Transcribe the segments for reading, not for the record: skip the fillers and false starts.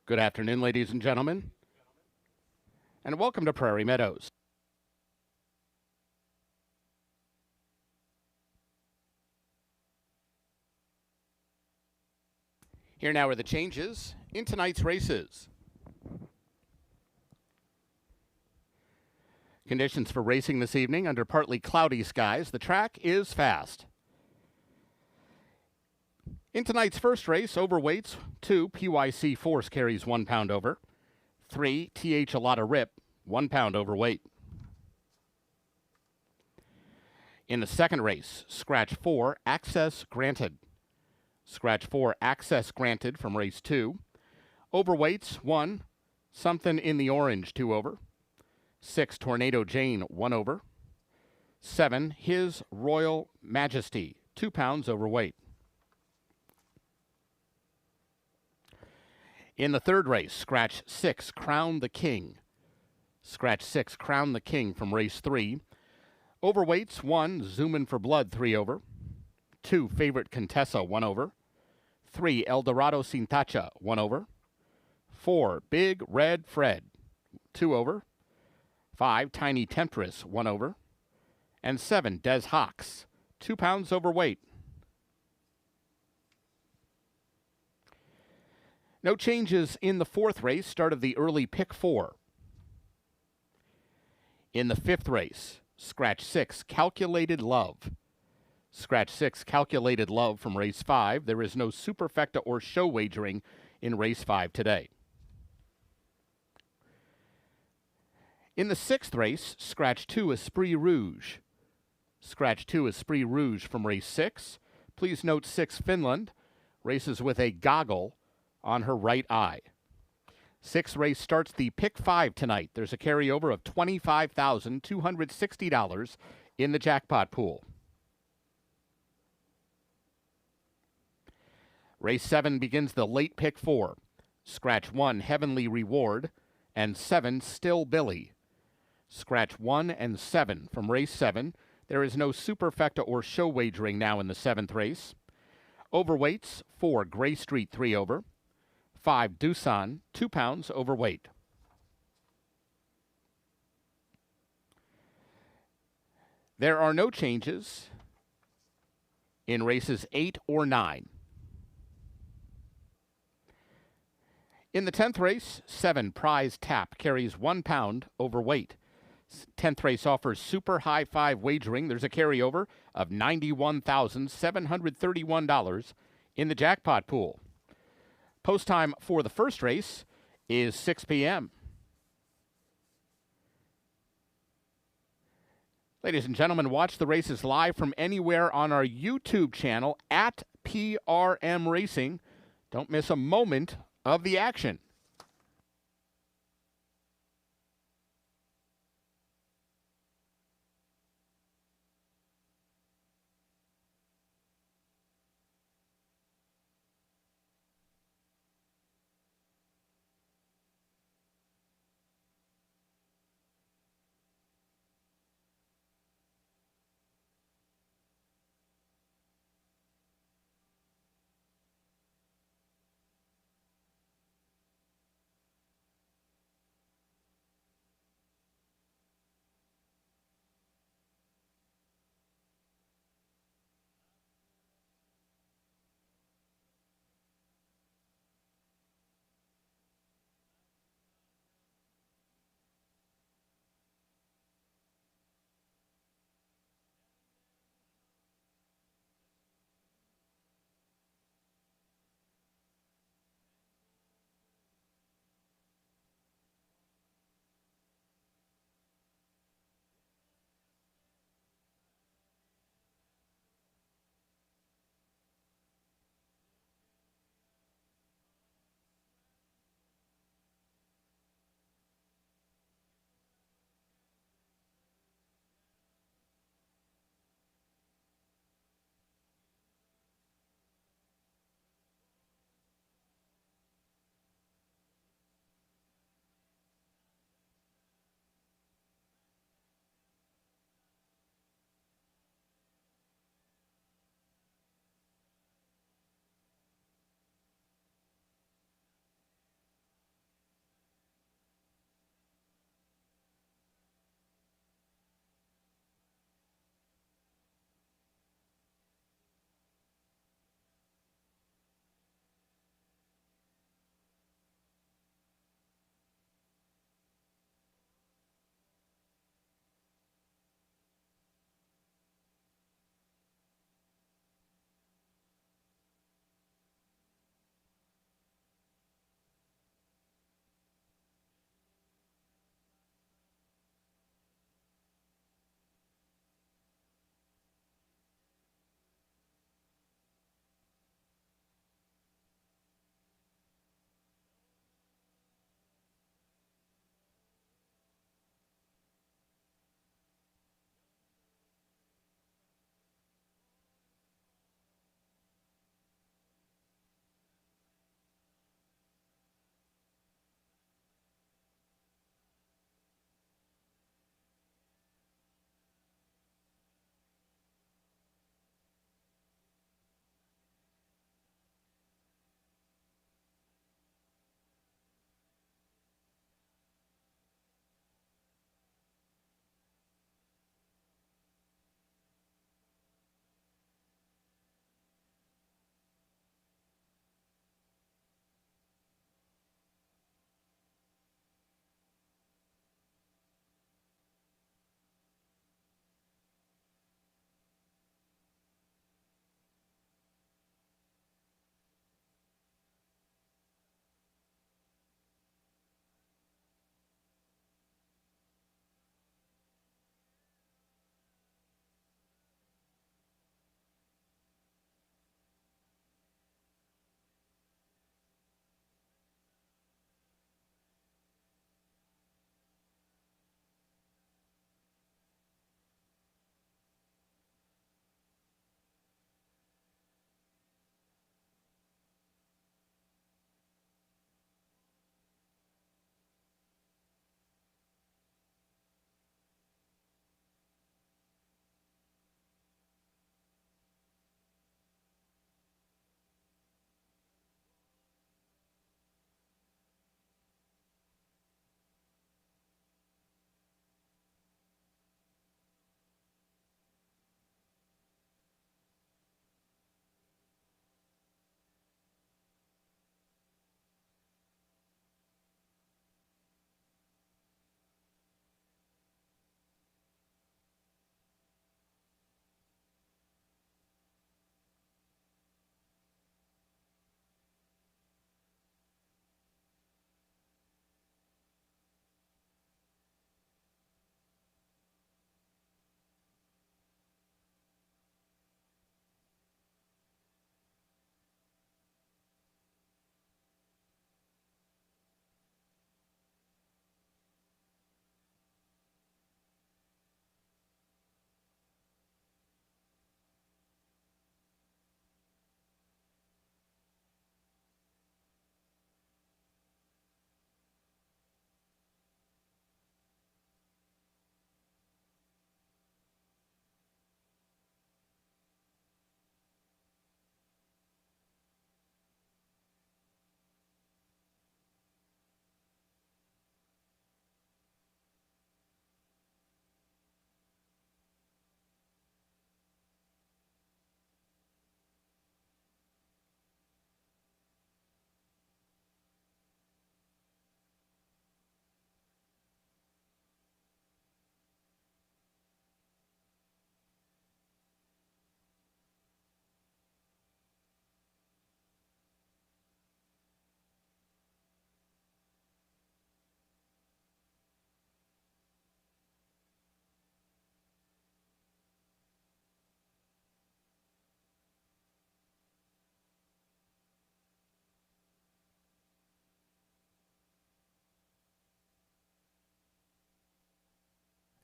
Good afternoon, ladies and gentlemen, and welcome to Prairie Meadows. Here now are the changes in tonight's races. Conditions for racing this evening under partly cloudy skies. The track is fast. In tonight's first race, overweights, 2 PYC Force carries 1 pound over. 3 TH A Lotta Rip, 1 pound overweight. In the second race, scratch 4, Access Granted. Scratch 4, Access Granted from race 2. Overweights, 1, Something in the Orange, 2 over. 6, Tornado Jane, 1 over. 7, His Royal Majesty, 2 pounds overweight. In the third race, scratch 6, Crown the King. Scratch 6, Crown the King from race 3. Overweights, 1, Zoomin' for Blood, 3 over. 2, Favorite Contessa, 1 over. 3, Eldorado Sintacha, 1 over. 4, Big Red Fred, 2 over. 5, Tiny Temptress, 1 over. And 7, Des Hawks, 2 pounds overweight. No changes in the fourth race, start of the early pick 4. In the fifth race, scratch 6, Calculated Love. Scratch 6, Calculated Love from race 5. There is no superfecta or show wagering in race 5 today. In the sixth race, scratch 2, Esprit Rouge. Scratch 2, Esprit Rouge from race 6. Please note 6, Finland races with a goggle on her right eye. Sixth race starts the pick 5 tonight. There's a carryover of $25,260 in the jackpot pool. Race 7 begins the late pick 4. Scratch 1, Heavenly Reward, and 7, Still Billy. Scratch 1 and 7 from race 7. There is no superfecta or show wagering now in the 7th race. Overweights, 4, Gray Street, 3 over. 5, Doosan, 2 pounds overweight. There are no changes in races 8 or 9. In the 10th race, 7, Prize Tap carries 1 pound overweight. 10th race offers super high 5 wagering. There's a carryover of $91,731 in the jackpot pool. Post time for the first race is 6 p.m. Ladies and gentlemen, watch the races live from anywhere on our YouTube channel at PRM Racing. Don't miss a moment of the action.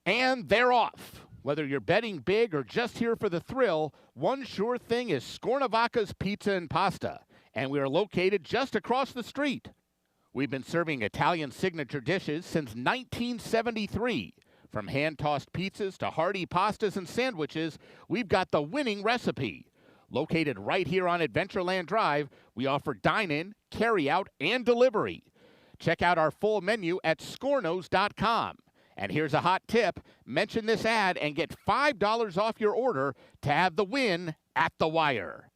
And they're off. Whether you're betting big or just here for the thrill, one sure thing is Scornavaca's Pizza and Pasta, and we are located just across the street. We've been serving Italian signature dishes since 1973. From hand-tossed pizzas to hearty pastas and sandwiches, we've got the winning recipe. Located right here on Adventureland Drive, we offer dine-in, carry-out, and delivery. Check out our full menu at scornos.com. And here's a hot tip. Mention this ad and get $5 off your order to have the win at the wire.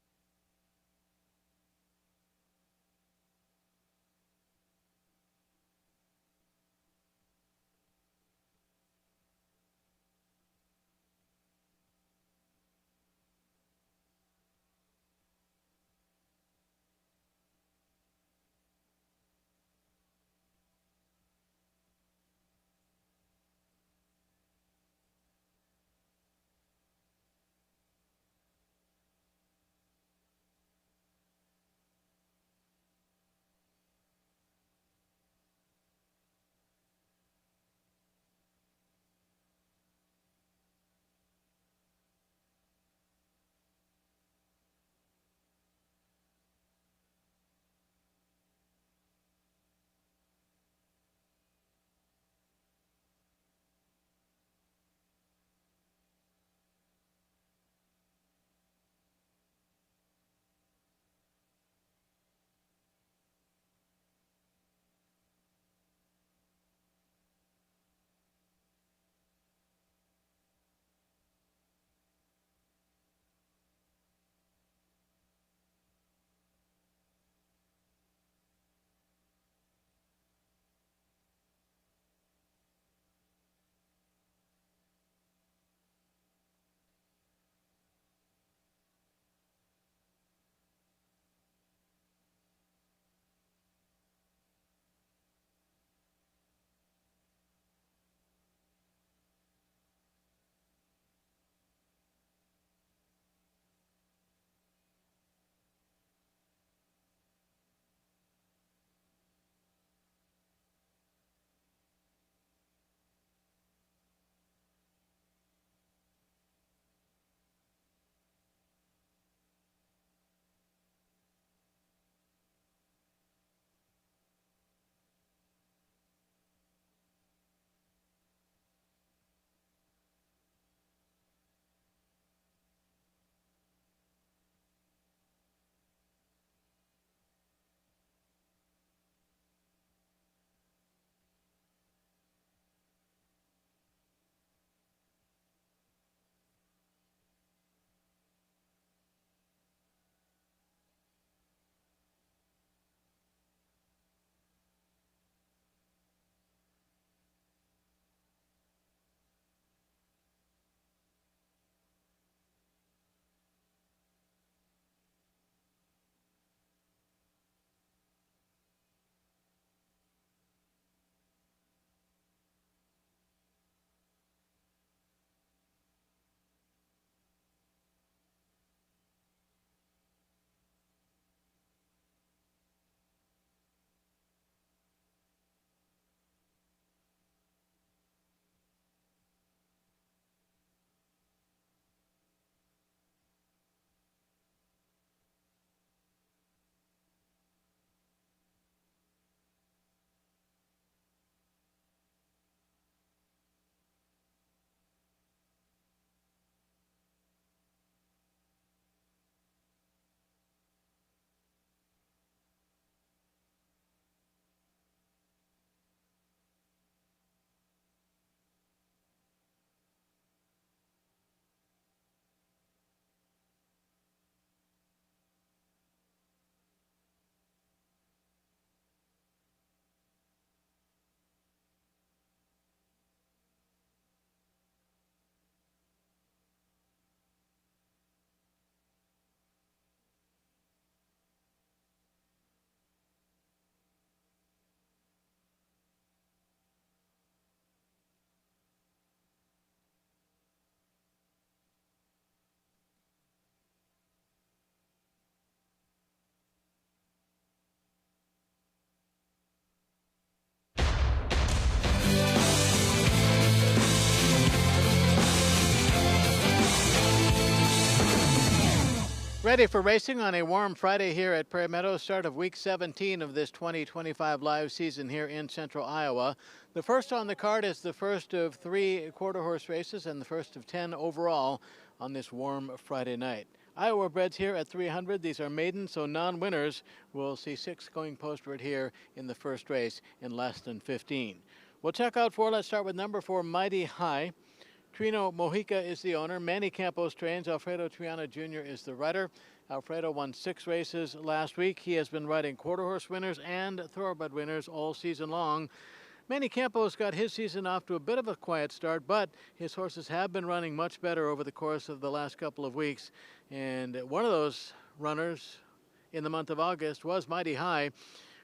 Ready for racing on a warm Friday here at Prairie Meadows, start of week 17 of this 2025 live season here in central Iowa. The first on the card is the first of 3 quarter horse races and the first of 10 overall on this warm Friday night. Iowa breds here at 300. These are maiden, so non-winners. We'll see 6 going postward here in the first race in less than 15. We'll check out 4. Let's start with number 4, Mighty High. Trino Mojica is the owner. Manny Campos trains. Alfredo Triana Jr. is the rider. Alfredo won 6 races last week. He has been riding quarter horse winners and thoroughbred winners all season long. Manny Campos got his season off to a bit of a quiet start, but his horses have been running much better over the course of the last couple of weeks. And one of those runners in the month of August was Mighty High,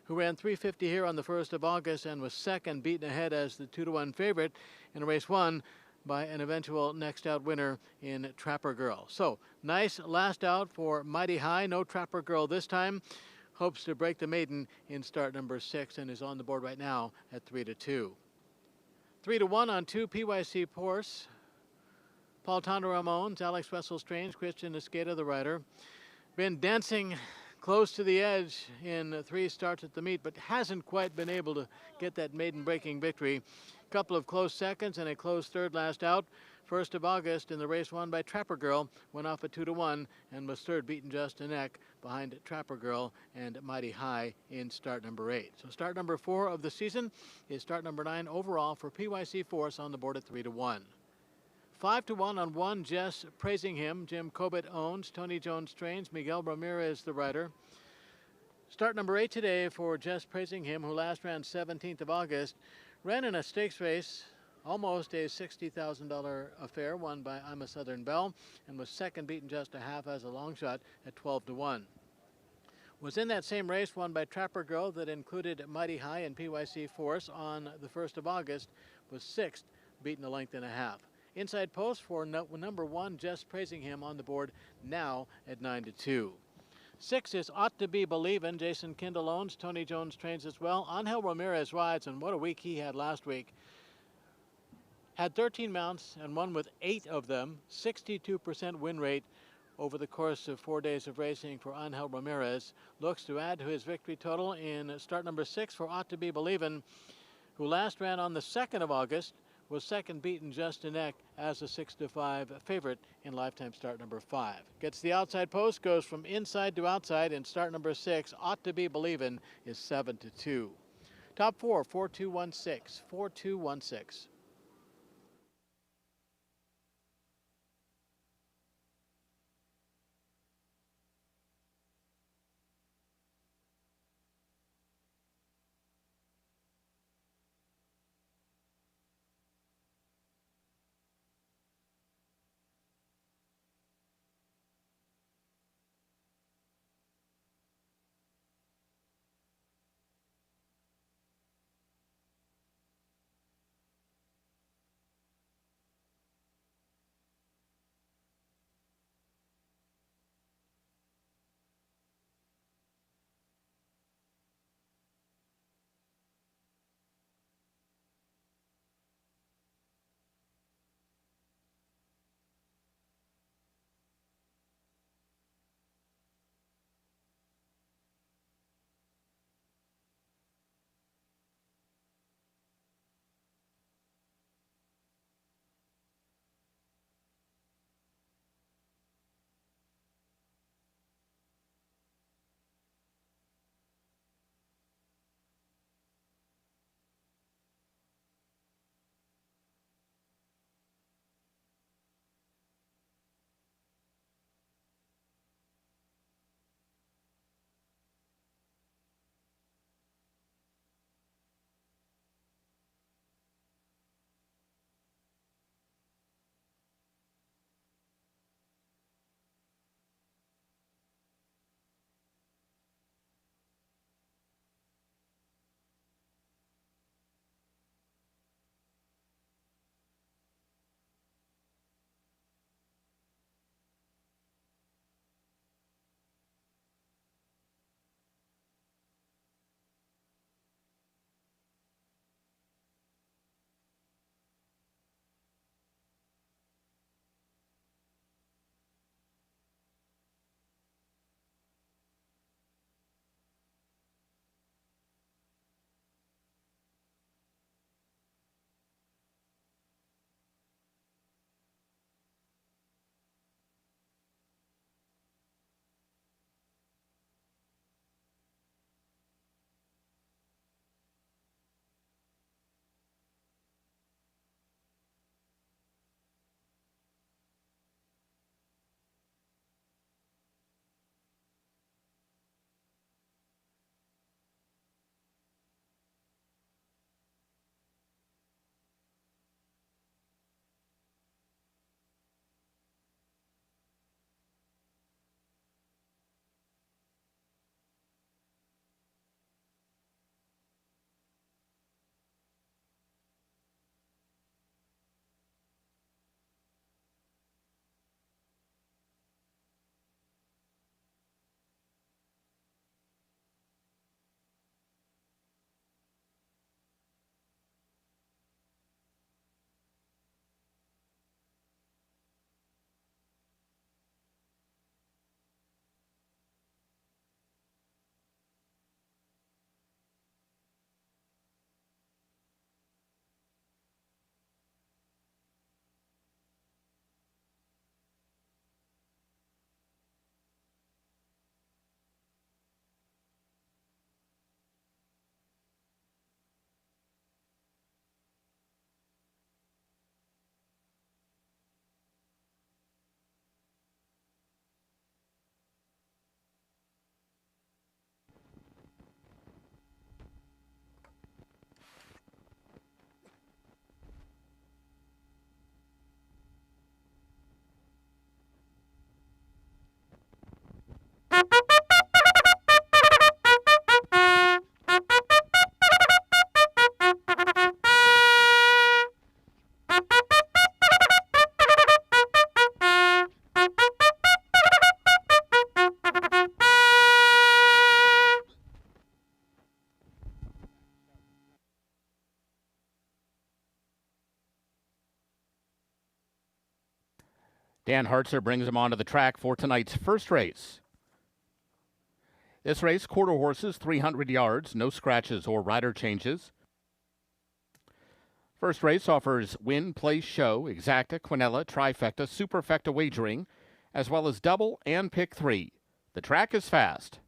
who ran 350 here on the 1st of August and was second, beaten ahead as the 2-1 favorite in a race won by an eventual next out winner in Trapper Girl. So nice last out for Mighty High. No Trapper Girl this time. Hopes to break the maiden in start number 6 and is on the board right now at 3-2. 3-1 on 2 PYC horse. Paul Tondo Ramones, Alex Wessel Strange, Christian Escada the rider. Been dancing close to the edge in 3 starts at the meet, but hasn't quite been able to get that maiden breaking victory. Couple of close seconds and a close third last out. 1st of August in the race won by Trapper Girl, went off at 2-1 and was third, beaten just a neck behind Trapper Girl and Mighty High in start number 8. So start number 4 of the season is start number 9 overall for PYC Force on the board at 3-1. 5-1 on 1, Jess Praising Him. Jim Cobbett owns. Tony Jones trains. Miguel Ramirez the rider. Start number 8 today for Jess Praising Him, who last ran 17th of August. Ran in a stakes race, almost a $60,000 affair, won by I'm a Southern Belle, and was second, beaten just a half as a long shot at 12-1. Was in that same race, won by Trapper Girl, that included Mighty High and PYC Force on the 1st of August, was 6th, beaten a length and a half. Inside post for number 1, Jess Praising Him on the board now at 9-2. 6 is Ought to Be Believin'. Jason Kindle owns. Tony Jones trains as well. Angel Ramirez rides, and what a week he had last week. Had 13 mounts and won with 8 of them. 62% win rate over the course of 4 days of racing for Angel Ramirez. Looks to add to his victory total in start number 6 for Ought to Be Believin', who last ran on the 2nd of August, was second, beaten just a neck as a 6-5 favorite in lifetime start number 5. Gets the outside post, goes from inside to outside in start number 6. Ought to Be Believin' is 7-2. Top 4, 4-2-1-6, 4-2-1-6. Dan Hartzer brings him onto the track for tonight's first race. This race, quarter horses, 300 yards, no scratches or rider changes. First race offers win, place, show, exacta, quinella, trifecta, superfecta wagering, as well as double and pick 3. The track is fast.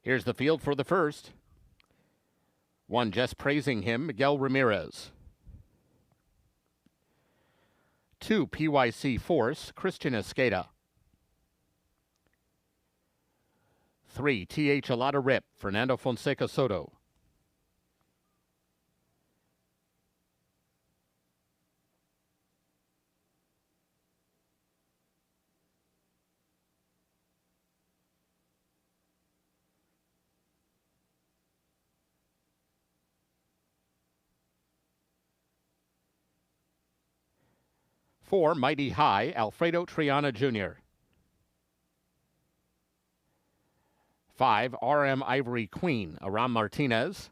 Here's the field for the first. 1, Just Praising Him, Miguel Ramirez. 2, PYC Force, Christian Escada. 3, TH Alada Rip, Fernando Fonseca Soto. 4, Mighty High, Alfredo Triana Jr. 5, RM Ivory Queen, Aram Martinez.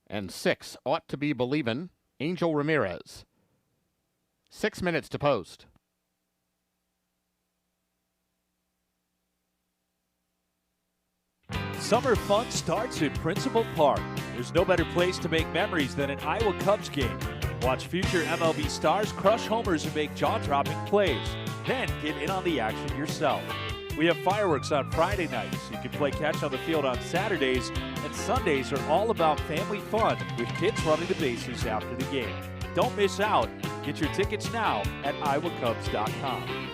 And 6, Ought to Be Believin', Angel Ramirez. 6 minutes to post. Summer fun starts in Principal Park. There's no better place to make memories than an Iowa Cubs game. Watch future MLB stars crush homers and make jaw-dropping plays. Then get in on the action yourself. We have fireworks on Friday nights. You can play catch on the field on Saturdays, and Sundays are all about family fun with kids running the bases after the game. Don't miss out. Get your tickets now at iowacubs.com.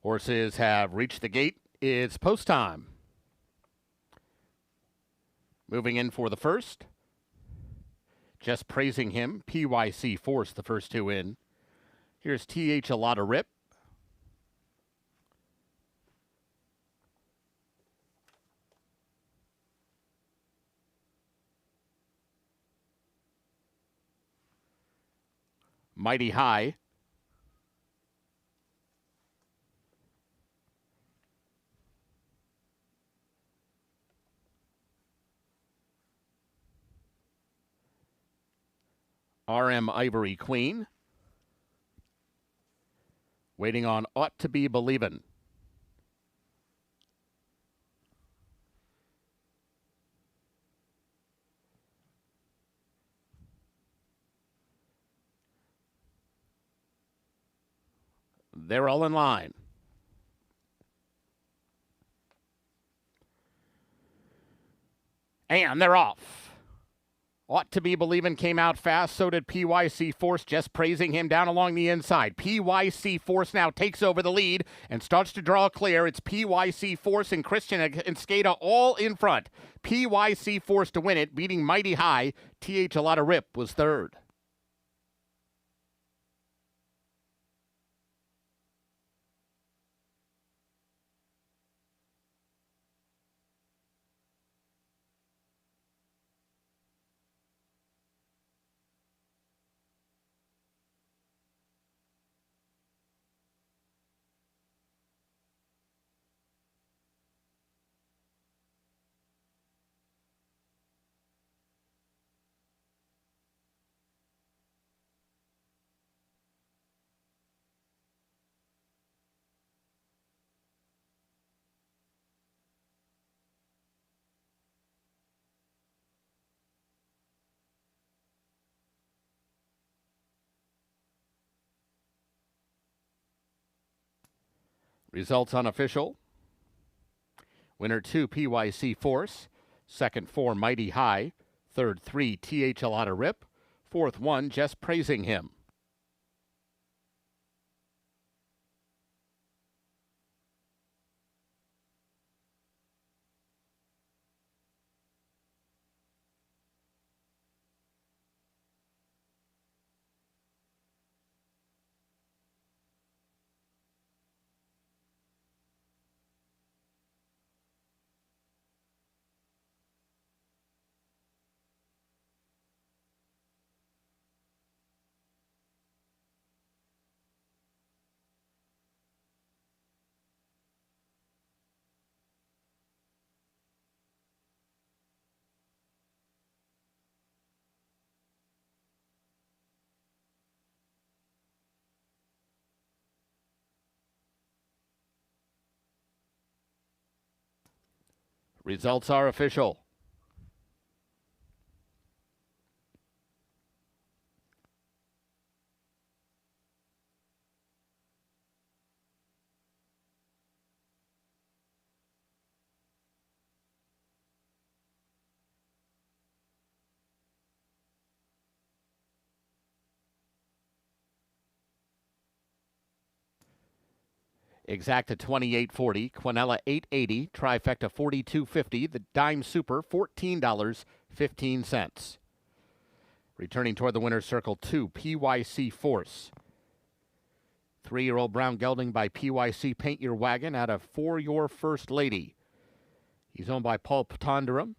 Horses have reached the gate. It's post time. Moving in for the first. Just praising him. PYC Force, the first two in. Here's TH A Lot of Rip. Mighty High. RM Ivory Queen. Waiting on Ought to Be Believin'. They're all in line. And they're off. Ought to Be Believin' came out fast. So did PYC Force, just praising him down along the inside. PYC Force now takes over the lead and starts to draw clear. It's PYC Force and Christian and Skada all in front. PYC Force to win it, beating Mighty High. TH A Lot of Rip was third. Results unofficial. Winner 2, PYC Force. Second 4, Mighty High. Third 3, TH A Lot of Rip. Fourth 1, just praising him. Results are official. Exacta 28.40, Quinella 8.80, Trifecta 42.50, the Dime Super $14.15. Returning toward the winner's circle 2, PYC Force. 3-year-old brown gelding by PYC Paint Your Wagon out of For Your First Lady. He's owned by Paul Potonderum.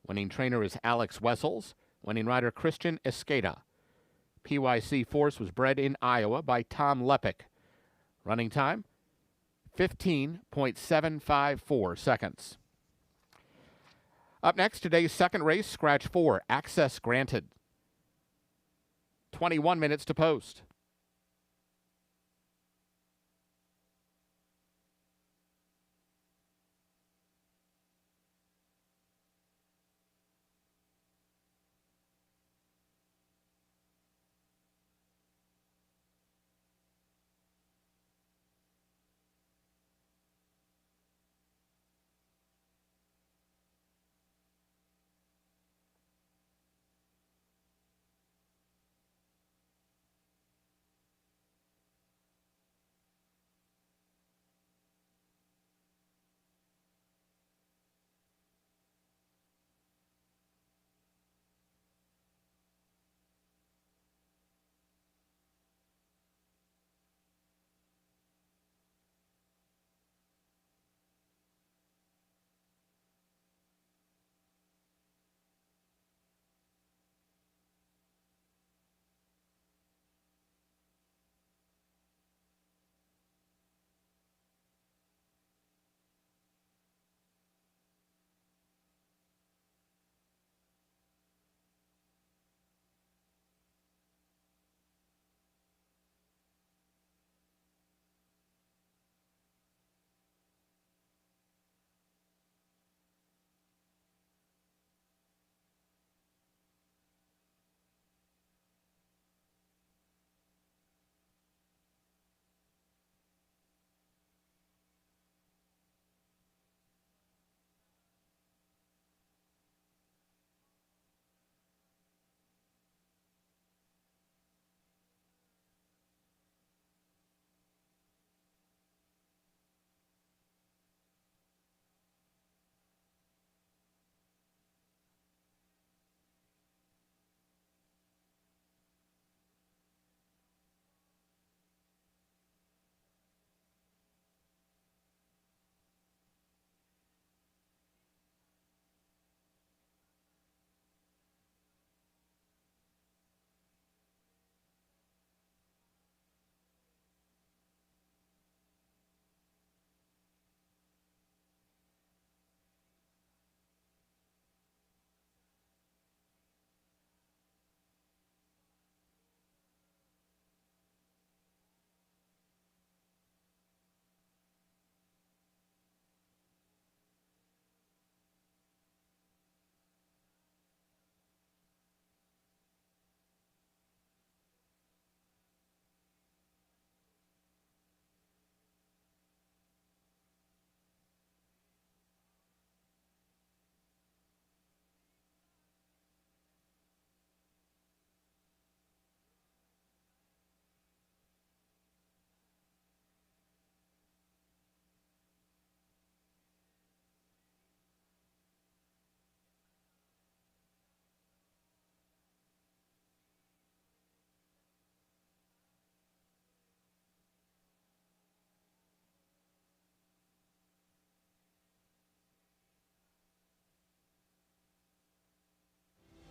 Winning trainer is Alex Wessels. Winning rider Christian Escada. PYC Force was bred in Iowa by Tom Lepick. Running time 15.754 seconds. Up next, today's second race, Scratch 4, Access Granted. 21 minutes to post.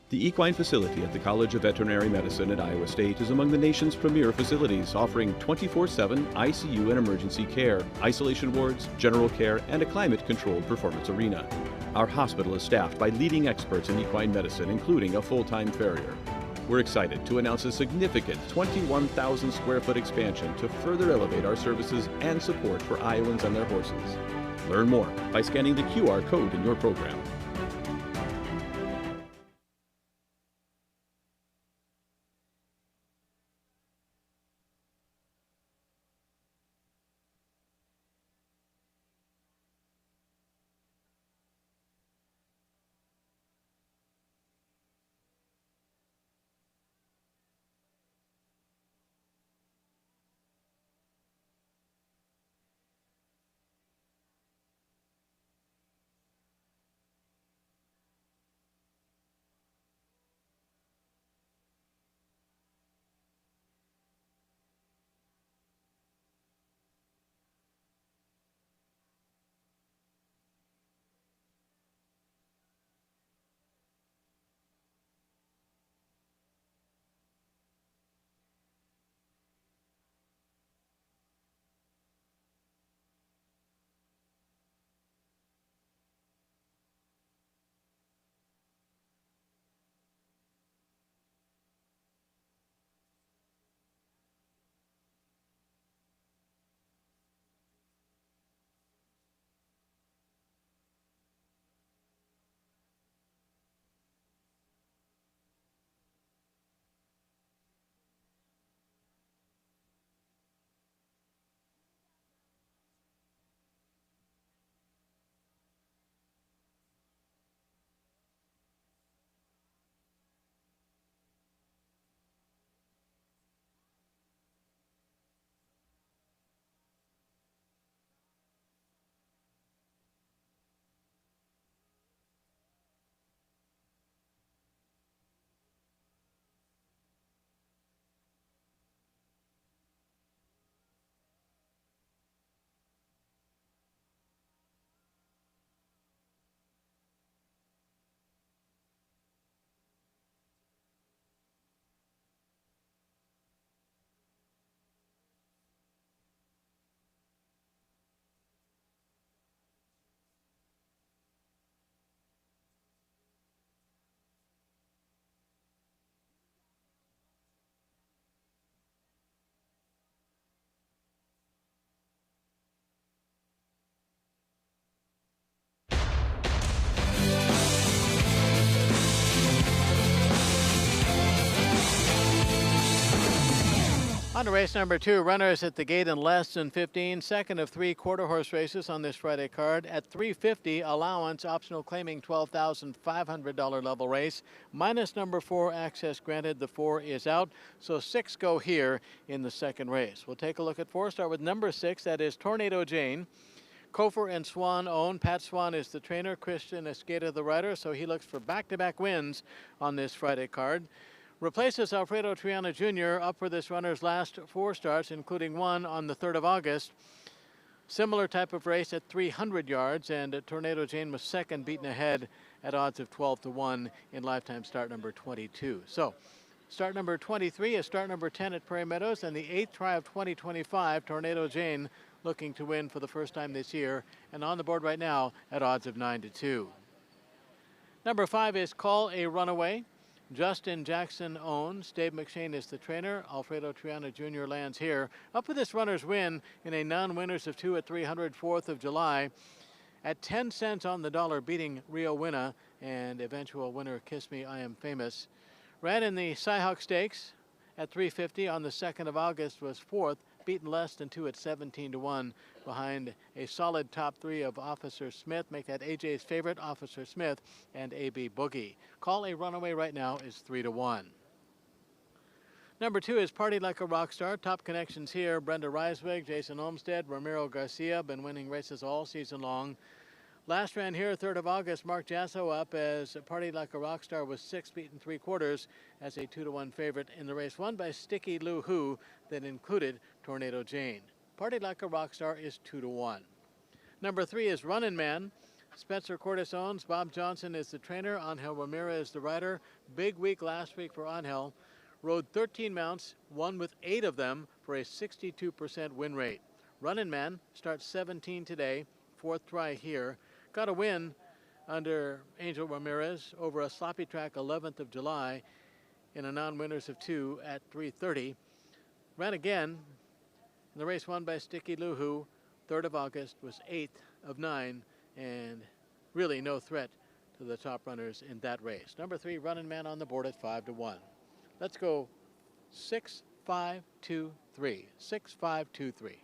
The equine facility at the College of Veterinary Medicine at Iowa State is among the nation's premier facilities, offering 24/7 ICU and emergency care, isolation wards, general care, and a climate-controlled performance arena. Our hospital is staffed by leading experts in equine medicine, including a full-time farrier. We're excited to announce a significant 21,000 square foot expansion to further elevate our services and support for Iowans and their horses. Learn more by scanning the QR code in your program. On to race number 2, runners at the gate in less than 15. Second of 3 quarter horse races on this Friday card. At $350, allowance, optional claiming $12,500 level race. Minus number 4, access granted. The 4 is out. So 6 go here in the second race. We'll take a look at 4. Start with number 6. That is Tornado Jane. Kofer and Swan own. Pat Swan is the trainer. Christian Escada the rider. So he looks for back-to-back wins on this Friday card. Replaces Alfredo Triana Jr. up for this runner's last 4 starts, including one on the 3rd of August. Similar type of race at 300 yards, and Tornado Jane was second, beaten ahead at odds of 12-1 in lifetime start number 22. So start number 23 is start number 10 at Prairie Meadows, and the 8th try of 2025, Tornado Jane looking to win for the first time this year, and on the board right now at odds of 9-2. Number 5 is Call a Runaway. Justin Jackson owns. Dave McShane is the trainer. Alfredo Triana Jr. lands here. Up for this runner's win in a non-winners of 2 at 300, 4th of July. At 10 cents on the dollar, beating Rio Winna and eventual winner Kiss Me, I Am Famous. Ran in the Cyhawk Stakes at 350 on the 2nd of August, was 4th, beaten less than 2 at 17-1 behind a solid top 3 of Officer Smith. Make that AJ's favorite, Officer Smith, and AB Boogie. Call a Runaway right now is 3-1. Number 2 is Party Like a Rock Star. Top connections here: Brenda Reiswig, Jason Olmstead, Ramiro Garcia. Been winning races all season long. Last ran here, 3rd of August, Mark Jasso up as Party Like a Rock Star was 6 beaten 3/4 as a 2-1 favorite in the race won by Sticky Lou Who that included Tornado Jane. Party Like a Rock Star is 2-1. Number 3 is Runnin' Man. Spencer Cordes owns. Bob Johnson is the trainer. Angel Ramirez is the rider. Big week last week for Angel. Rode 13 mounts, won with 8 of them for a 62% win rate. Running Man starts 17 today, 4th try here. Got a win under Angel Ramirez over a sloppy track 11th of July in a non-winners of 2 at 3:30. Ran again in the race won by Sticky Luhu, 3rd of August, was 8th of 9, and really no threat to the top runners in that race. Number 3, Running Man on the board at 5-1. Let's go 6, 5, 2, 3. 6, 5, 2, 3.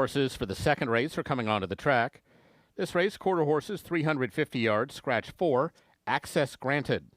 Horses for the second race are coming onto the track. This race, quarter horses, 350 yards, scratch 4, access granted.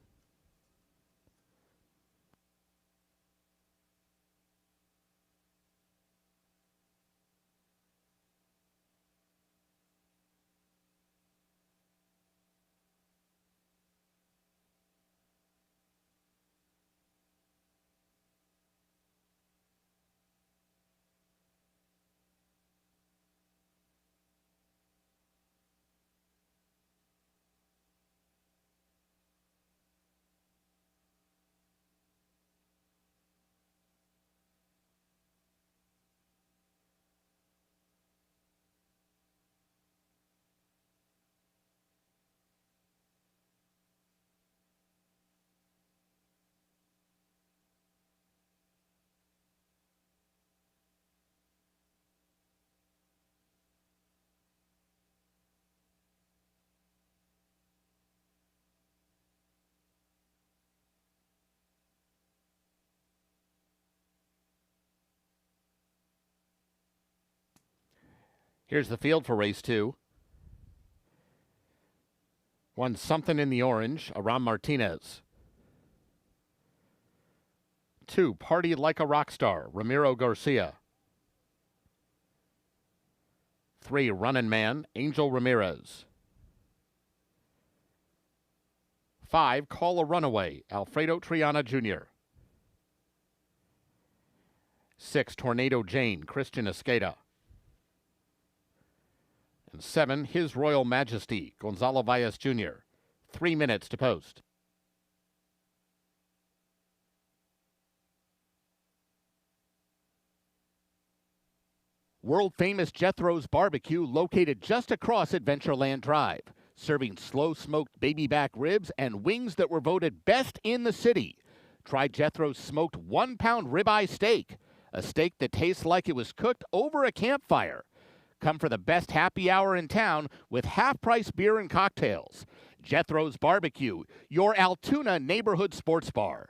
Here's the field for race 2. 1, Something in the Orange, Aram Martinez. 2, Party Like a Rockstar, Ramiro Garcia. 3, Runnin' Man, Angel Ramirez. 5, Call a Runaway, Alfredo Triana Jr. 6, Tornado Jane, Christian Esqueda. And 7, His Royal Majesty, Gonzalo Valles Jr. 3 minutes to post. World-famous Jethro's Barbecue, located just across Adventureland Drive, serving slow-smoked baby back ribs and wings that were voted best in the city. Try Jethro's smoked 1-pound ribeye steak, a steak that tastes like it was cooked over a campfire. Come for the best happy hour in town with half-price beer and cocktails. Jethro's Barbecue, your Altoona neighborhood sports bar.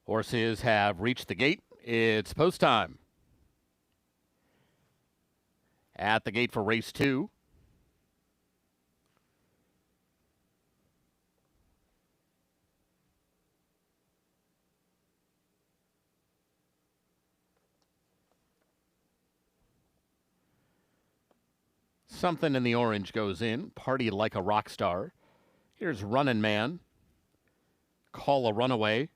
Horses have reached the gate. It's post time. At the gate for race 2. Something in the Orange goes in. Party Like a Rock Star. Here's Runnin' Man. Call a Runaway.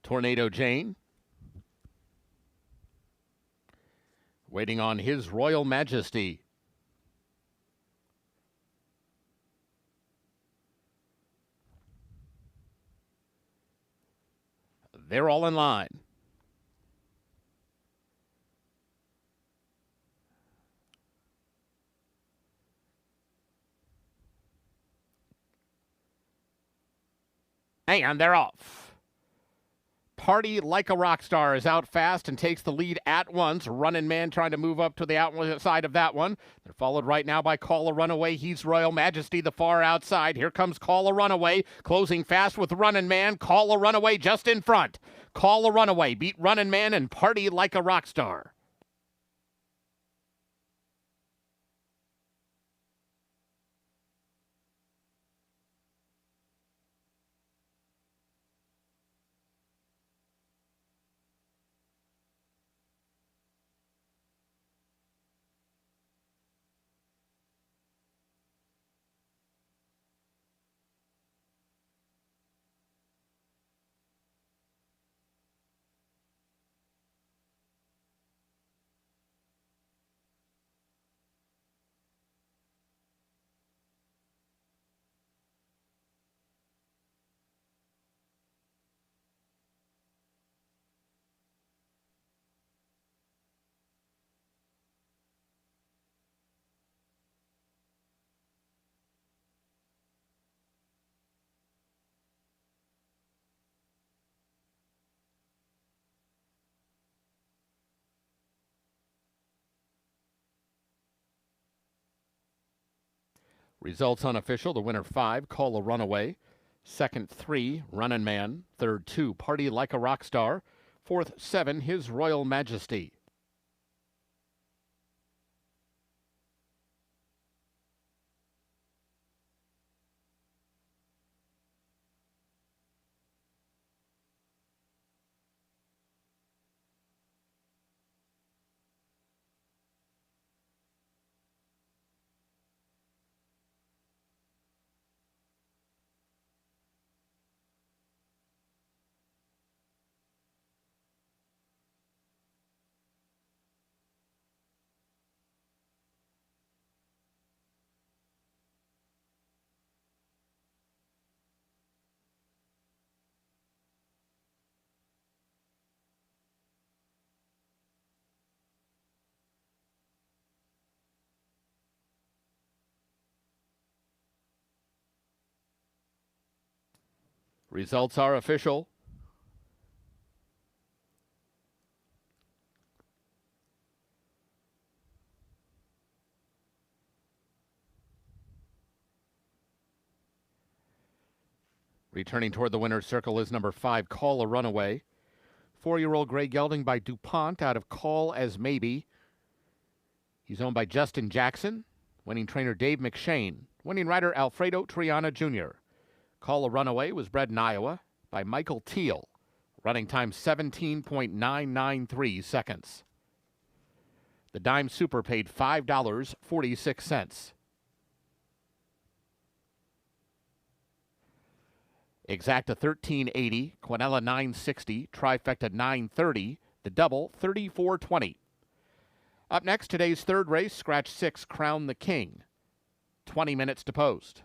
Tornado Jane. Waiting on His Royal Majesty. They're all in line. And they're off. Party Like a Rock Star is out fast and takes the lead at once. Runnin' Man trying to move up to the outside of that one. They're followed right now by Call a Runaway. He's Royal Majesty, the far outside. Here comes Call a Runaway, closing fast with Runnin' Man. Call a Runaway just in front. Call a Runaway beat Runnin' Man and Party Like a Rock Star. Results unofficial. The winner 5, Call a Runaway. Second 3, Runnin' Man. Third 2, Party Like a Rock Star. Fourth 7, His Royal Majesty. Results are official. Returning toward the winner's circle is number 5, Call a Runaway. 4-year-old Gray Gelding by DuPont out of Call as Maybe. He's owned by Justin Jackson. Winning trainer Dave McShane. Winning rider Alfredo Triana Jr. Call a Runaway was bred in Iowa by Michael Teal. Running time 17.993 seconds. The Dime Super paid $5.46. Exacta 1380, Quinella 960, Trifecta 930, the double 3420. Up next, today's third race, Scratch 6, Crown the King. 20 minutes to post.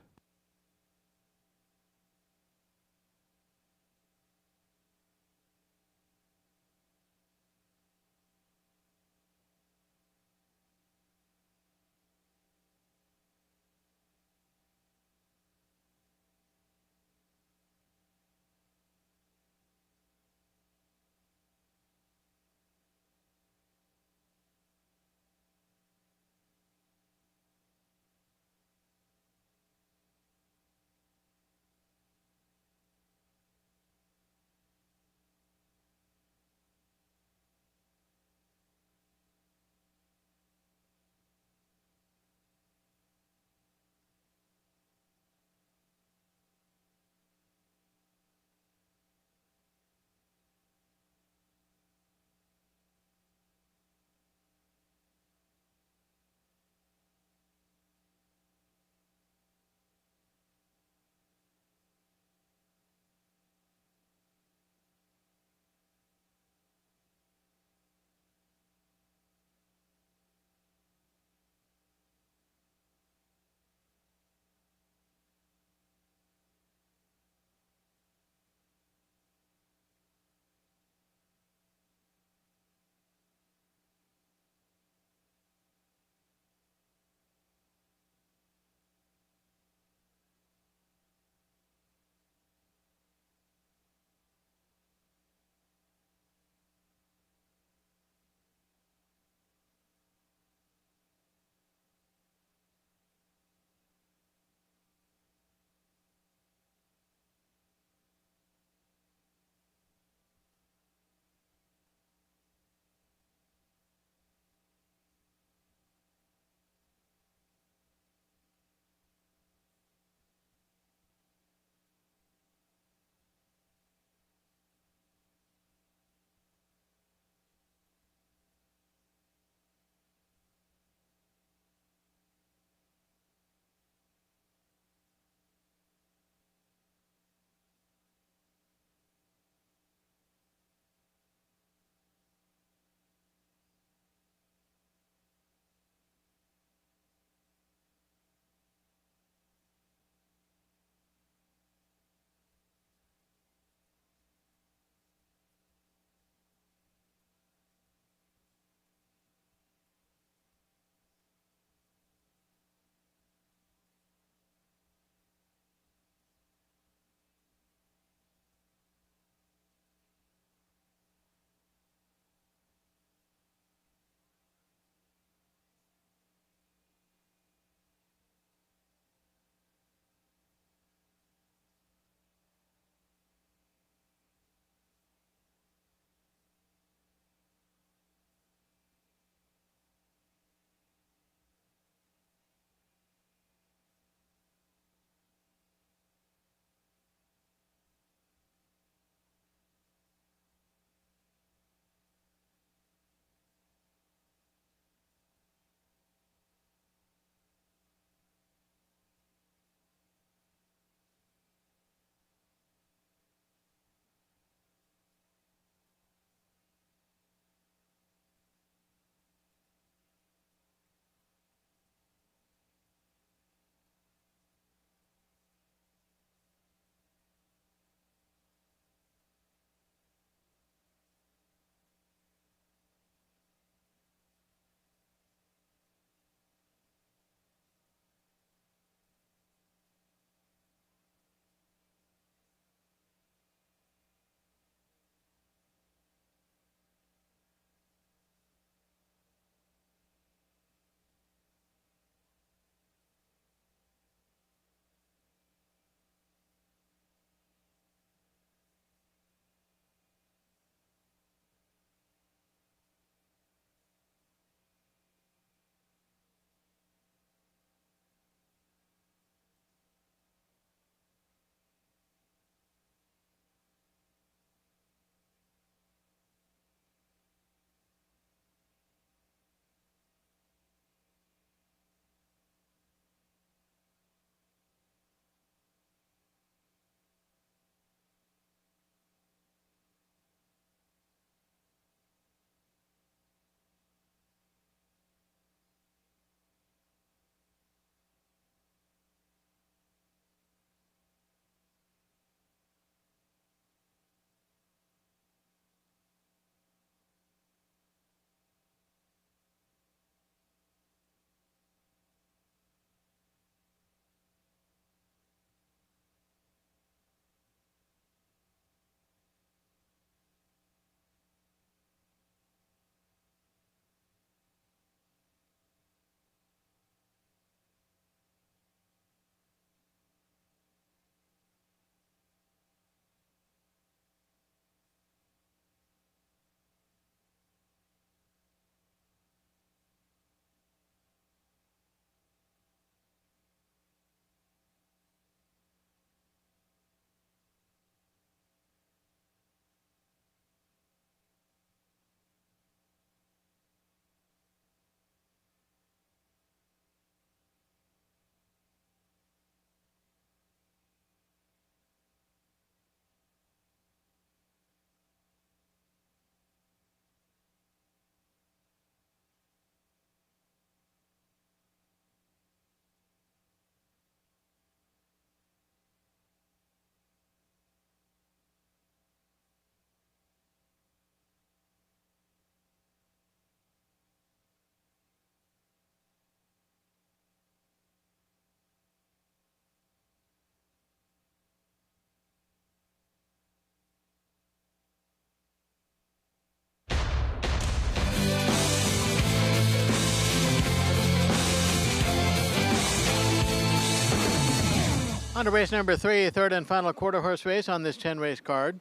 On to race number 3, third and final quarter horse race on this 10-race card.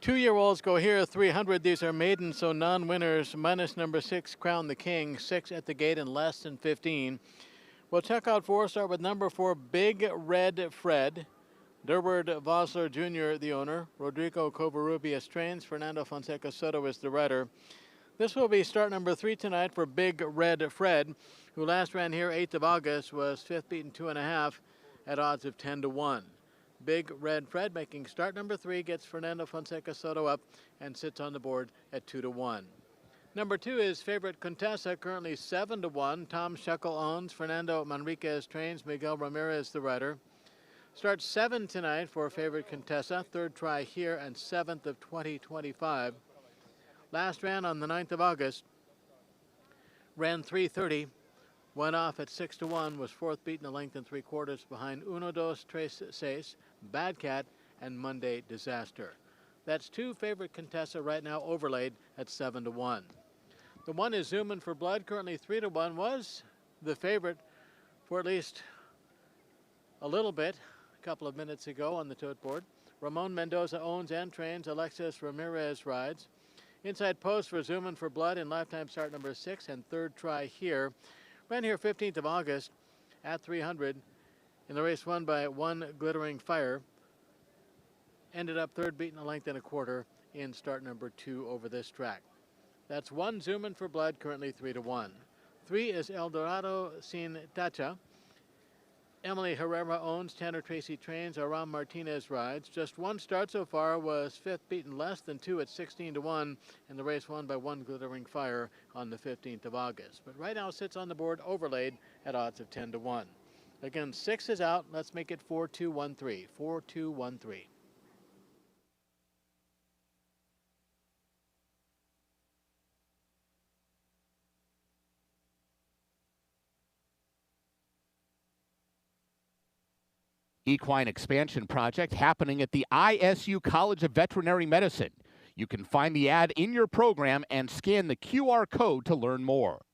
2-year-olds go here, 300. These are maidens, so non-winners. Minus number 6, Crown the King. 6 at the gate in less than 15. We'll check out 4. Start with number 4, Big Red Fred. Durward Vosler Jr., the owner. Rodrigo Covarrubias trains. Fernando Fonseca Soto is the rider. This will be start number 3 tonight for Big Red Fred, who last ran here 8th of August, was 5th beaten 2.5 at odds of 10-1. Big Red Fred making start number 3, gets Fernando Fonseca Soto up and sits on the board at 2-1. Number 2 is favorite Contessa, currently 7-1. Tom Shekel owns. Fernando Manriquez trains. Miguel Ramirez the rider. Starts 7 tonight for favorite Contessa. Third try here and 7th of 2025. Last ran on the 9th of August. Ran 3:30. Went off at 6-1. Was 4th beaten a length and 3/4 behind Uno Dos Tres Seis, Bad Cat, and Monday Disaster. That's 2 favorite Contessa right now overlaid at 7-1. The 1 is Zooming for Blood, currently 3-1. Was the favorite for at least a little bit a couple of minutes ago on the tote board. Ramon Mendoza owns and trains. Alexis Ramirez rides. Inside post for Zooming for Blood in lifetime start number 6 and third try here. Ran here 15th of August at 300 in the race won by One Glittering Fire. Ended up 3rd beaten a length and 1/4 in start number 2 over this track. That's 1 Zooming for Blood, currently 3-1. 3 is El Dorado Sin Tacha. Emily Herrera owns. Tanner Tracy trains. Aram Martinez rides. Just 1 start so far, was 5th beaten less than 2 at 16-1 in the race won by One Glittering Fire on the 15th of August. But right now sits on the board overlaid at odds of 10-1. Again, 6 is out. Let's make it 4-2-1-3. 4-2-1-3. Equine expansion project happening at the ISU College of Veterinary Medicine. You can find the ad in your program and scan the QR code to learn more.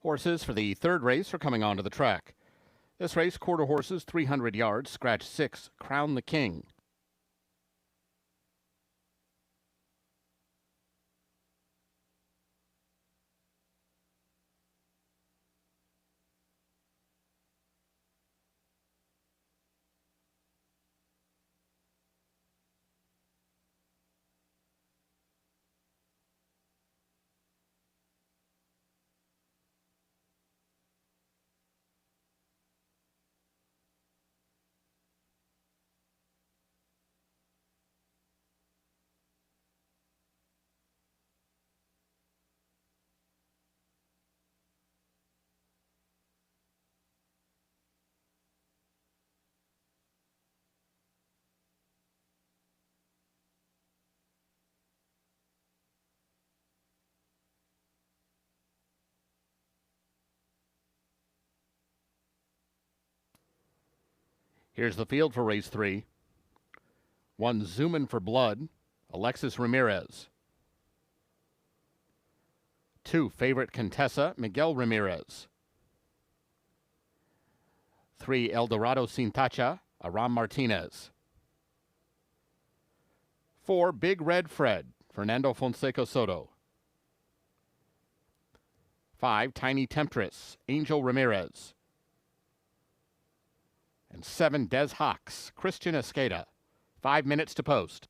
Horses for the third race are coming onto the track. This race, quarter horses, 300 yards, scratch 6, Crown the King. Here's the field for race 3. 1, Zoomin' for Blood, Alexis Ramirez. 2, Favorite Contessa, Miguel Ramirez. 3, El Dorado Sin Tacha, Aram Martinez. 4, Big Red Fred, Fernando Fonseca Soto. 5, Tiny Temptress, Angel Ramirez. And 7, Des Hawks, Christian Escada. 5 minutes to post.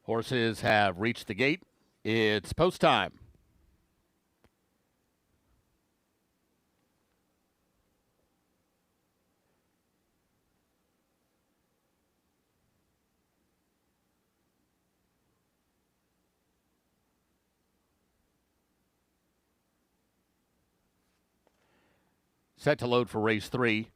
Horses have reached the gate. It's post time. Set to load for race 3.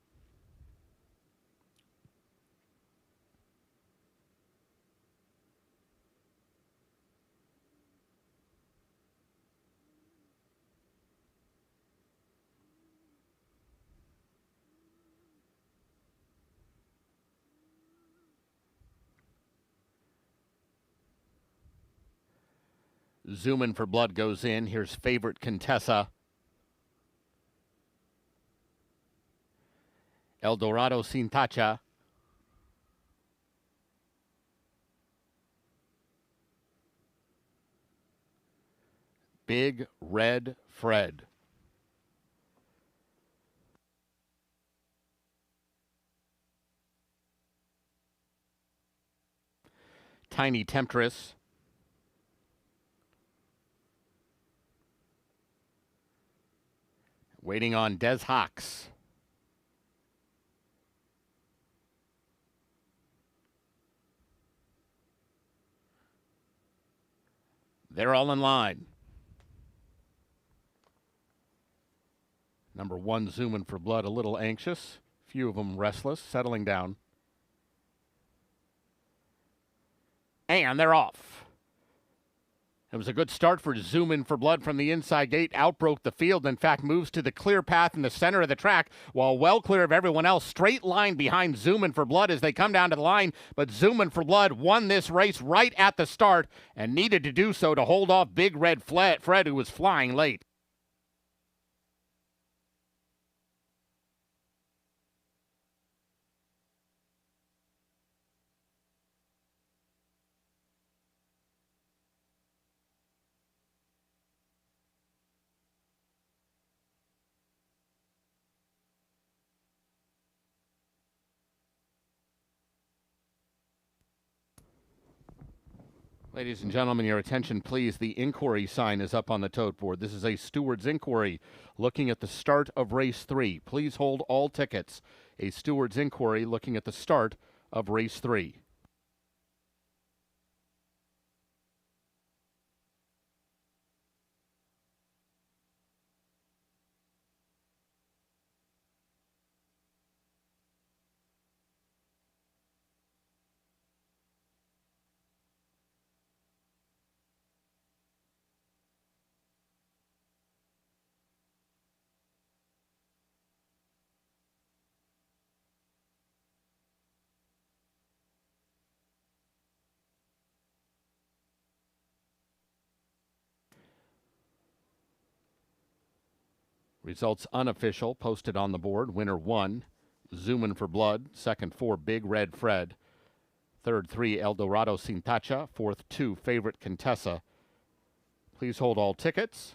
Zoomin' for Blood goes in. Here's favorite Contessa. El Dorado Sin Tacha. Big Red Fred. Tiny Temptress. Waiting on Des Hawks. They're all in line. Number 1, Zoomin' for Blood, a little anxious. Few of them restless, settling down. And they're off. It was a good start for Zoomin' for Blood from the inside gate. Outbroke the field. In fact, moves to the clear path in the center of the track while well clear of everyone else. Straight line behind Zoomin' for Blood as they come down to the line. But Zoomin' for Blood won this race right at the start and needed to do so to hold off Big Red Fred, who was flying late. Ladies and gentlemen, your attention, please. The inquiry sign is up on the tote board. This is a steward's inquiry looking at the start of race 3. Please hold all tickets. A steward's inquiry looking at the start of race 3. Results unofficial, posted on the board. Winner 1, Zoomin' for Blood. Second 4, Big Red Fred. Third 3, El Dorado Sin Tacha. Fourth 2, Favorite Contessa. Please hold all tickets.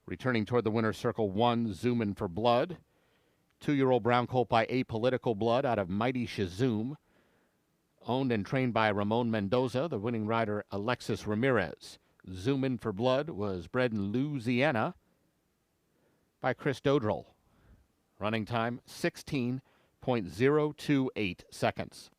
Returning toward the winner's circle, 1, Zoomin' for Blood. 2-year-old brown colt by Apolitical Blood out of Mighty Shazoom. Owned and trained by Ramon Mendoza, the winning rider Alexis Ramirez. Zoomin' for Blood was bred in Louisiana by Chris Dodrell. Running time 16.028 seconds.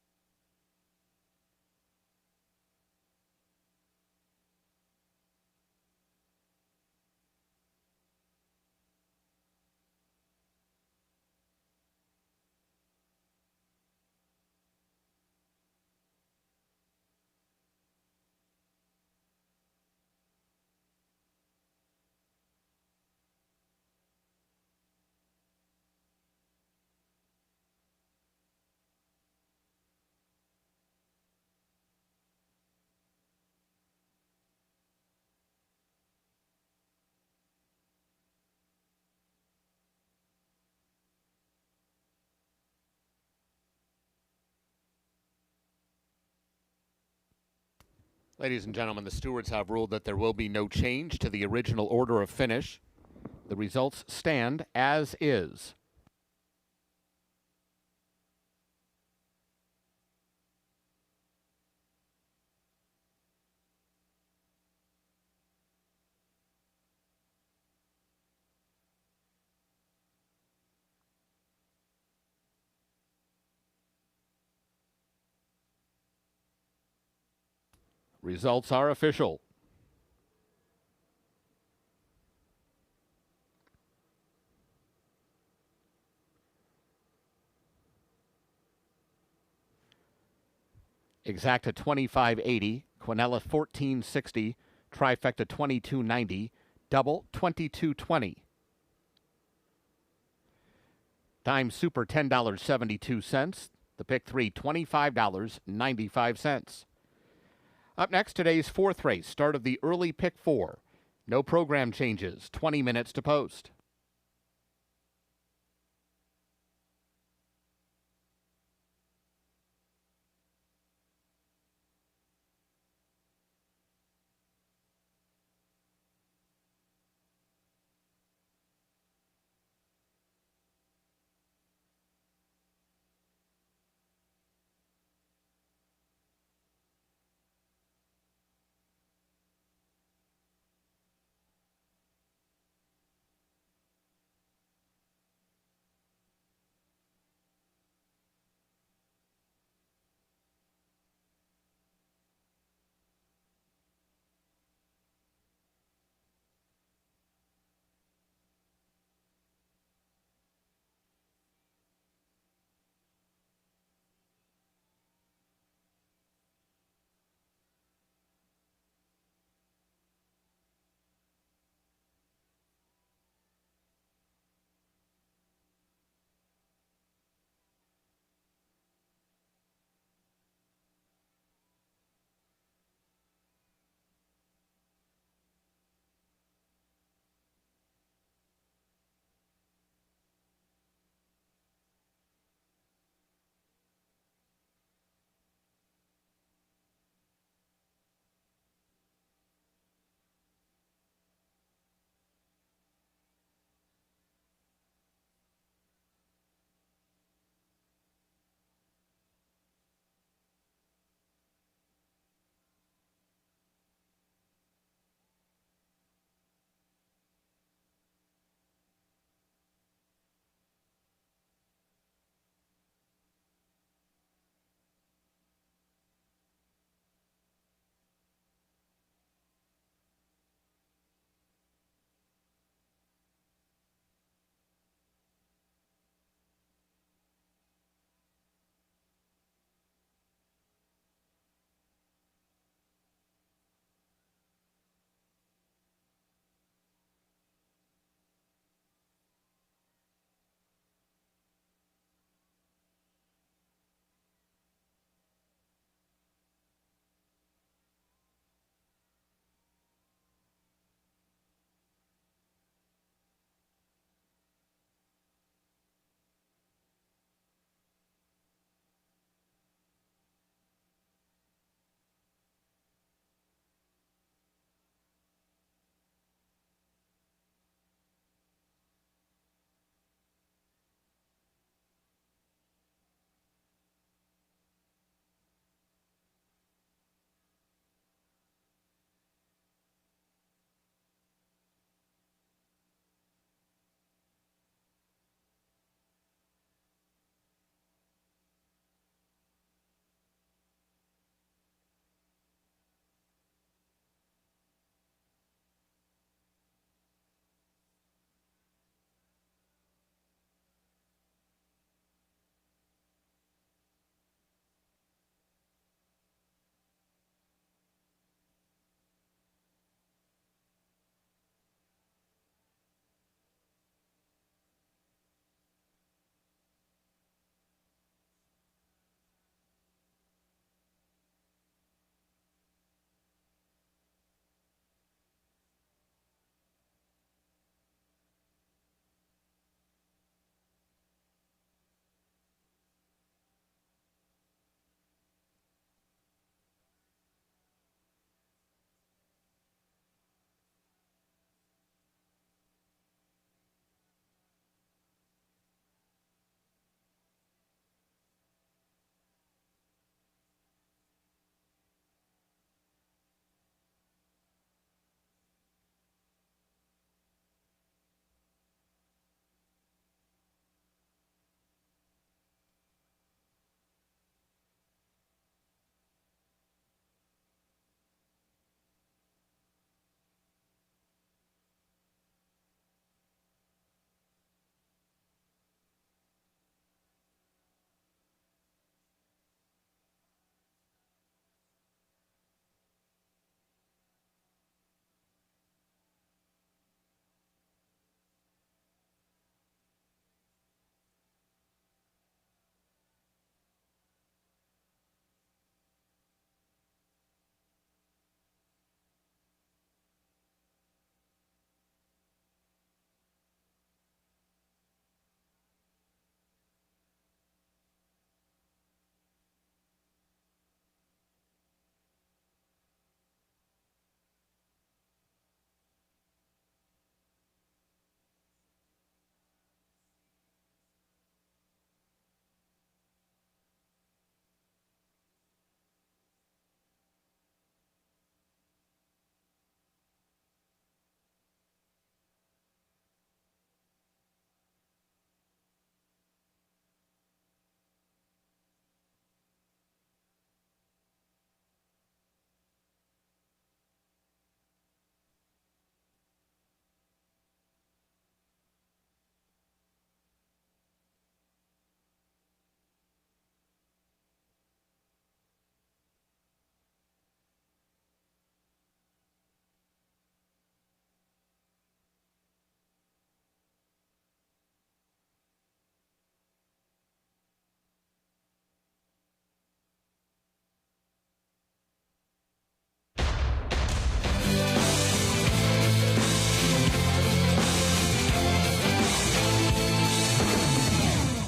Ladies and gentlemen, the stewards have ruled that there will be no change to the original order of finish. The results stand as is. Results are official. Exacta 2580, Quinella 1460, Trifecta 2290, Double 2220. Dime Super $10.72. The pick 3 $25.95. Up next, today's fourth race, start of the early pick 4. No program changes, 20 minutes to post.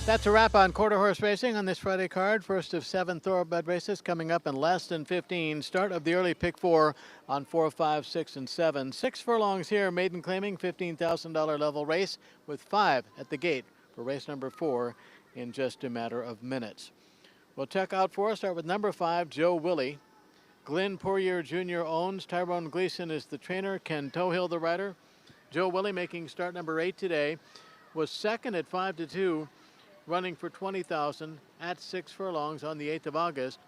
That's a wrap on quarter horse racing on this Friday card. First of 7 thoroughbred races coming up in less than 15. Start of the early pick 4 on 4, 5, 6, and 7. 6 furlongs here, maiden claiming $15,000 level race with 5 at the gate for race number 4 in just a matter of minutes. We'll check out for us. Start with number 5, Joe Willie. Glenn Poirier Jr. owns. Tyrone Gleason is the trainer. Ken Tohill the rider. Joe Willie making start number 8 today. Was second at 5-2. Running for $20,000 at 6 furlongs on the 8th of August.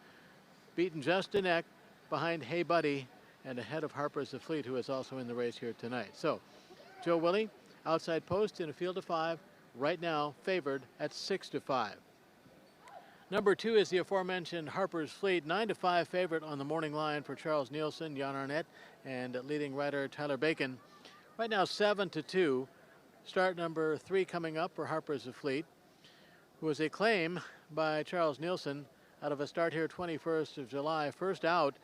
Beaten just a neck behind Hey Buddy and ahead of Harper's the Fleet, who is also in the race here tonight. So, Joe Willie, outside post in a field of 5, right now favored at 6-5. Number 2 is the aforementioned Harper's Fleet, 9-5 favorite on the morning line for Charles Nielsen, Jan Arnett, and leading rider Tyler Bacon. Right now 7-2. Start number 3 coming up for Harper's the Fleet, who was a claim by Charles Nielsen out of a start here 21st of July. First out,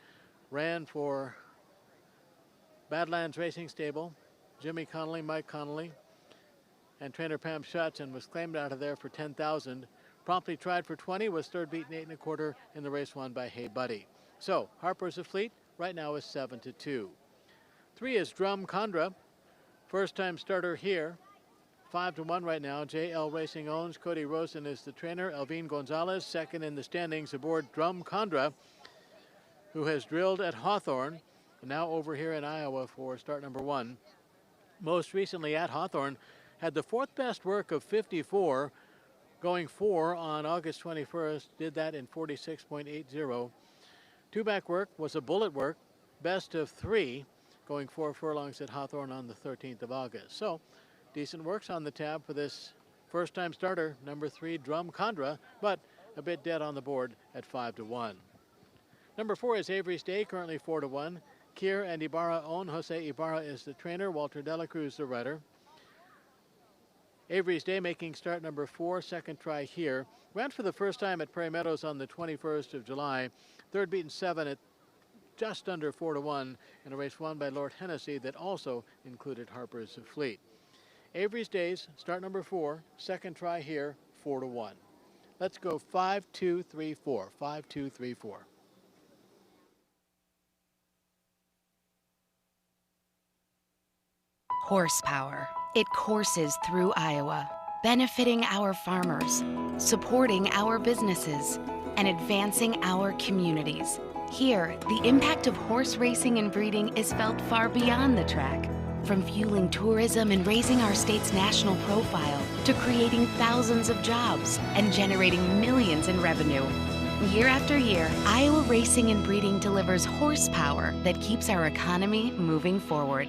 ran for Badlands Racing Stable, Jimmy Connolly, Mike Connolly, and trainer Pam Schutz, and was claimed out of there for $10,000. Promptly tried for 20, was third beaten 8 1/4 in the race won by Hey Buddy. So Harper's the Fleet right now is 7-2. 3 is Drum Condra, first time starter here. 5-1 right now. JL Racing owns. Cody Rosen is the trainer. Elvin Gonzalez second in the standings aboard Drum Condra, who has drilled at Hawthorne and now over here in Iowa for start number 1. Most recently at Hawthorne had the 4th best work of 54, going 4 on August 21st. Did that in 46.80. 2-back work was a bullet work, best of 3, going 4 furlongs at Hawthorne on the 13th of August. So decent works on the tab for this first-time starter, number 3, Drum Condra, but a bit dead on the board at 5-1. Number 4 is Avery's Day, currently 4-1. Kier and Ibarra own. Jose Ibarra is the trainer. Walter Dela Cruz the rider. Avery's Day making start number 4, second try here. Ran for the first time at Prairie Meadows on the 21st of July. Third beaten 7 at just under 4-1 in a race won by Lord Hennessy that also included Harper's Fleet. Avery's Days, start number 4, second try here, 4-1. Let's go 5-2-3-4, 5-2-3-4. Horsepower. It courses through Iowa, benefiting our farmers, supporting our businesses, and advancing our communities. Here, the impact of horse racing and breeding is felt far beyond the track. From fueling tourism and raising our state's national profile to creating thousands of jobs and generating millions in revenue. Year after year, Iowa Racing and Breeding delivers horsepower that keeps our economy moving forward.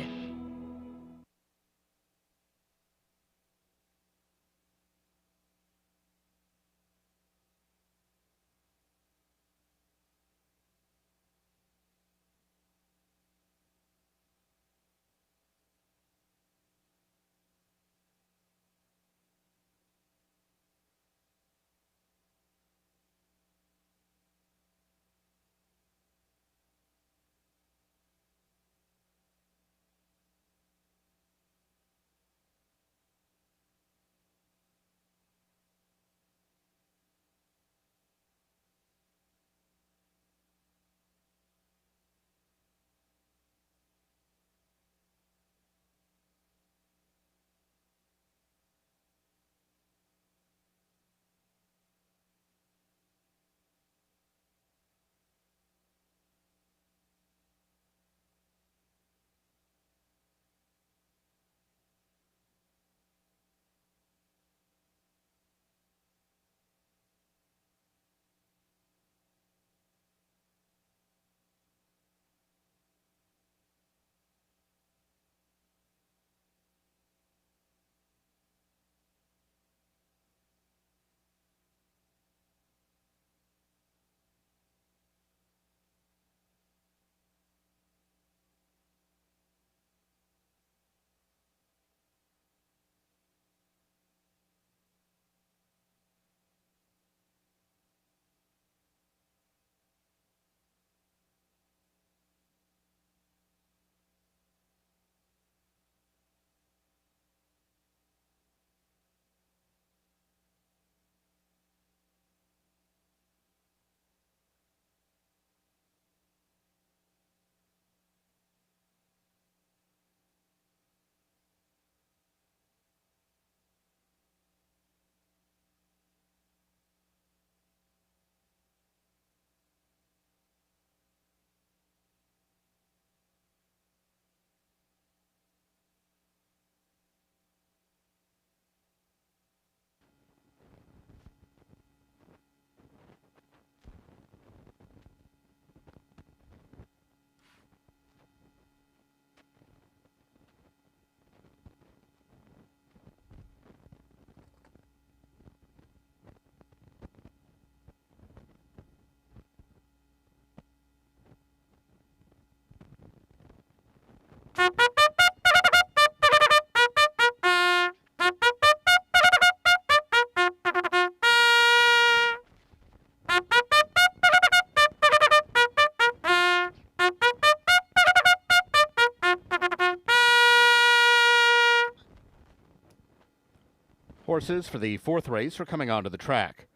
Horses for the fourth race are coming onto the track.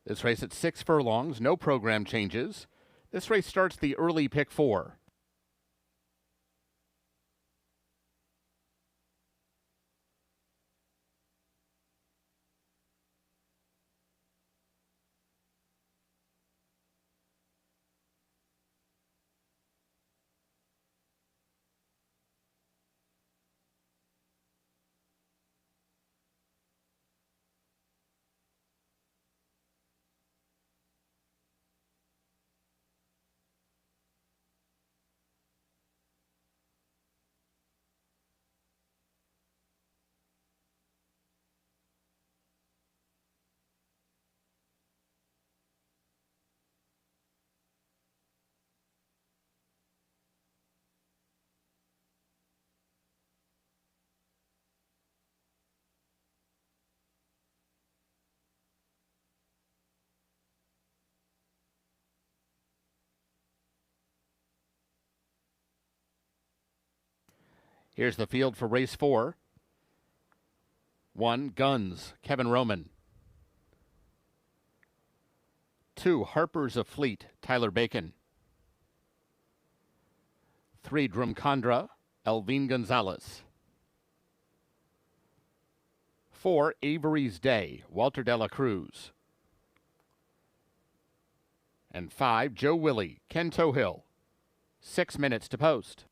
This race at 6 furlongs, no program changes. This race starts the early pick 4. Here's the field for race 4. 1, Guns, Kevin Roman. 2, Harpers of Fleet, Tyler Bacon. 3, Drumcondra, Elvine Gonzalez. 4, Avery's Day, Walter de la Cruz. And 5, Joe Willie, Ken Tohill. 6 minutes to post.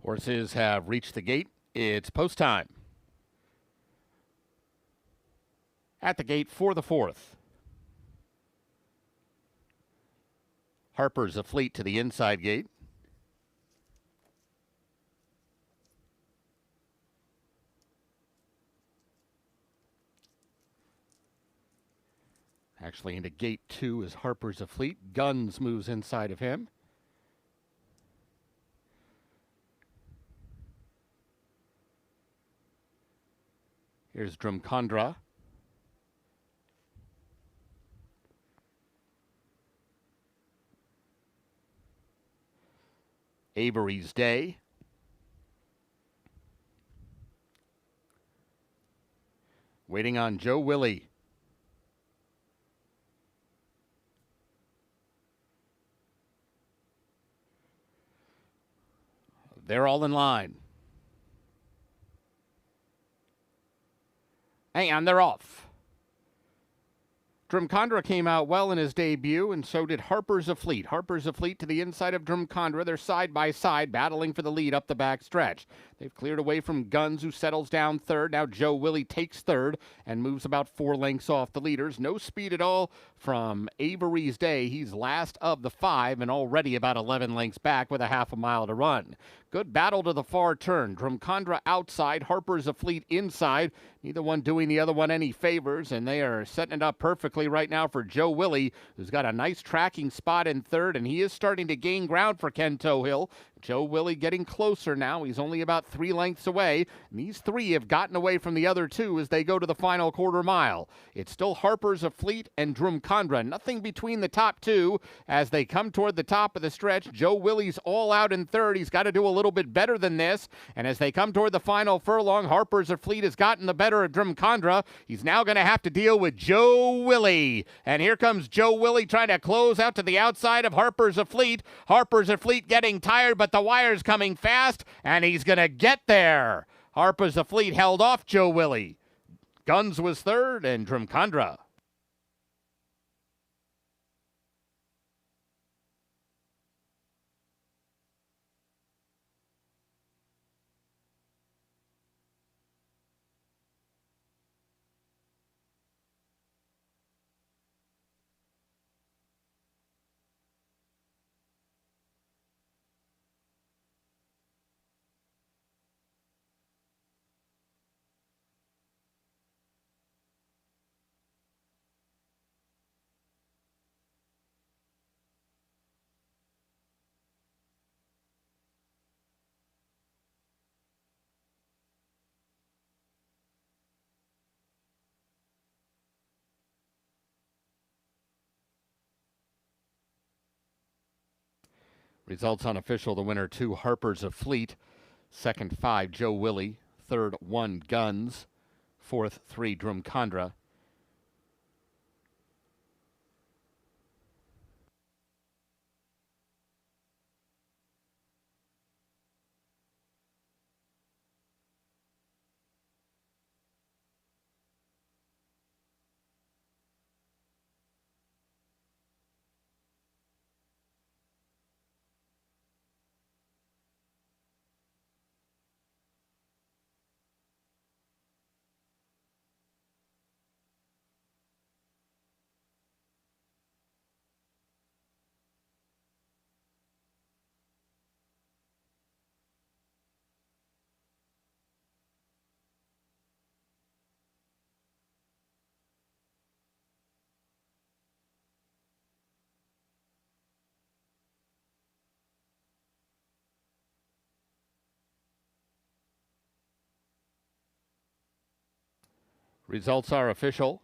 Horses have reached the gate. It's post time. At the gate for the 4th. Harper's a Fleet to the inside gate. Actually into gate 2 is Harper's a Fleet. Guns moves inside of him. Here's Drumcondra. Avery's Day. Waiting on Joe Willie. They're all in line. And they're off. Drumcondra came out well in his debut, and so did Harper's a Fleet. Harper's a Fleet to the inside of Drumcondra. They're side by side, battling for the lead up the back stretch. They've cleared away from Guns, who settles down third. Now Joe Willie takes third and moves about 4 lengths off the leaders. No speed at all from Avery's Day. He's last of the 5 and already about 11 lengths back with a half a mile to run. Good battle to the far turn. Drumcondra outside, Harper's a Fleet inside. Neither one doing the other one any favors, and they are setting it up perfectly right now for Joe Willie, who's got a nice tracking spot in third, and he is starting to gain ground for Ken Tohill. Joe Willie getting closer now. He's only about 3 lengths away. And these 3 have gotten away from the other 2 as they go to the final quarter mile. It's still Harper's a Fleet and Drumcondra. Nothing between the top 2 as they come toward the top of the stretch. Joe Willie's all out in third. He's got to do a little bit better than this. And as they come toward the final furlong, Harper's a Fleet has gotten the better of Drumcondra. He's now going to have to deal with Joe Willie. And here comes Joe Willie trying to close out to the outside of Harper's a Fleet. Harper's a Fleet getting tired, but the wire's coming fast, and he's going to get there. Harper's a Fleet held off Joe Willie. Guns was third, and Drumcondra. Results unofficial. The winner 2, Harper's a Fleet. Second 5, Joe Willie. Third 1, Guns. Fourth 3, Drumcondra. Results are official.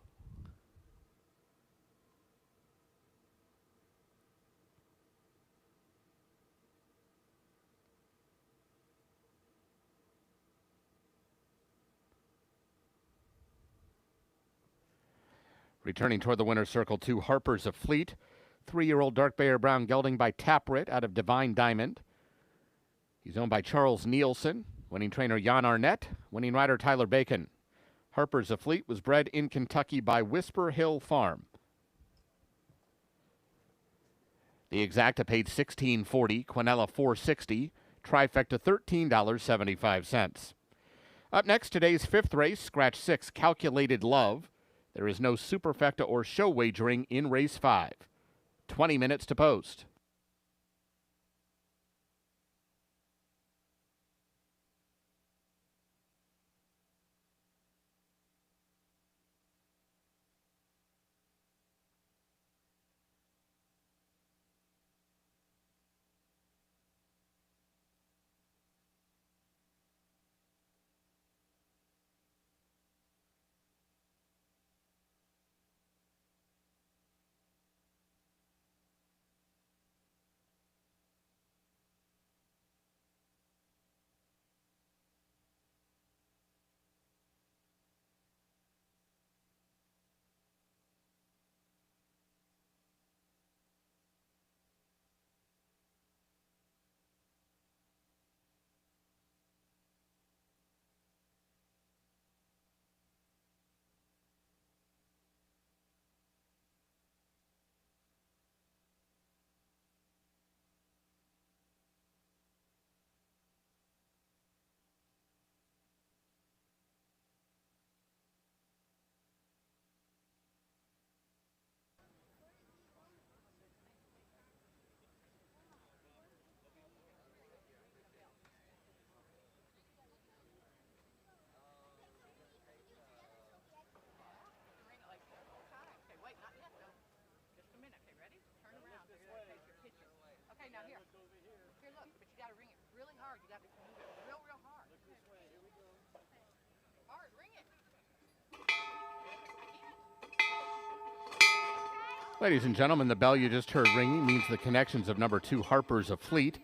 Returning toward the winner's circle 2, Harper's a Fleet. 3-year-old dark Bear Brown gelding by Taprit out of Divine Diamond. He's owned by Charles Nielsen. Winning trainer Jan Arnett. Winning rider Tyler Bacon. Harper's a Fleet was bred in Kentucky by Whisper Hill Farm. The exacta paid $16.40, Quinella $4.60, Trifecta $13.75. Up next, today's fifth race, scratch 6, Calculated Love. There is no superfecta or show wagering in race 5. 20 minutes to post. Ladies and gentlemen, the bell you just heard ringing means the connections of number 2 Harper's of Fleet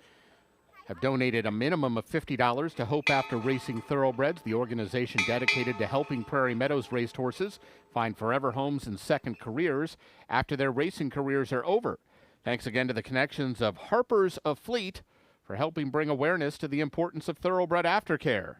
have donated a minimum of $50 to Hope After Racing Thoroughbreds, the organization dedicated to helping Prairie Meadows racehorses find forever homes and second careers after their racing careers are over. Thanks again to the connections of Harper's of Fleet for helping bring awareness to the importance of thoroughbred aftercare.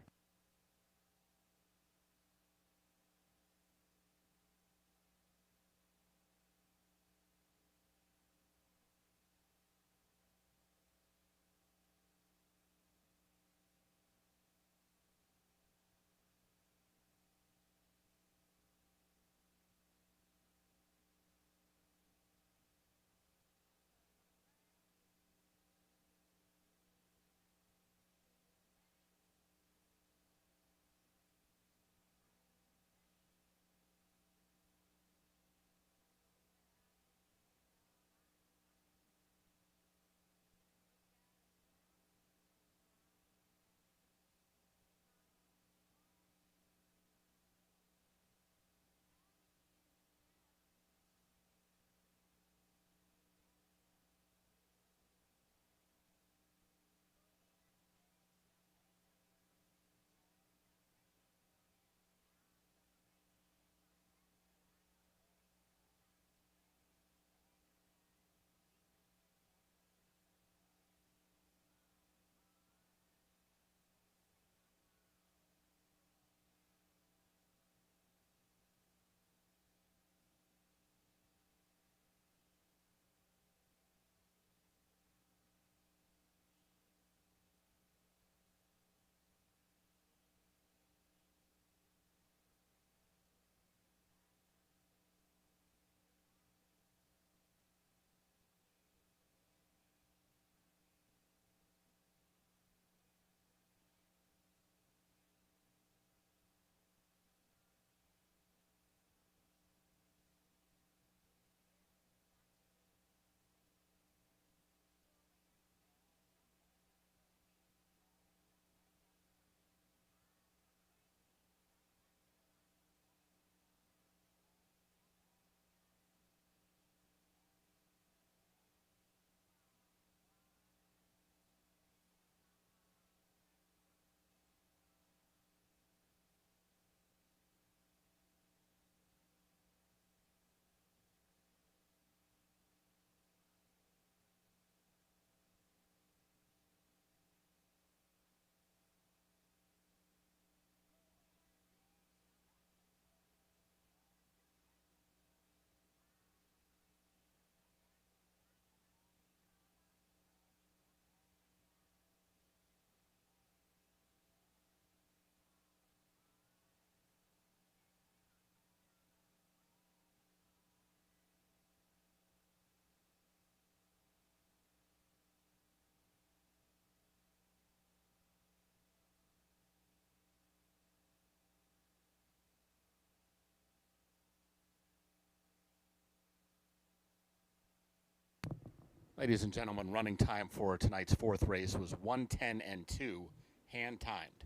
Ladies and gentlemen, running time for tonight's fourth race was 1:10:02, hand timed.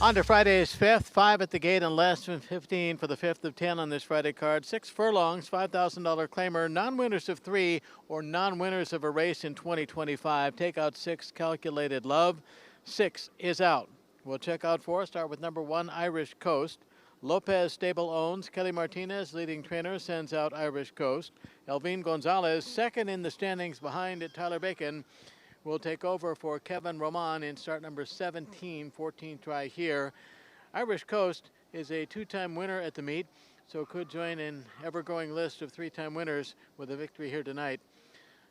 On to Friday's fifth, 5 at the gate and less than 15 for the fifth of 10 on this Friday card. 6 furlongs, $5,000 claimer, non-winners of 3 or non-winners of a race in 2025. Take out 6, Calculated Love. 6 is out. We'll check out 4. Start with number 1, Irish Coast. Lopez stable owns. Kelly Martinez, leading trainer, sends out Irish Coast. Elvin Gonzalez, second in the standings behind Tyler Bacon, will take over for Kevin Roman in start number 17, 14th try here. Irish Coast is a 2-time winner at the meet, so could join an ever-growing list of 3-time winners with a victory here tonight.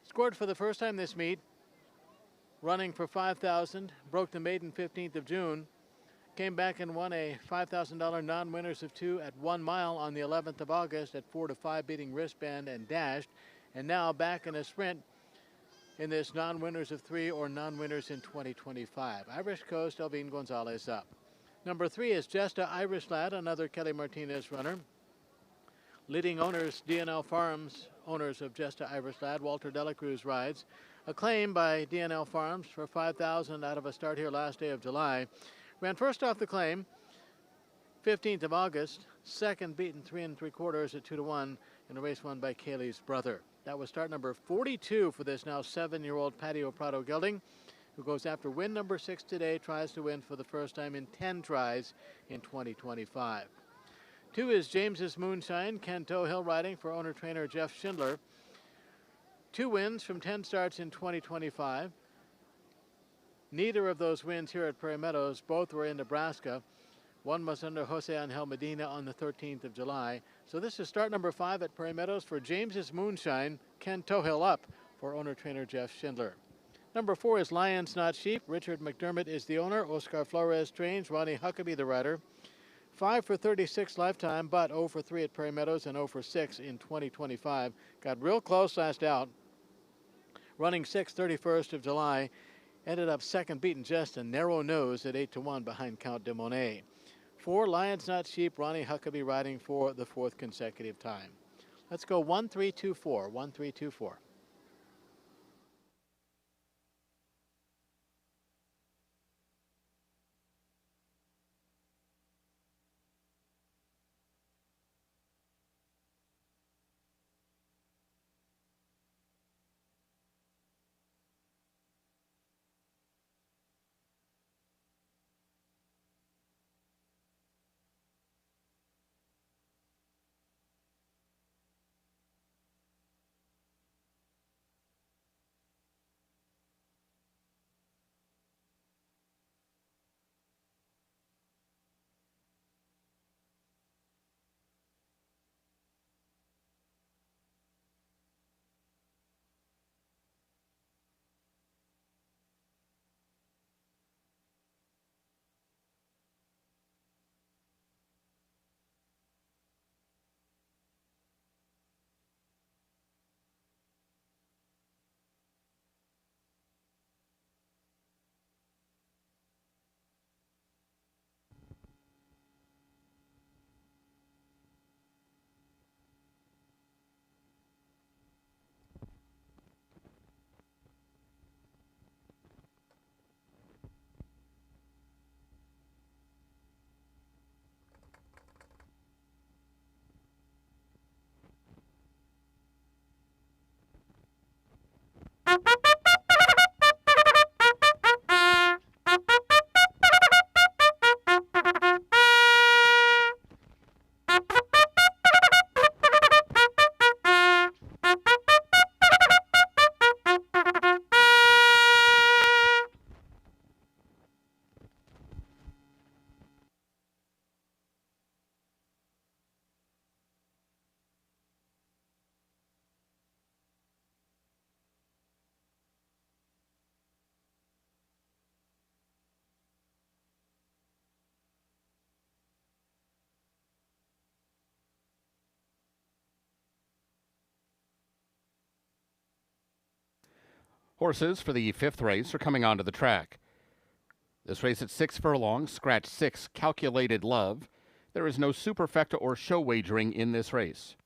Scored for the first time this meet, running for $5,000, broke the maiden 15th of June, came back and won a $5,000 non-winners of 2 at 1 mile on the 11th of August at 4-5, beating Wristband and Dashed, and now back in a sprint in this non-winners of 3 or non-winners in 2025. Irish Coast, Elvin Gonzalez up. Number 3 is Just a Irish Lad, another Kelly Martinez runner. Leading owners, DNL Farms, owners of Just a Irish Lad, Walter Delacruz rides. A claim by DNL Farms for $5,000 out of a start here last day of July. Ran first off the claim, 15th of August, second beaten 3 3/4 at 2-1 in a race won by Kaylee's brother. That was start number 42 for this now 7-year-old Patio Prado gelding, who goes after win number 6 today, tries to win for the first time in 10 tries in 2025. 2 is James's Moonshine, Ken Tohill riding for owner-trainer Jeff Schindler. 2 wins from 10 starts in 2025. Neither of those wins here at Prairie Meadows, both were in Nebraska. One was under Jose Angel Medina on the 13th of July. So this is start number 5 at Prairie Meadows for James's Moonshine, Ken Tohill up for owner-trainer Jeff Schindler. Number 4 is Lions Not Sheep. Richard McDermott is the owner. Oscar Flores trains. Ronnie Huckabee the rider. 5 for 36 lifetime, but 0 for 3 at Prairie Meadows and 0 for 6 in 2025. Got real close last out. Running 6th, 31st of July, ended up second, beaten just a narrow nose at 8-1 behind Count de Monet. 4, Lions Not Sheep, Ronnie Huckabee riding for the 4th consecutive time. Let's go 1-3-2-4, 1-3-2-4. Horses for the 5th race are coming onto the track. This race at 6 furlongs, scratch 6, Calculated Love. There is no superfecta or show wagering in this race.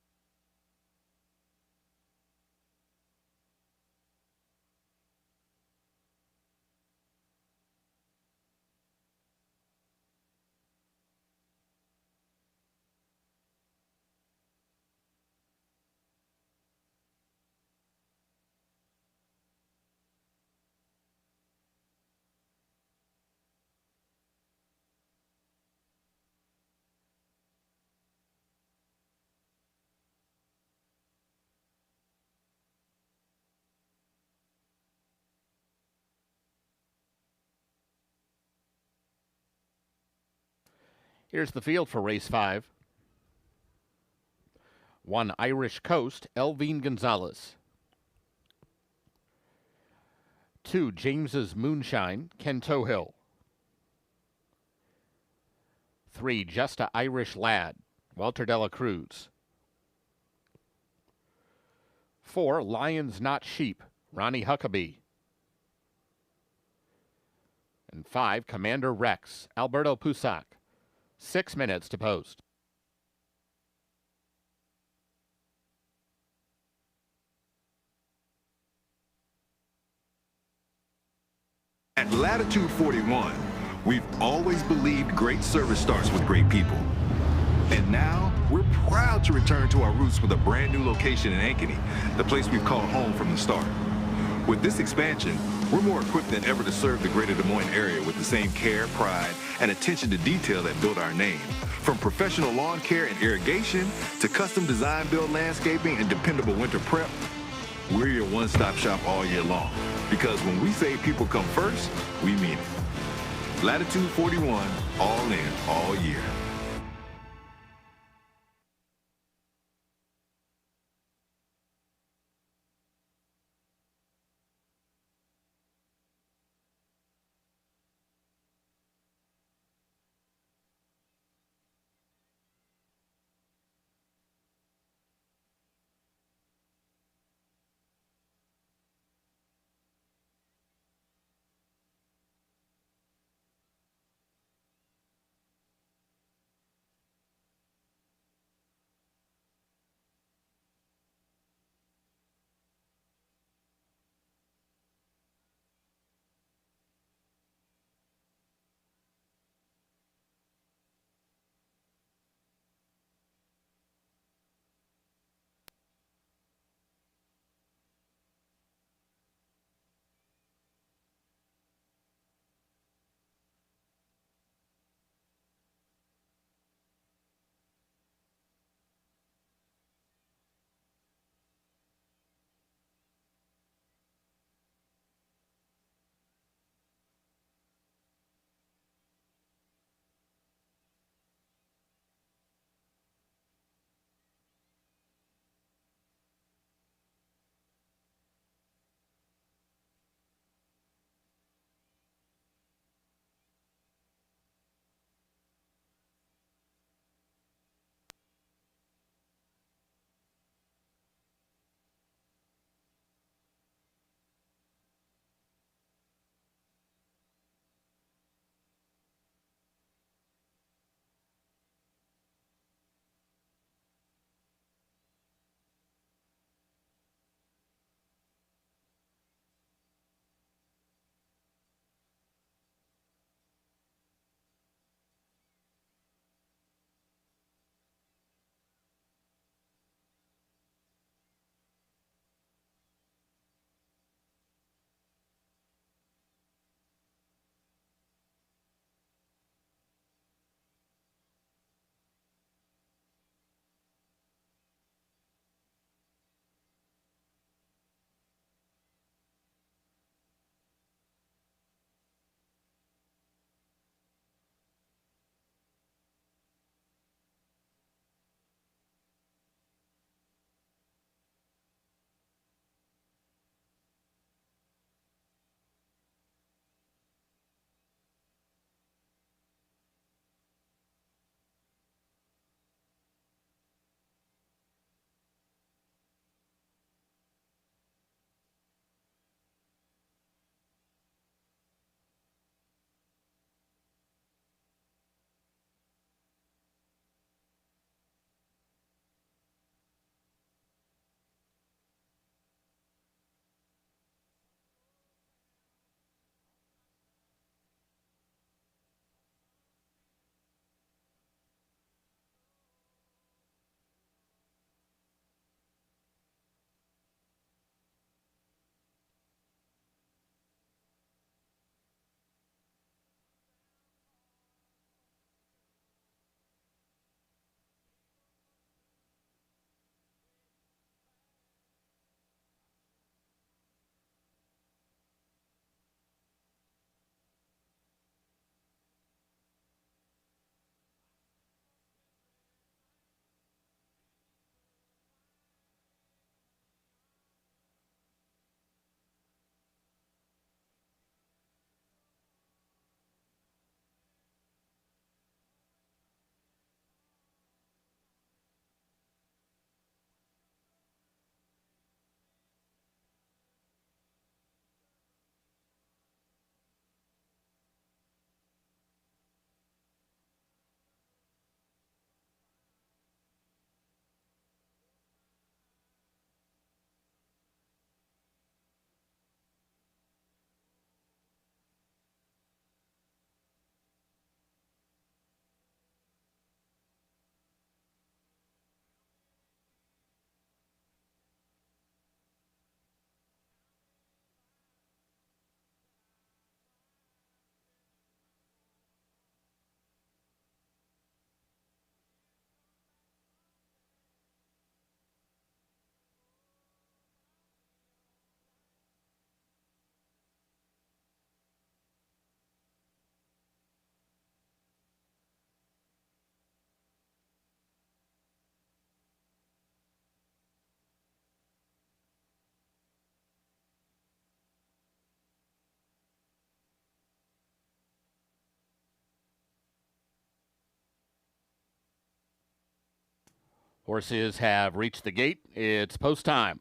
Here's the field for race 5. 1, Irish Coast, Elvine Gonzalez. 2, James's Moonshine, Ken Tohill. 3, Just a Irish Lad, Walter Dela Cruz. 4, Lions Not Sheep, Ronnie Huckabee. And 5, Commander Rex, Alberto Pusac. 6 minutes to post. At Latitude 41, we've always believed great service starts with great people. And now, we're proud to return to our roots with a brand new location in Ankeny, the place we've called home from the start. With this expansion, we're more equipped than ever to serve the greater Des Moines area with the same care, pride, and attention to detail that built our name. From professional lawn care and irrigation to custom design build landscaping and dependable winter prep, we're your one-stop shop all year long. Because when we say people come first, we mean it. Latitude 41, all in, all year. Horses have reached the gate. It's post time.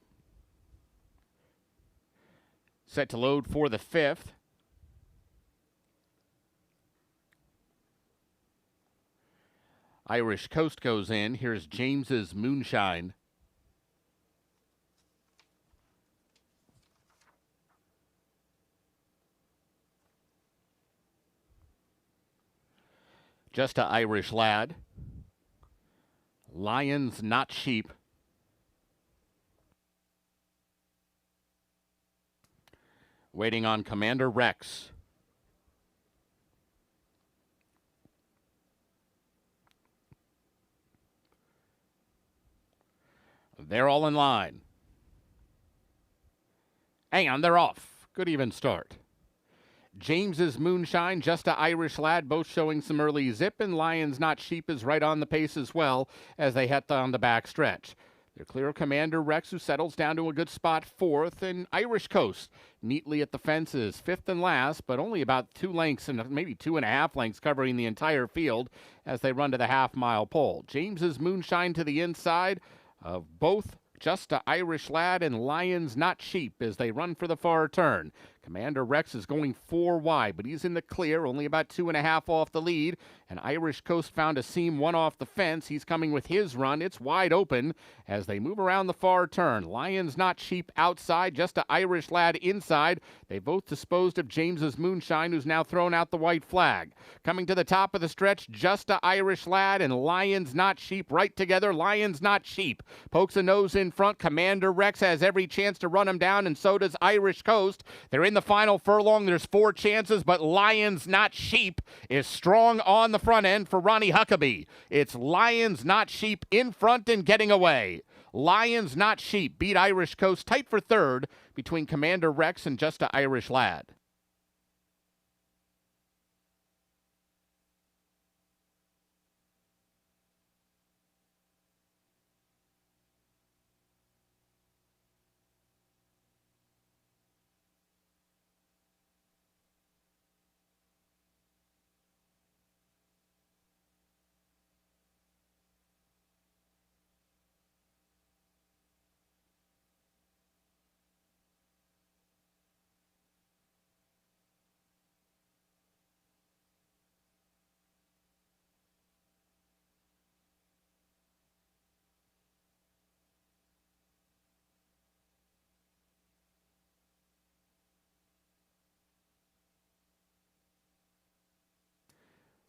Set to load for the 5th. Irish Coast goes in. Here's James's Moonshine. Just a Irish Lad. Lions Not Sheep. Waiting on Commander Rex. They're all in line. Hang on, they're off. Good even start. James's Moonshine, Just a Irish Lad, both showing some early zip, and Lions Not Sheep is right on the pace as well as they head on the back stretch. They're clear of Commander Rex, who settles down to a good spot 4th, and Irish Coast neatly at the fences 5th and last, but only about 2 lengths and maybe 2.5 lengths covering the entire field as they run to the half-mile pole. James's Moonshine to the inside of both Just a Irish Lad and Lions Not Sheep as they run for the far turn. Commander Rex is going 4 wide, but he's in the clear, only about 2.5 off the lead. And Irish Coast found a seam 1 off the fence. He's coming with his run. It's wide open as they move around the far turn. Lions Not Sheep outside, Just a Irish Lad inside. They both disposed of James's Moonshine, who's now thrown out the white flag. Coming to the top of the stretch, Just a Irish Lad and Lions Not Sheep right together. Lions Not Sheep pokes a nose in front. Commander Rex has every chance to run him down, and so does Irish Coast. They're in the final furlong. There's 4 chances, but Lions Not Sheep is strong on the front end for Ronnie Huckabee. It's Lions Not Sheep in front and getting away. Lions Not Sheep beat Irish Coast tight for 3rd between Commander Rex and Just a Irish Lad.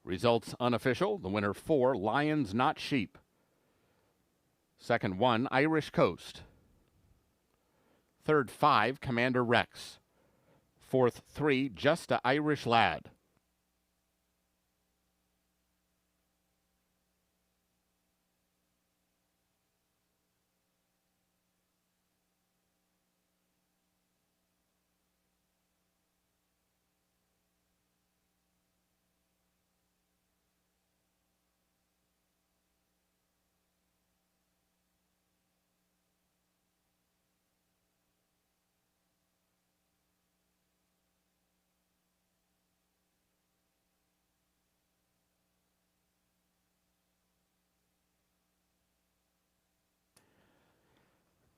Results unofficial. The winner 4, Lions Not Sheep. Second 1, Irish Coast. Third 5, Commander Rex. Fourth 3, Just a Irish Lad.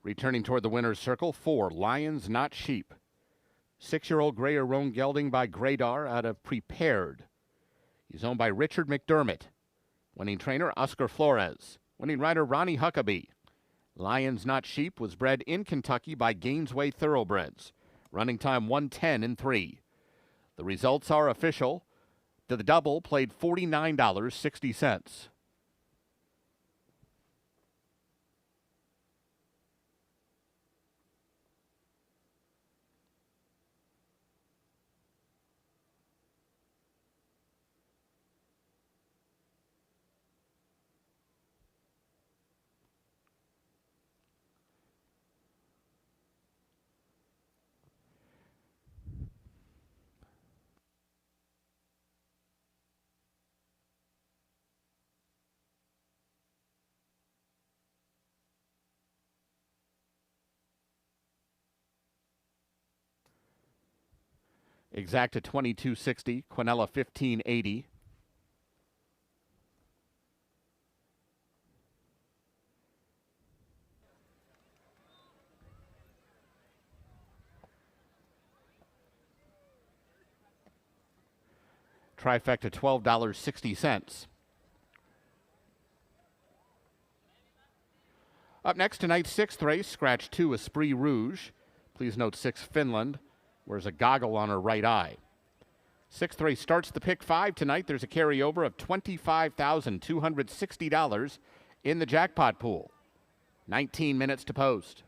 Returning toward the winner's circle, 4, Lions Not Sheep. 6-year-old Grayer Roan gelding by Gradar out of Prepared. He's owned by Richard McDermott. Winning trainer, Oscar Flores. Winning rider, Ronnie Huckabee. Lions Not Sheep was bred in Kentucky by Gainesway Thoroughbreds. Running time 1:10.3. The results are official. The double played $49.60. Exacta 2260, Quinella 1580. Trifecta $12.60. Up next, tonight's sixth race, scratch 2, Esprit Rouge. Please note 6, Finland wears a goggle on her right eye. Sixth race starts the pick 5 tonight. There's a carryover of $25,260 in the jackpot pool. 19 minutes to post.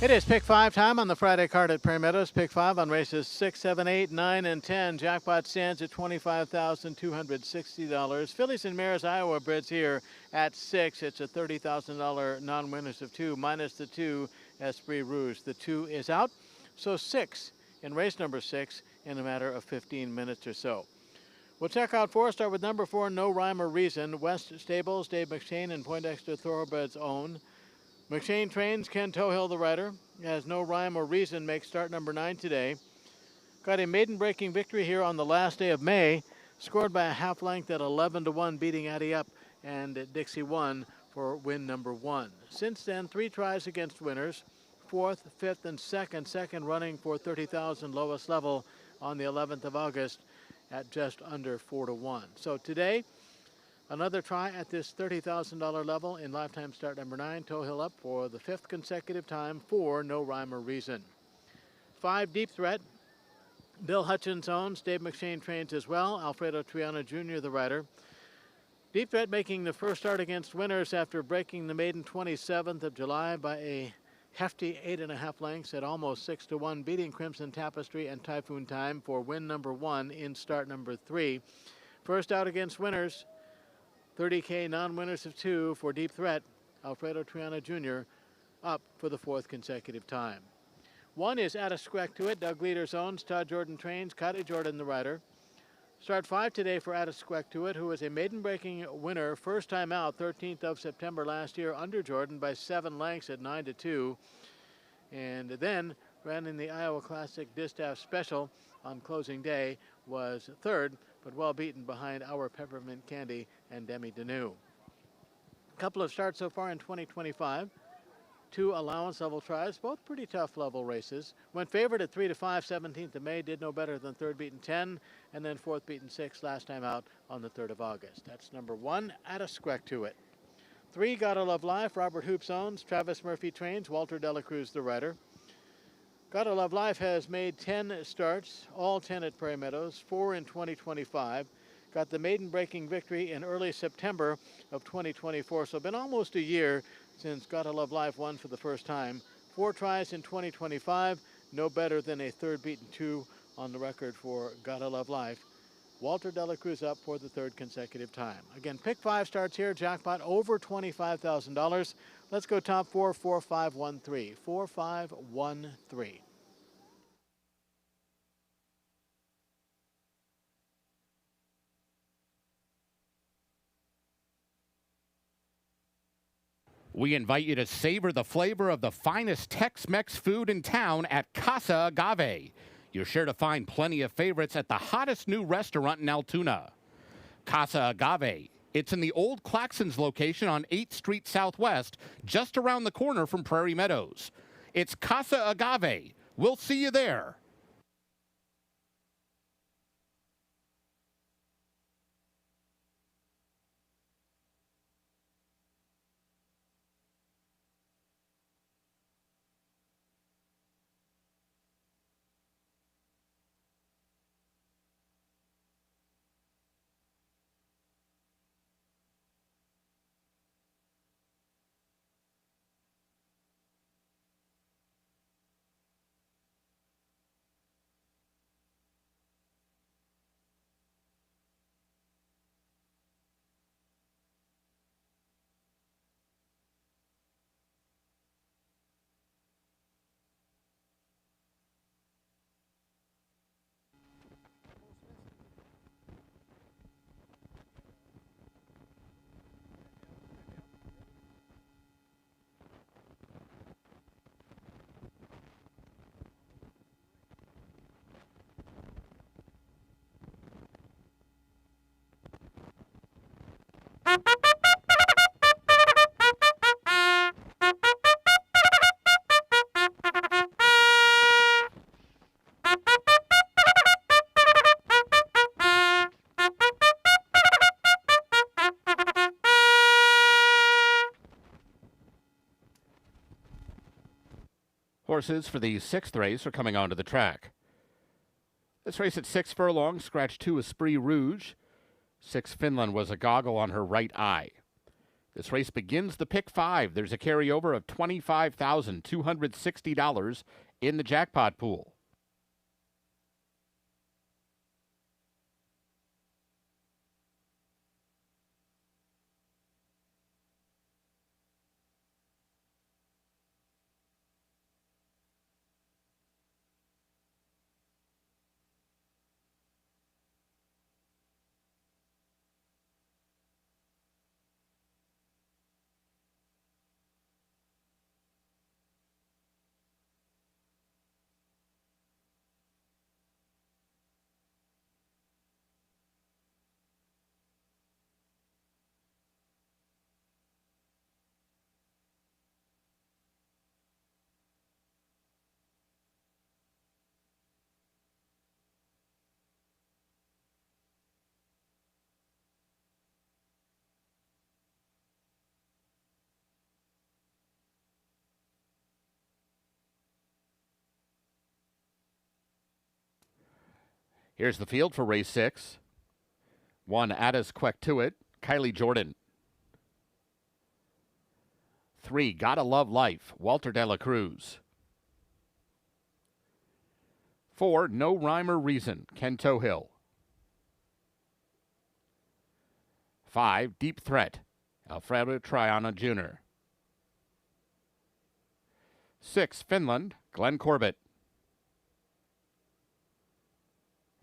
It is pick 5 time on the Friday card at Prairie Meadows. Pick 5 on races 6, 7, 8, 9, and 10. Jackpot stands at $25,260. Fillies and Mares Iowa Breds here at 6. It's a $30,000 non-winners of 2 minus the 2 Esprit Rouge. The 2 is out, so 6 in race number 6 in a matter of 15 minutes or so. We'll check out 4. Start with number 4, No Rhyme or Reason. West Stables, Dave McShane and Poindexter Thoroughbreds own. McShane trains Ken Tohill, the rider. Has No Rhyme or Reason, makes start number 9 today. Got a maiden-breaking victory here on the last day of May. Scored by a half length at 11-1, beating Addie Up and Dixie 1 for win number 1. Since then, 3 tries against winners. 4th, 5th, and 2nd. Second running for 30,000 lowest level on the 11th of August at just under 4-1. So today, another try at this $30,000 level in lifetime start number 9. Tohill up for the 5th consecutive time for No Rhyme or Reason. 5, Deep Threat. Bill Hutchins owns. Dave McShane trains as well. Alfredo Triana Jr., the rider. Deep Threat making the first start against winners after breaking the maiden 27th of July by a hefty 8.5 lengths at almost 6-1, beating Crimson Tapestry and Typhoon Time for win number 1 in start number 3. First out against winners. 30K non-winners of 2 for Deep Threat. Alfredo Triana Jr. up for the 4th consecutive time. 1 is At a Squeck to It. Doug Leaders owns. Todd Jordan trains. Cotty Jordan, the rider. Start 5 today for At a Squeck to It, who was a maiden-breaking winner first time out 13th of September last year under Jordan by 7 lengths at 9-2. And then ran in the Iowa Classic Distaff Special on closing day, was 3rd, but well beaten behind Our Peppermint Candy and Demi Deneau. A couple of starts so far in 2025. 2 allowance level tries, both pretty tough level races. Went favored at 3-5, 17th of May, did no better than 3rd beaten 10, and then 4th beaten 6 last time out on the 3rd of August. That's number 1, At a Squeck to It. 3, Gotta Love Life. Robert Hoops owns. Travis Murphy trains. Walter Dela Cruz, the rider. Gotta Love Life has made 10 starts, all 10 at Prairie Meadows, 4 in 2025. Got the maiden-breaking victory in early September of 2024, so been almost a year since Gotta Love Life won for the first time. 4 tries in 2025, no better than a 3rd beaten 2 on the record for Gotta Love Life. Walter Dela Cruz up for the 3rd consecutive time. Again, pick 5 starts here, jackpot over $25,000. Let's go top 4, 4, 5, 1, 3. 4, 5, 1, 3. We invite you to savor the flavor of the finest Tex-Mex food in town at Casa Agave. You're sure to find plenty of favorites at the hottest new restaurant in Altoona. Casa Agave. It's in the old Claxons location on 8th Street Southwest, just around the corner from Prairie Meadows. It's Casa Agave. We'll see you there. Horses for the 6th race are coming onto the track. This race at 6 furlongs, scratch 2 Esprit Rouge. 6 Finland was a goggle on her right eye. This race begins the pick 5. There's a carryover of $25,260 in the jackpot pool. Here's the field for race 6. 1, Addis Quektuit, Kylie Jordan. 3, Gotta Love Life, Walter De La Cruz. 4, No Rhyme or Reason, Ken Tohill. 5, Deep Threat, Alfredo Triana Jr. 6, Finland, Glenn Corbett.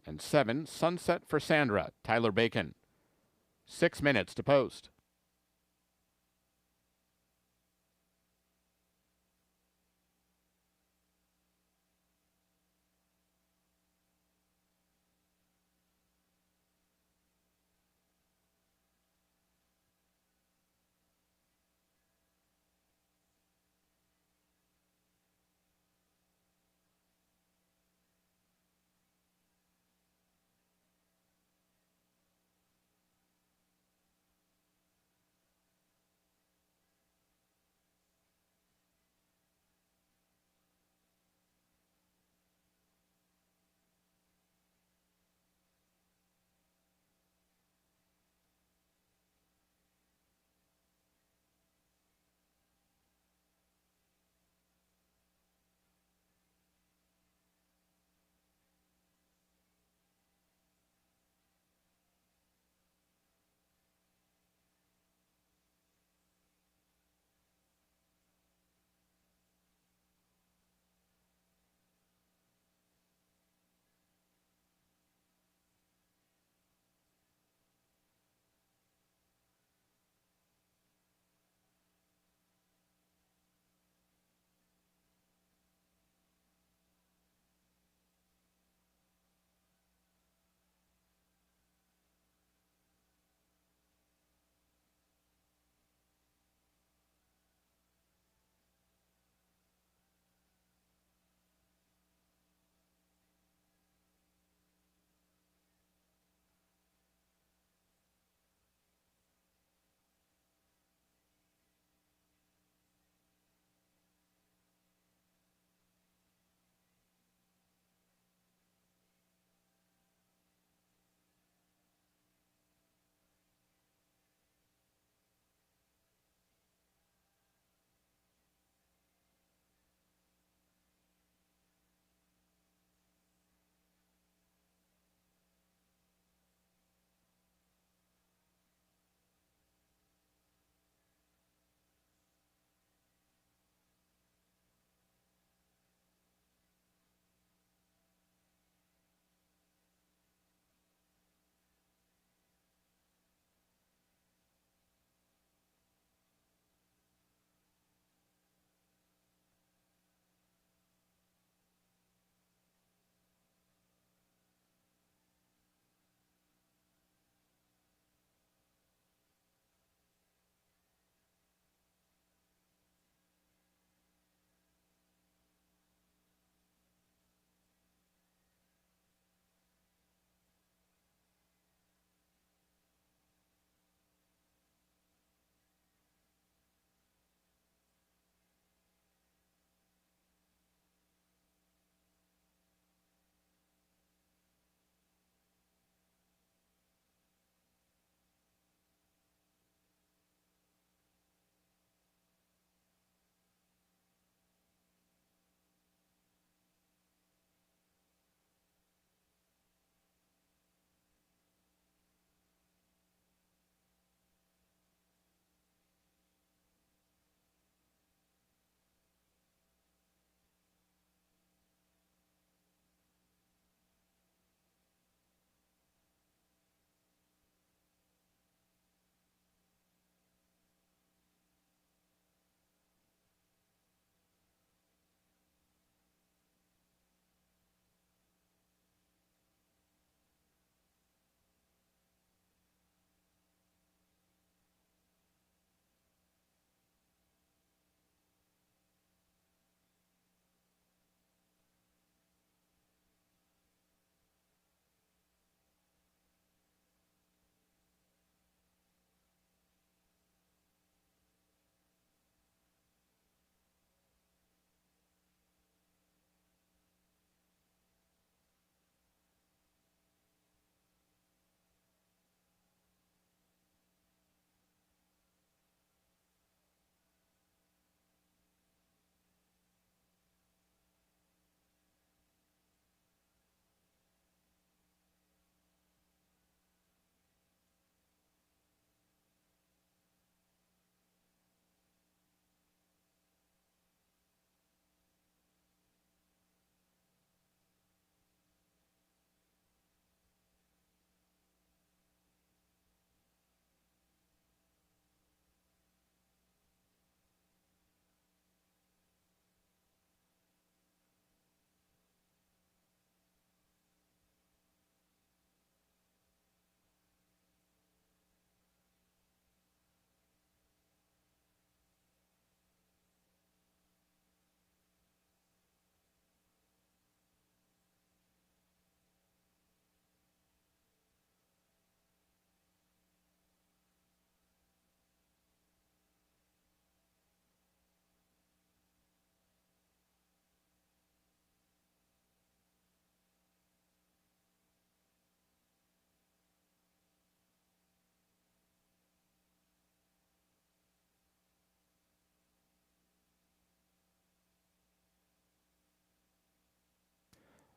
And 7, Sunset for Sandra, Tyler Bacon. 6 minutes to post.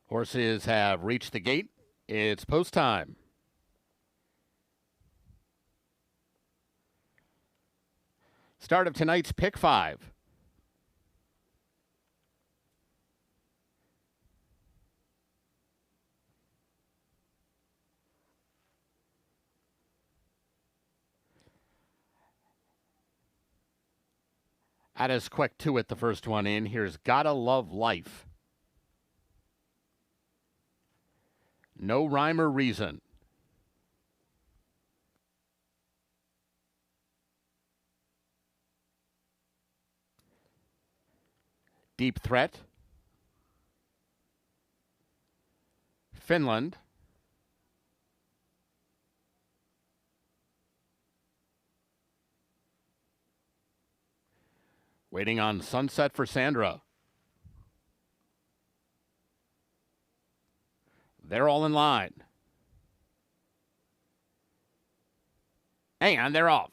Horses have reached the gate. It's post time. Start of tonight's Pick 5. Addis quick to it, the first one in. Here's Gotta Love Life. No Rhyme or Reason. Deep Threat. Finland. Waiting on Sunset for Sandra. They're all in line. And they're off.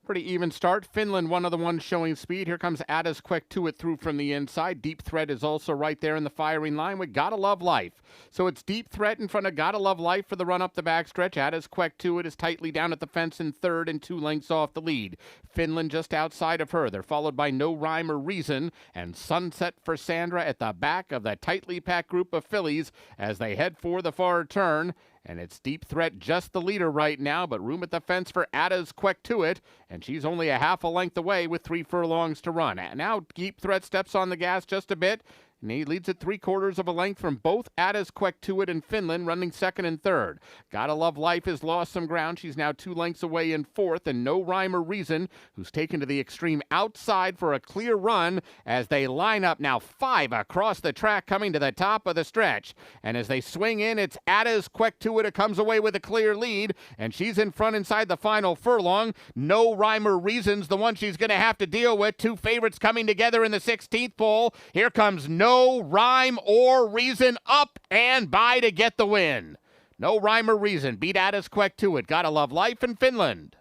Pretty even start. Finland, one of the ones showing speed. Here comes Addis quick to it through from the inside. Deep Threat is also right there in the firing line with Gotta Love Life. So it's Deep Threat in front of Gotta Love Life for the run up the backstretch. Addis quick to it is tightly down at the fence in third and 2 lengths off the lead. Finland just outside of her. They're followed by No Rhyme or Reason and Sunset for Sandra at the back of the tightly packed group of fillies as they head for the far turn. And it's Deep Threat just the leader right now, but room at the fence for Addis quick to it, and she's only a half a length away with 3 furlongs to run. And now Deep Threat steps on the gas just a bit, and he leads at 3/4 of a length from both Addis quick to it and Finland, running second and third. Gotta Love Life has lost some ground. She's now 2 lengths away in fourth, and No Rhyme or Reason, who's taken to the extreme outside for a clear run as they line up now 5 across the track coming to the top of the stretch. And as they swing in, it's Addis quick to it. It comes away with a clear lead, and she's in front inside the final furlong. No Rhyme or Reason's the one she's going to have to deal with. 2 favorites coming together in the 16th pole. Here comes No Rhyme or Reason up and by to get the win. No Rhyme or Reason beat Addis quick to it. Gotta Love Life in Finland.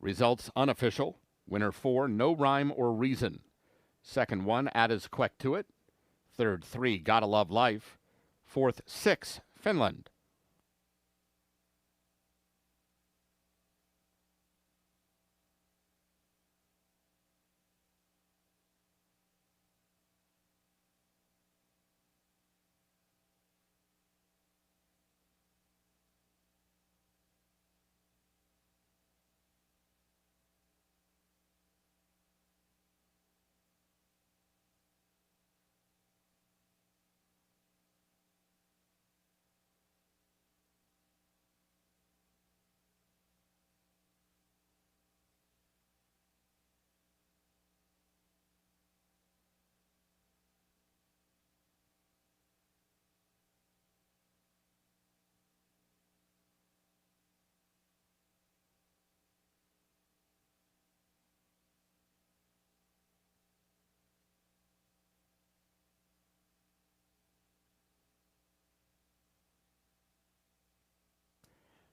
Results unofficial. Winner 4, No Rhyme or Reason. Second 1, Addis quick to it. Third 3, Gotta Love Life. Fourth 6, Finland.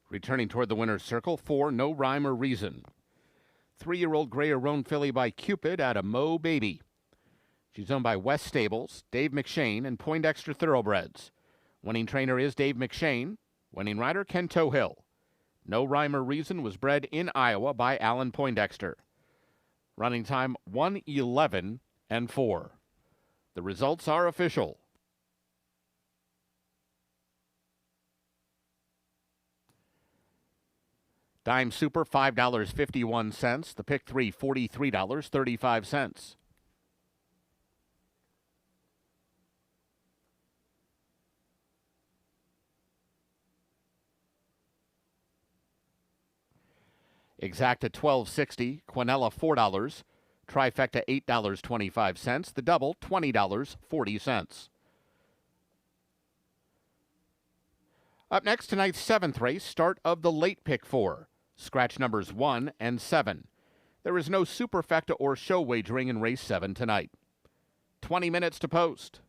Returning toward the winner's circle, 4, No Rhyme or Reason. 3-year-old Grey Roan filly by Cupid out of Mo Baby. She's owned by West Stables, Dave McShane, and Poindexter Thoroughbreds. Winning trainer is Dave McShane. Winning rider Ken Tohill. No Rhyme or Reason was bred in Iowa by Alan Poindexter. Running time 1:11 and 4. The results are official. Dime Super, $5.51. The pick 3, $43.35. Exacta $12.60. Quinella $4. Trifecta $8.25. The double $20.40. Up next, tonight's seventh race, start of the late pick four. Scratch numbers 1 and 7. There is no superfecta or show wagering in race 7 tonight. 20 minutes to post.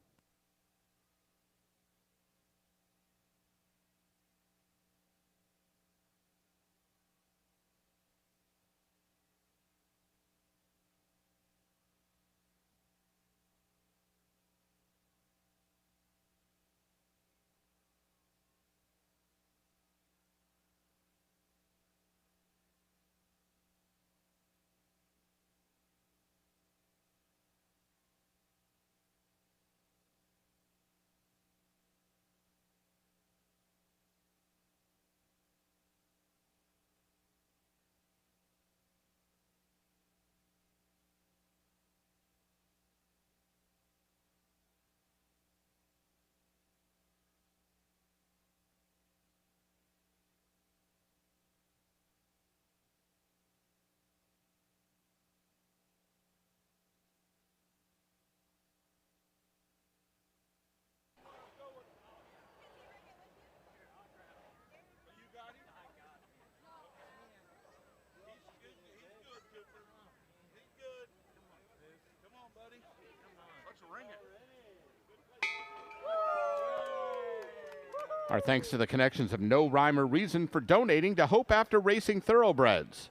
Our thanks to the connections of No Rhyme or Reason for donating to Hope After Racing Thoroughbreds.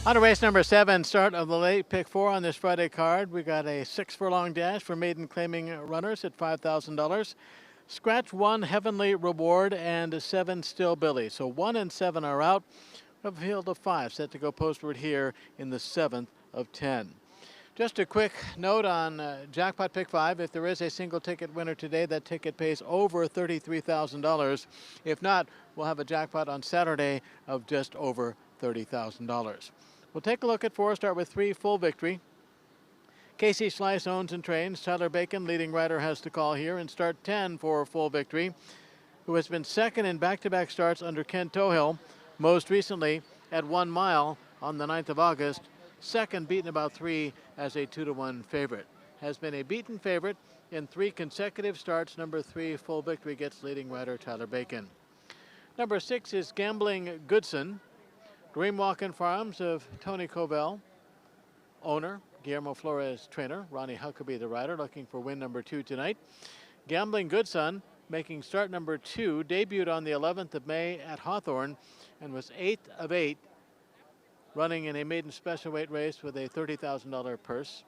On to race number 7, start of the late pick 4 on this Friday card. We got a 6-furlong dash for maiden claiming runners at $5,000. Scratch 1, Heavenly Reward, and 7, Still Billy. So 1 and 7 are out. We have a field of 5 set to go postward here in the 7th of 10. Just a quick note on Jackpot Pick 5. If there is a single ticket winner today, that ticket pays over $33,000. If not, we'll have a jackpot on Saturday of just over $30,000. We'll take a look at 4, start with 3, Full Victory. Casey Slice owns and trains. Tyler Bacon, leading rider, has to call here. And start 10 for Full Victory, who has been second in back-to-back starts under Ken Tohill, most recently at 1 mile on the 9th of August. Second, beaten about 3 as a 2-to-1 favorite. Has been a beaten favorite in 3 consecutive starts. Number 3, Full Victory, gets leading rider Tyler Bacon. Number 6 is Gambling Goodson. Dreamwalking Farms of Tony Covell, owner. Guillermo Flores, trainer. Ronnie Huckabee, the rider, looking for win number 2 tonight. Gambling Goodson, making start number 2, debuted on the 11th of May at Hawthorne and was 8th of 8, running in a maiden special weight race with a $30,000 purse.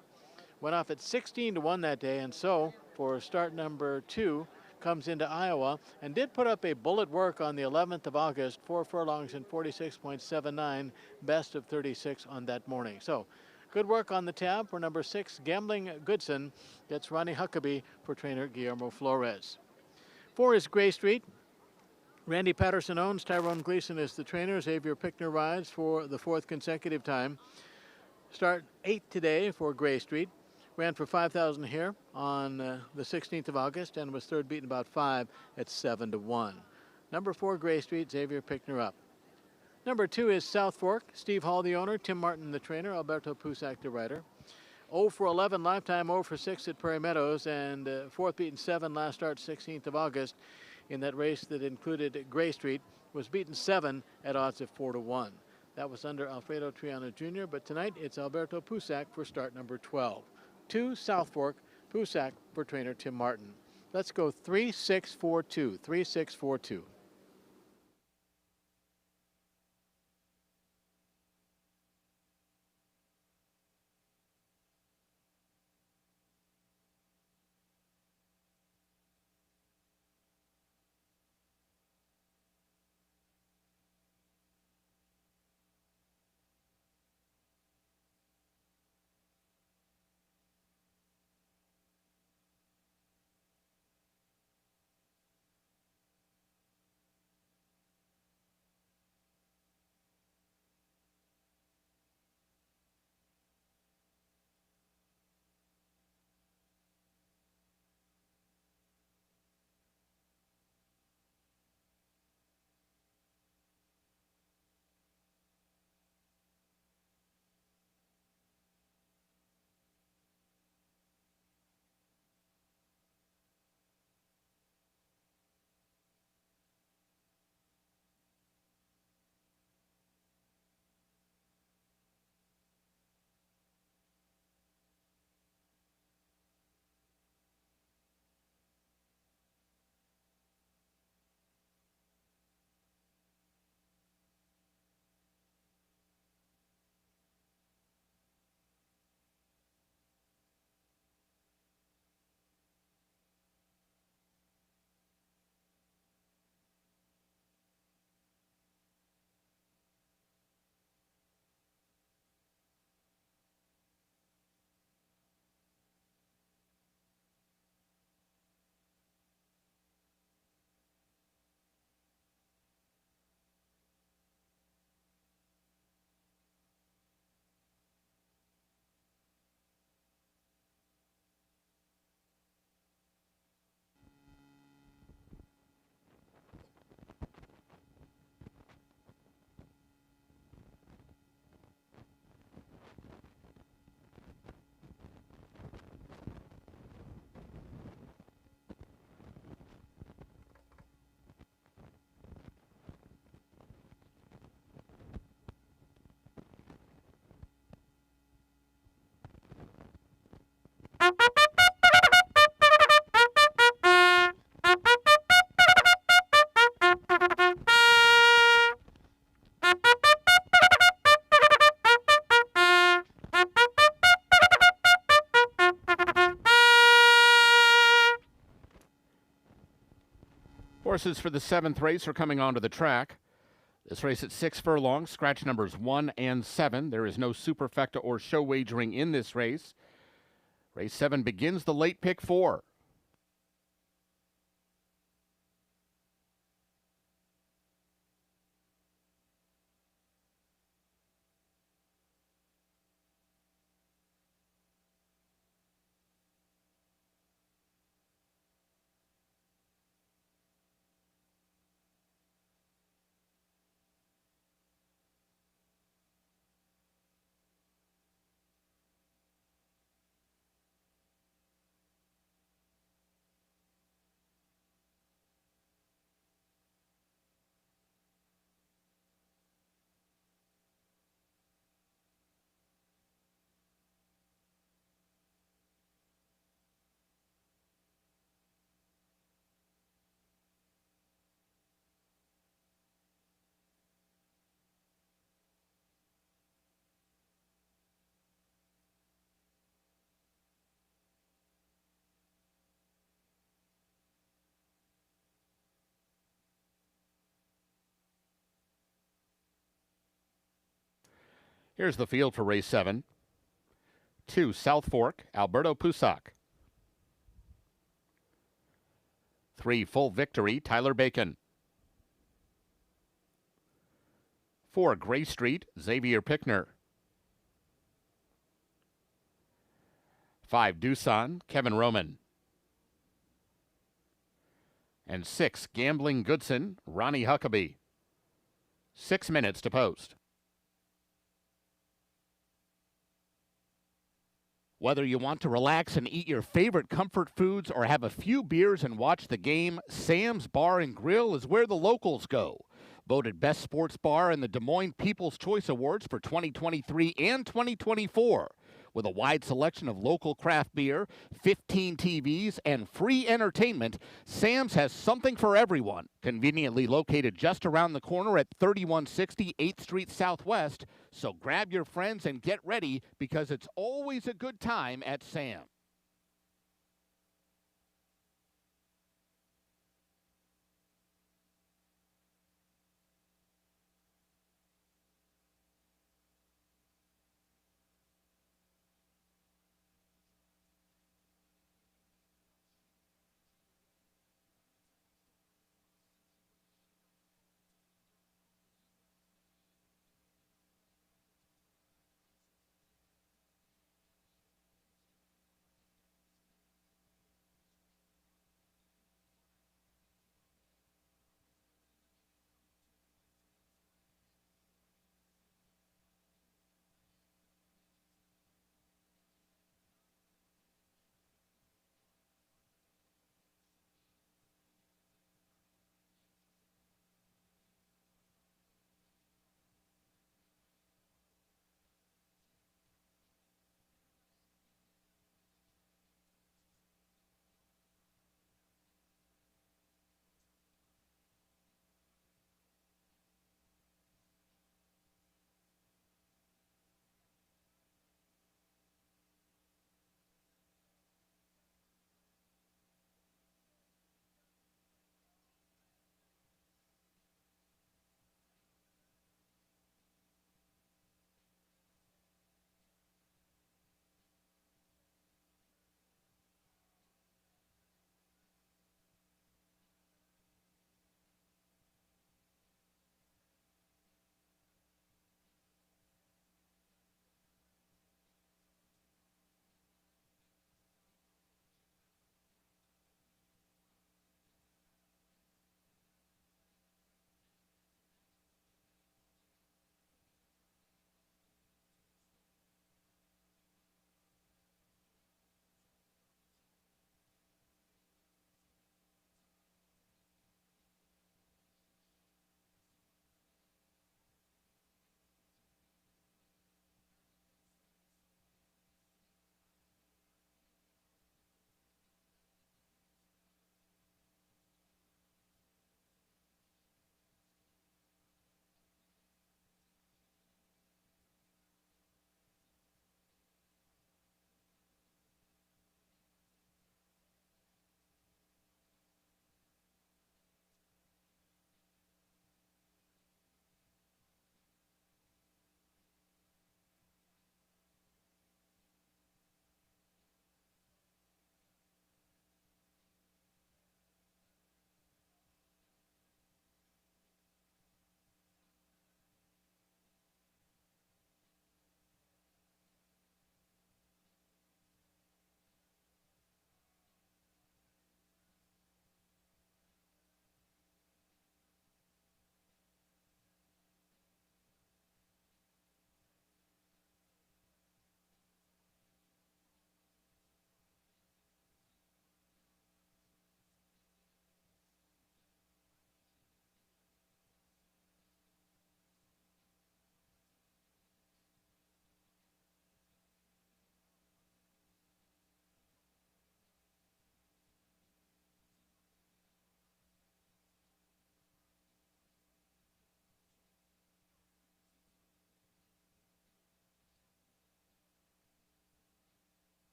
Went off at 16-1 that day, and so for start number 2, comes into Iowa and did put up a bullet work on the 11th of August, 4 furlongs in 46.79, best of 36 on that morning. So good work on the tab for number 6, Gambling Goodson, gets Ronnie Huckabee for trainer Guillermo Flores. 4 is Gray Street. Randy Patterson owns. Tyrone Gleason is the trainer. Xavier Pickner rides for the 4th consecutive time. Start 8 today for Gray Street. Ran for $5,000 here on the 16th of August and was third, beaten about 5 at 7-1. Number 4, Gray Street, Xavier Pickner up. Number 2 is South Fork. Steve Hall, the owner. Tim Martin, the trainer. Alberto Pusac, the rider. 0 for 11 lifetime, 0 for 6 at Prairie Meadows, and 4th beaten 7 last start, 16th of August, in that race that included Gray Street. Was beaten 7 at odds of 4-1. That was under Alfredo Triana Jr., but tonight it's Alberto Pusac for start number 12. 2, South Fork, Pusac for trainer Tim Martin. Let's go 3-6-4-2, 3-6-4-2. horses for the 7th race are coming onto the track. This race at 6 furlongs, scratch numbers 1 and 7. There is no superfecta or show wagering in this race. Race 7 begins the late pick 4. Here's the field for race 7. 2, South Fork, Alberto Pusac. 3, Full Victory, Tyler Bacon. 4, Gray Street, Xavier Pickner. 5, Doosan, Kevin Roman. And 6, Gambling Goodson, Ronnie Huckabee. 6 minutes to post. Whether you want to relax and eat your favorite comfort foods or have a few beers and watch the game, Sam's Bar and Grill is where the locals go. Voted Best Sports Bar in the Des Moines People's Choice Awards for 2023 and 2024. With a wide selection of local craft beer, 15 TVs, and free entertainment, Sam's has something for everyone. Conveniently located just around the corner at 3160 8th Street Southwest. So grab your friends and get ready because it's always a good time at Sam's.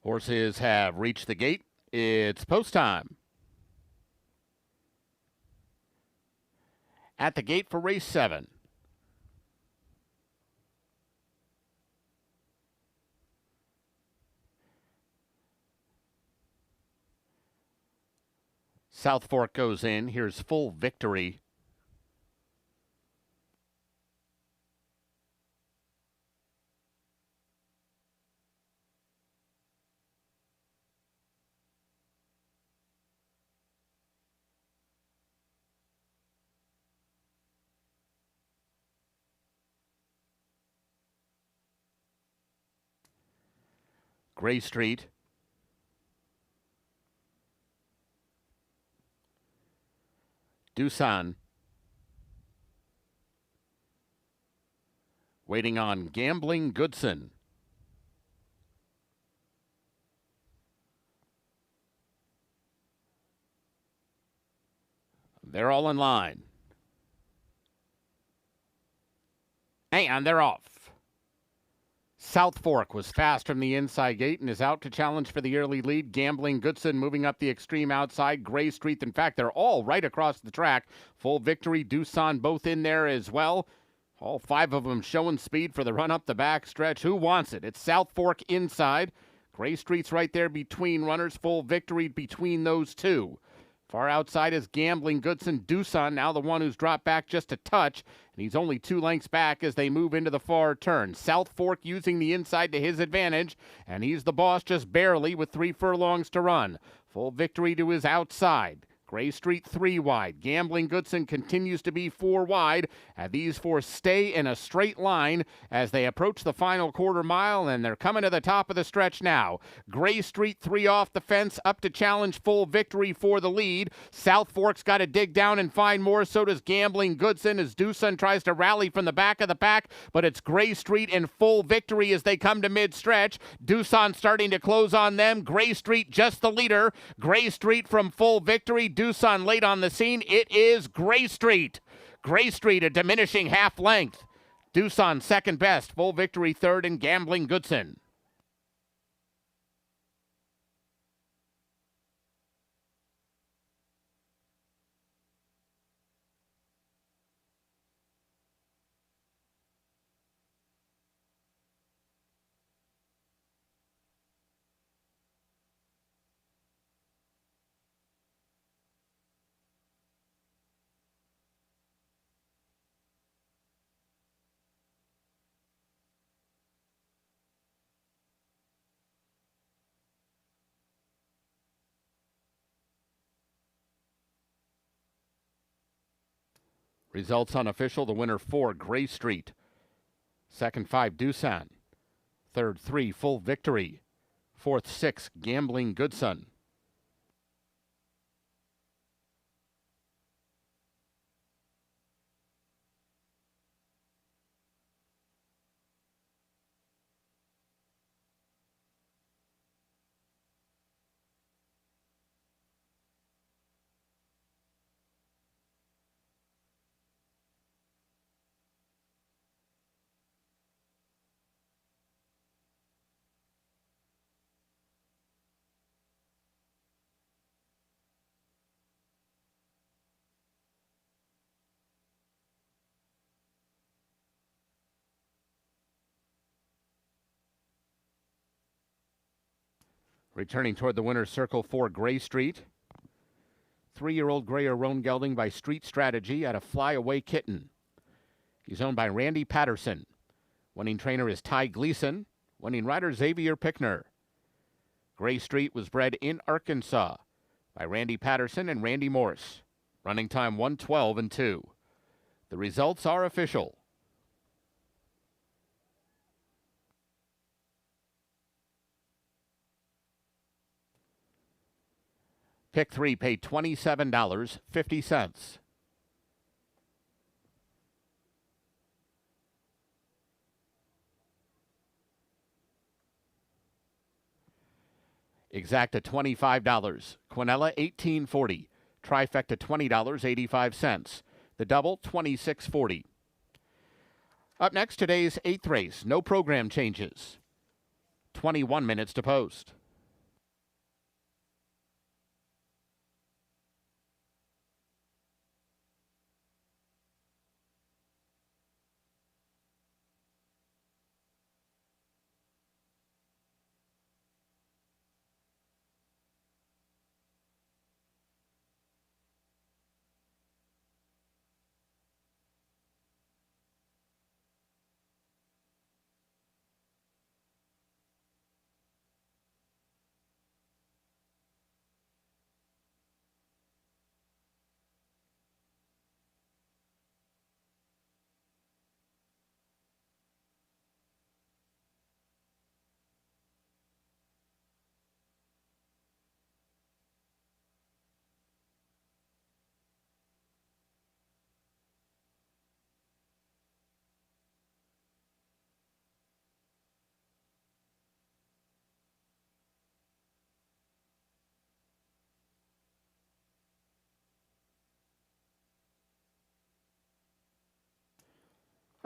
Horses have reached the gate. It's post time. At the gate for race 7. South Fork goes in. Here's Full Victory. Gray Street. Doosan. Waiting on Gambling Goodson. They're all in line. And they're off. South Fork was fast from the inside gate and is out to challenge for the early lead. Gambling Goodson moving up the extreme outside. Gray Street, in fact, they're all right across the track. Full Victory, Doosan both in there as well. All 5 of them showing speed for the run up the back stretch. Who wants it? It's South Fork inside. Gray Street's right there between runners. Full Victory between those 2. Far outside is Gambling Goodson. Doosan now the one who's dropped back just a touch, and he's only 2 lengths back as they move into the far turn. South Fork using the inside to his advantage, and he's the boss just barely with 3 furlongs to run. Full Victory to his outside. Gray Street 3 wide. Gambling Goodson continues to be 4 wide. And these 4 stay in a straight line as they approach the final quarter mile, and they're coming to the top of the stretch now. Gray Street 3 off the fence, up to challenge Full Victory for the lead. South Fork's got to dig down and find more. So does Gambling Goodson as Doosan tries to rally from the back of the pack, but it's Gray Street and Full Victory as they come to mid-stretch. Doosan starting to close on them. Gray Street just the leader. Gray Street from Full Victory. Doosan late on the scene. It is Gray Street. Gray Street a diminishing half length. Doosan second best. Full Victory third, and Gambling Goodson. Results unofficial. The winner 4, Gray Street. Second 5, Doosan. Third 3, Full Victory. Fourth 6, Gambling Goodson. Returning toward the winner's circle 4, Gray Street. 3-year-old Grayer Roan gelding by Street Strategy at a Flyaway Kitten. He's owned by Randy Patterson. Winning trainer is Ty Gleason. Winning rider Xavier Pickner. Gray Street was bred in Arkansas by Randy Patterson and Randy Morse. Running time 1:12-2. The results are official. Pick 3 paid $27.50. Exacta $25. Quinella $18.40. Trifecta $20.85. The double $26.40. Up next, today's 8th race. No program changes. 21 minutes to post.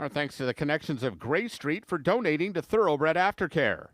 Our thanks to the connections of Gray Street for donating to Thoroughbred Aftercare.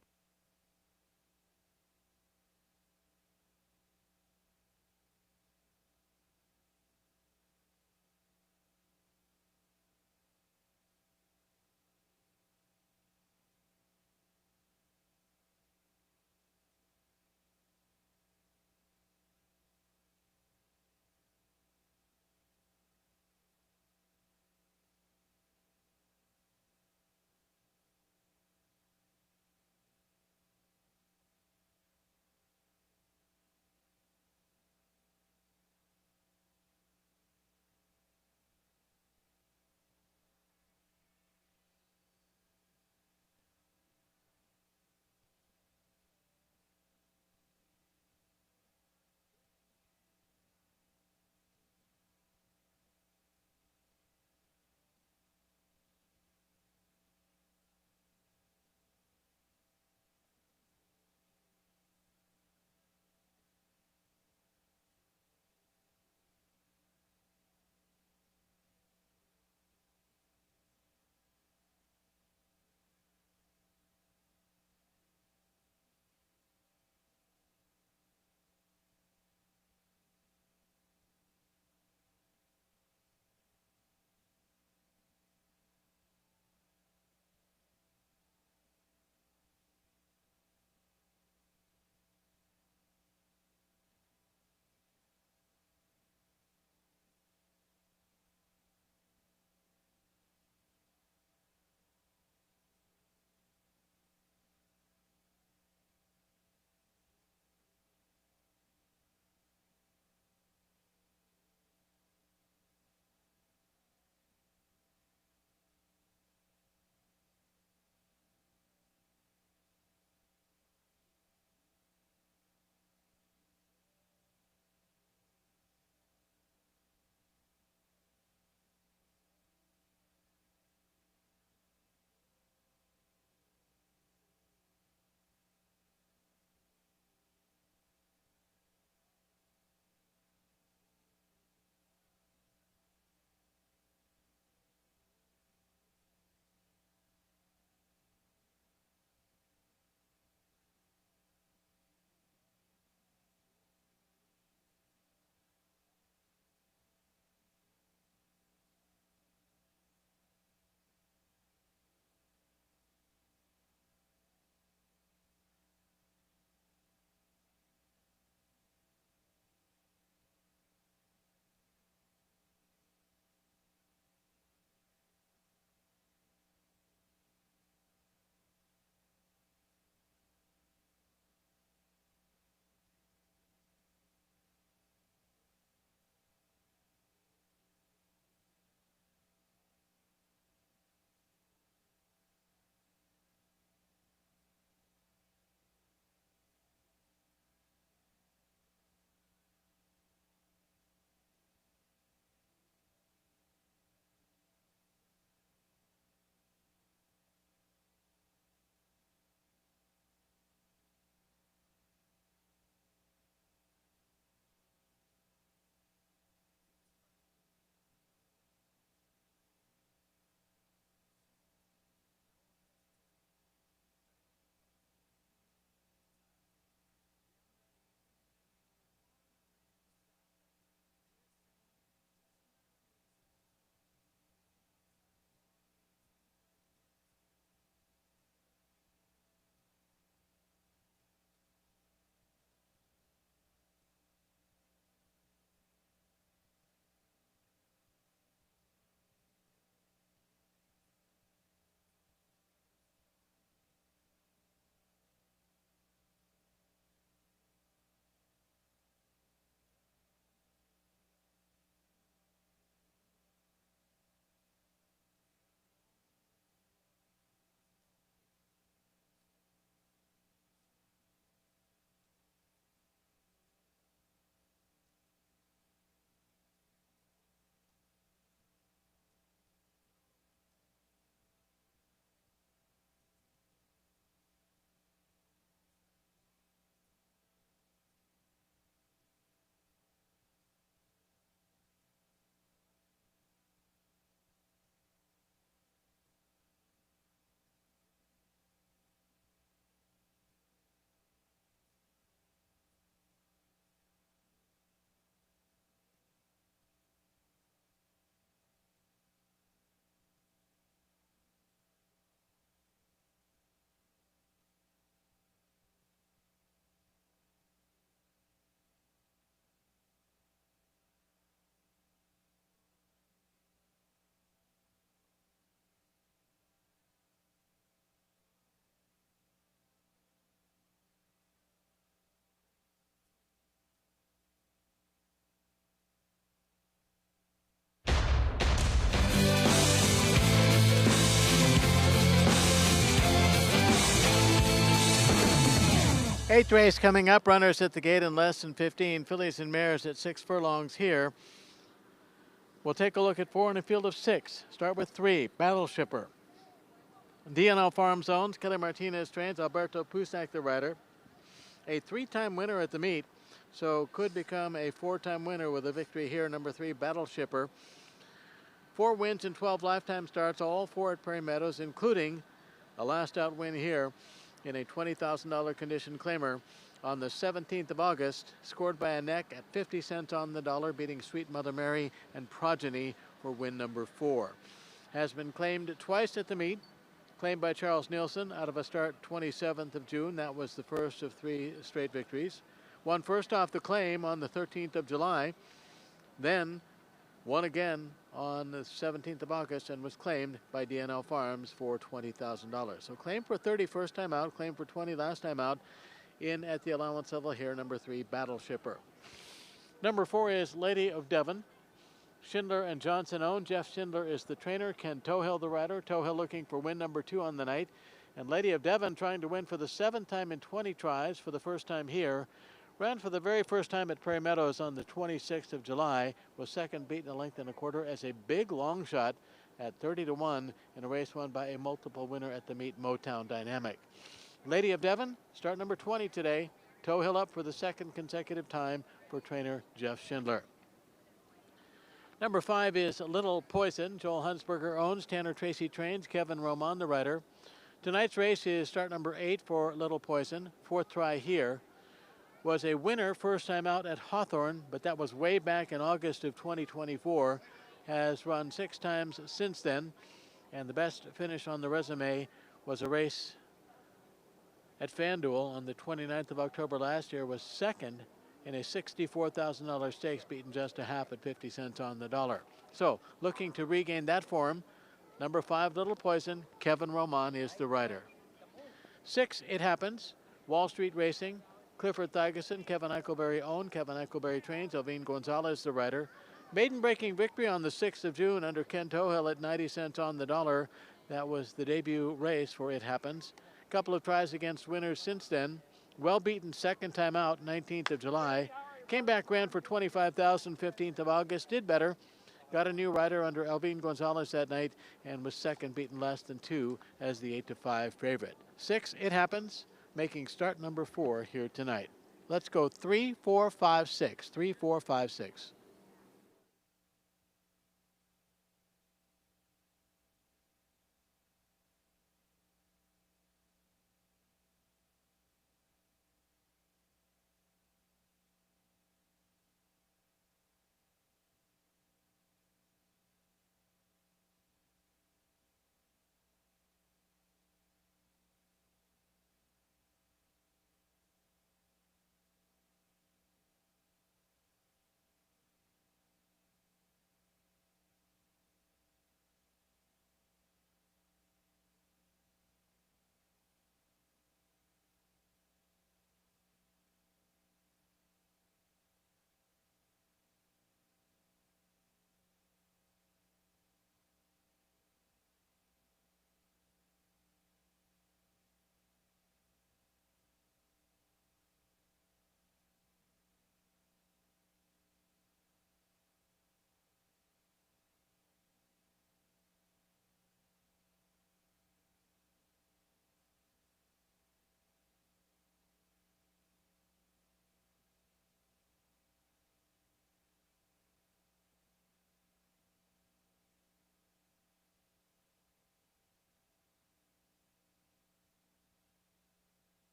Eighth race coming up. Runners at the gate in less than 15. Fillies and mares at 6 furlongs here. We'll take a look at 4 in a field of 6. Start with 3, Battle Shipper. DNL Farms owns, Kelly Martinez trains, Alberto Pusac the rider. A 3-time winner at the meet, so could become a 4-time winner with a victory here. Number 3, Battle Shipper. 4 wins in 12 lifetime starts, all 4 at Prairie Meadows, including a last out win here in a $20,000 condition claimer on the 17th of August, scored by a neck at 50 cents on the dollar, beating Sweet Mother Mary and Progeny for win number 4. Has been claimed twice at the meet, claimed by Charles Nielsen out of a start 27th of June. That was the first of 3 straight victories. Won first off the claim on the 13th of July, then won again on the 17th of August and was claimed by DNL Farms for $20,000. So claimed for 30 first time out, claimed for 20 last time out. In at the allowance level here, number 3, Battle Shipper. Number 4 is Lady of Devon. Schindler and Johnson own. Jeff Schindler is the trainer. Ken Tohill the rider. Tohill looking for win number 2 on the night. And Lady of Devon trying to win for the 7th time in 20 tries for the first time here. Ran for the very first time at Prairie Meadows on the 26th of July. Was second, beaten a length and a quarter as a big long shot at 30-1 in a race won by a multiple winner at the meet, Motown Dynamic. Lady of Devon, start number 20 today. Tohill up for the 2nd consecutive time for trainer Jeff Schindler. Number 5 is Little Poison. Joel Hunsberger owns. Tanner Tracy trains. Kevin Roman the rider. Tonight's race is start number 8 for Little Poison. 4th try here. Was a winner first time out at Hawthorne, but that was way back in August of 2024. Has run 6 times since then, and the best finish on the resume was a race at FanDuel on the 29th of October last year. Was second in a $64,000 stakes, beaten just a half at 50 cents on the dollar. So looking to regain that form, number 5, Little Poison, Kevin Roman is the rider. 6, It Happens, Wall Street Racing, Clifford Thigerson, Kevin Eichelberry owned. Kevin Eichelberry trains. Elvine Gonzalez the rider. Maiden breaking victory on the 6th of June under Ken Tohill at 90 cents on the dollar. That was the debut race for It Happens. Couple of tries against winners since then. Well beaten 2nd time out, 19th of July. Came back, ran for 25,000, 15th of August. Did better. Got a new rider under Elvine Gonzalez that night and was second, beaten less than 2 as the 8-5 favorite. 6, It Happens, making start number 4 here tonight. Let's go 3, 4, 5, 6. 3, 4, 5, 6.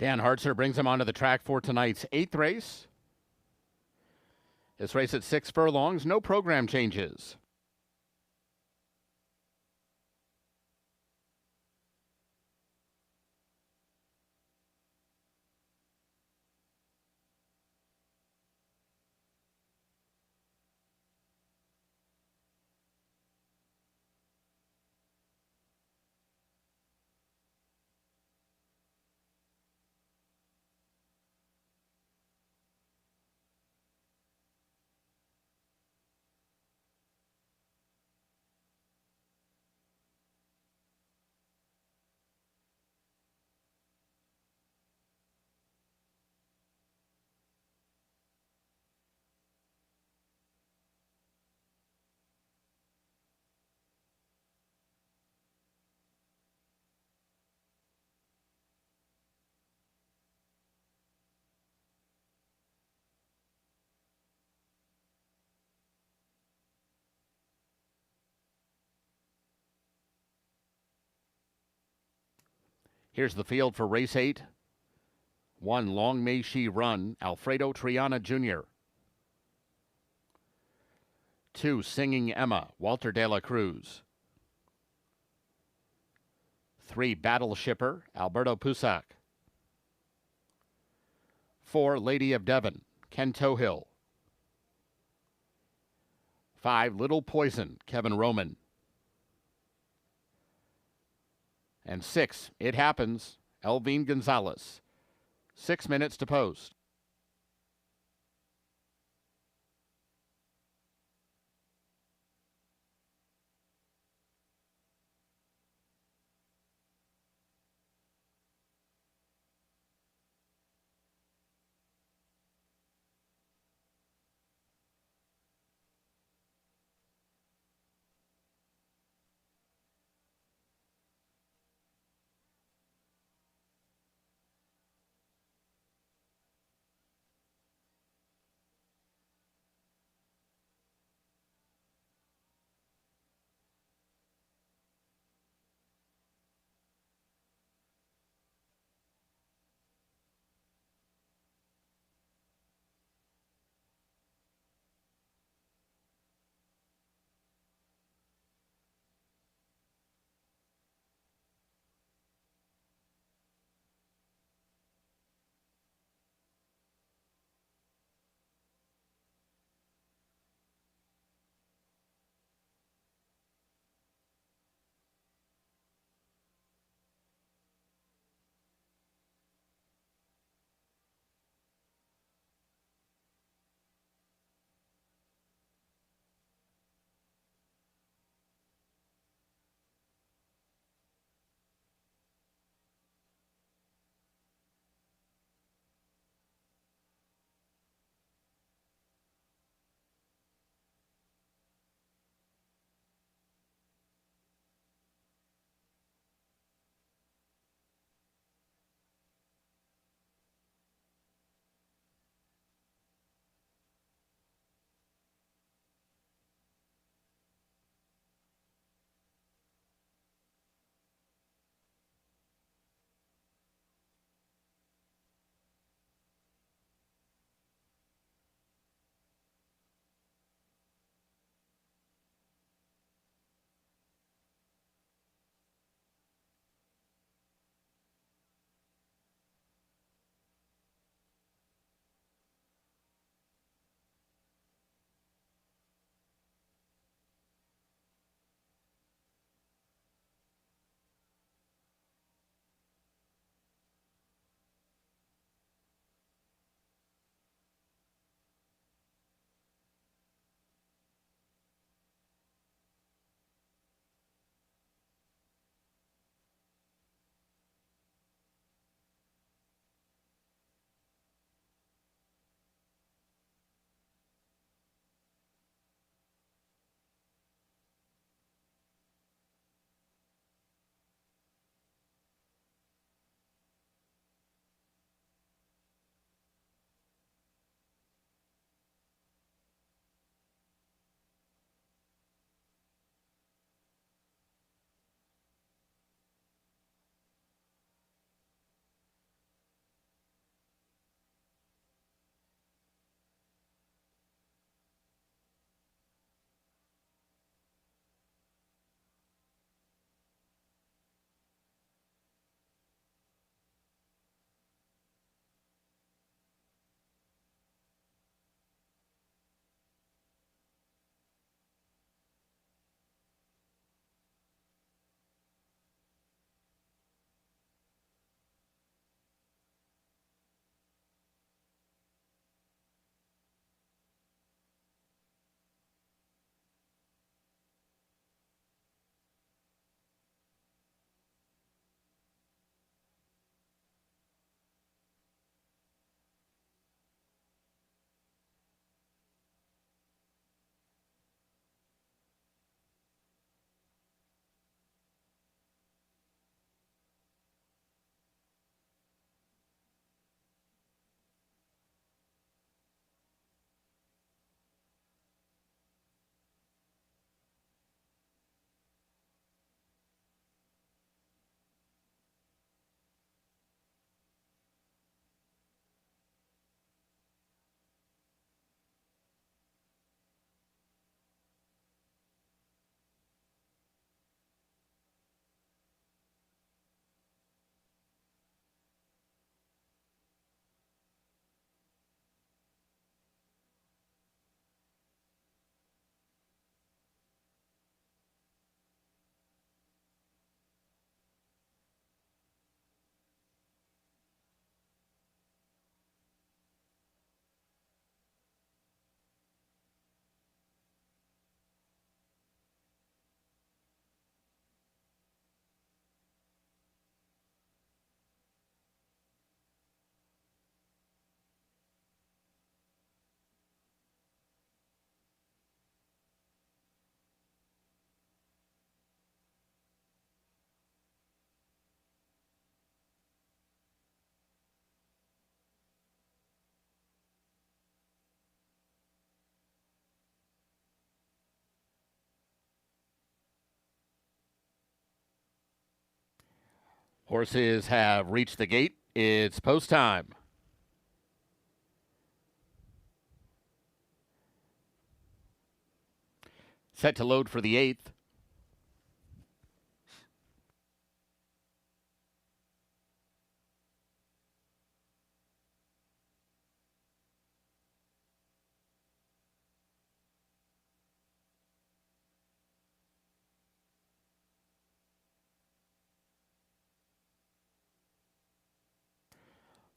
Dan Hartzer brings him onto the track for tonight's 8th race. This race at 6 furlongs, no program changes. Here's the field for race 8. 1, Long May She Run, Alfredo Triana Jr. 2, Singing Emma, Walter de la Cruz. 3, Battle Shipper, Alberto Pusac. 4, Lady of Devon, Ken Tohill. 5, Little Poison, Kevin Roman. And 6, It Happens, Elvine Gonzalez. 6 minutes to post. Horses have reached the gate. It's post time. Set to load for the 8th.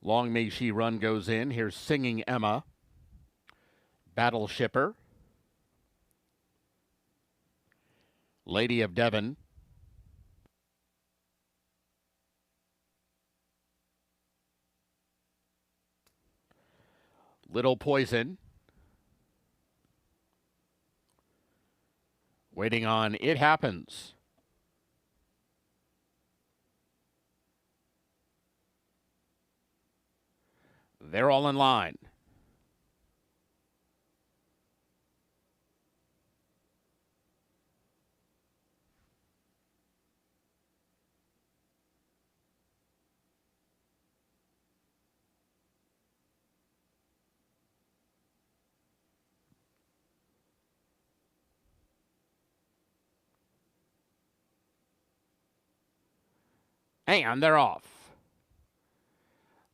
Long May She Run goes in. Here's Singing Emma. Battle Shipper. Lady of Devon. Little Poison. Waiting on It Happens. They're all in line. And they're off.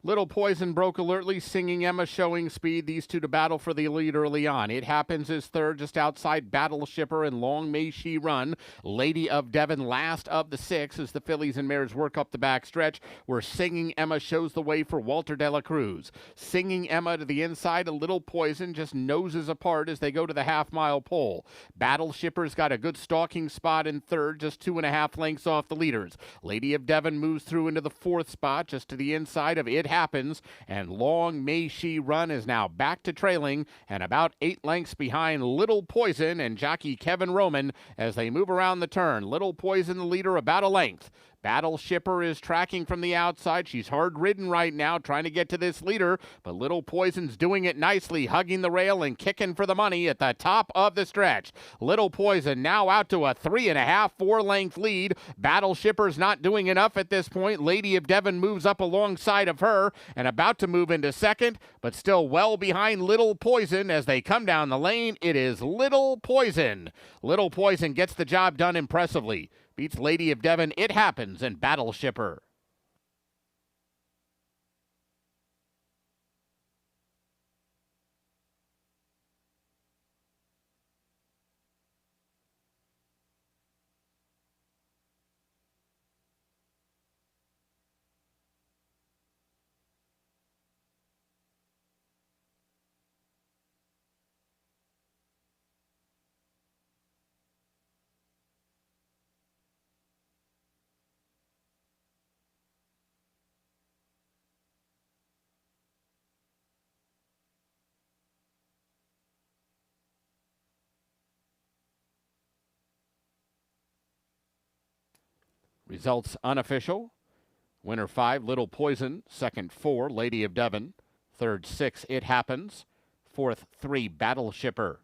Little Poison broke alertly, Singing Emma showing speed. These two to battle for the lead early on. It Happens is third, just outside Battle Shipper, and Long May She Run. Lady of Devon last of the 6 as the fillies and mares work up the back stretch, where Singing Emma shows the way for Walter de la Cruz. Singing Emma to the inside, a Little Poison just noses apart as they go to the half-mile pole. Battle Shipper's got a good stalking spot in third, just 2.5 lengths off the leaders. Lady of Devon moves through into the 4th spot, just to the inside of It Happens, and Long May She Run is now back to trailing and about 8 lengths behind Little Poison and jockey Kevin Roman as they move around the turn. Little Poison the leader about a length. Battle Shipper is tracking from the outside. She's hard-ridden right now, trying to get to this leader, but Little Poison's doing it nicely, hugging the rail and kicking for the money at the top of the stretch. Little Poison now out to a 3.5, 4-length lead. Battle Shipper's not doing enough at this point. Lady of Devon moves up alongside of her and about to move into second, but still well behind Little Poison as they come down the lane. It is Little Poison. Little Poison gets the job done impressively. Beats Lady of Devon, It Happens, and Battle Shipper. Results unofficial. Winner 5, Little Poison. Second 4, Lady of Devon. Third 6, It Happens. Fourth 3, Battle Shipper.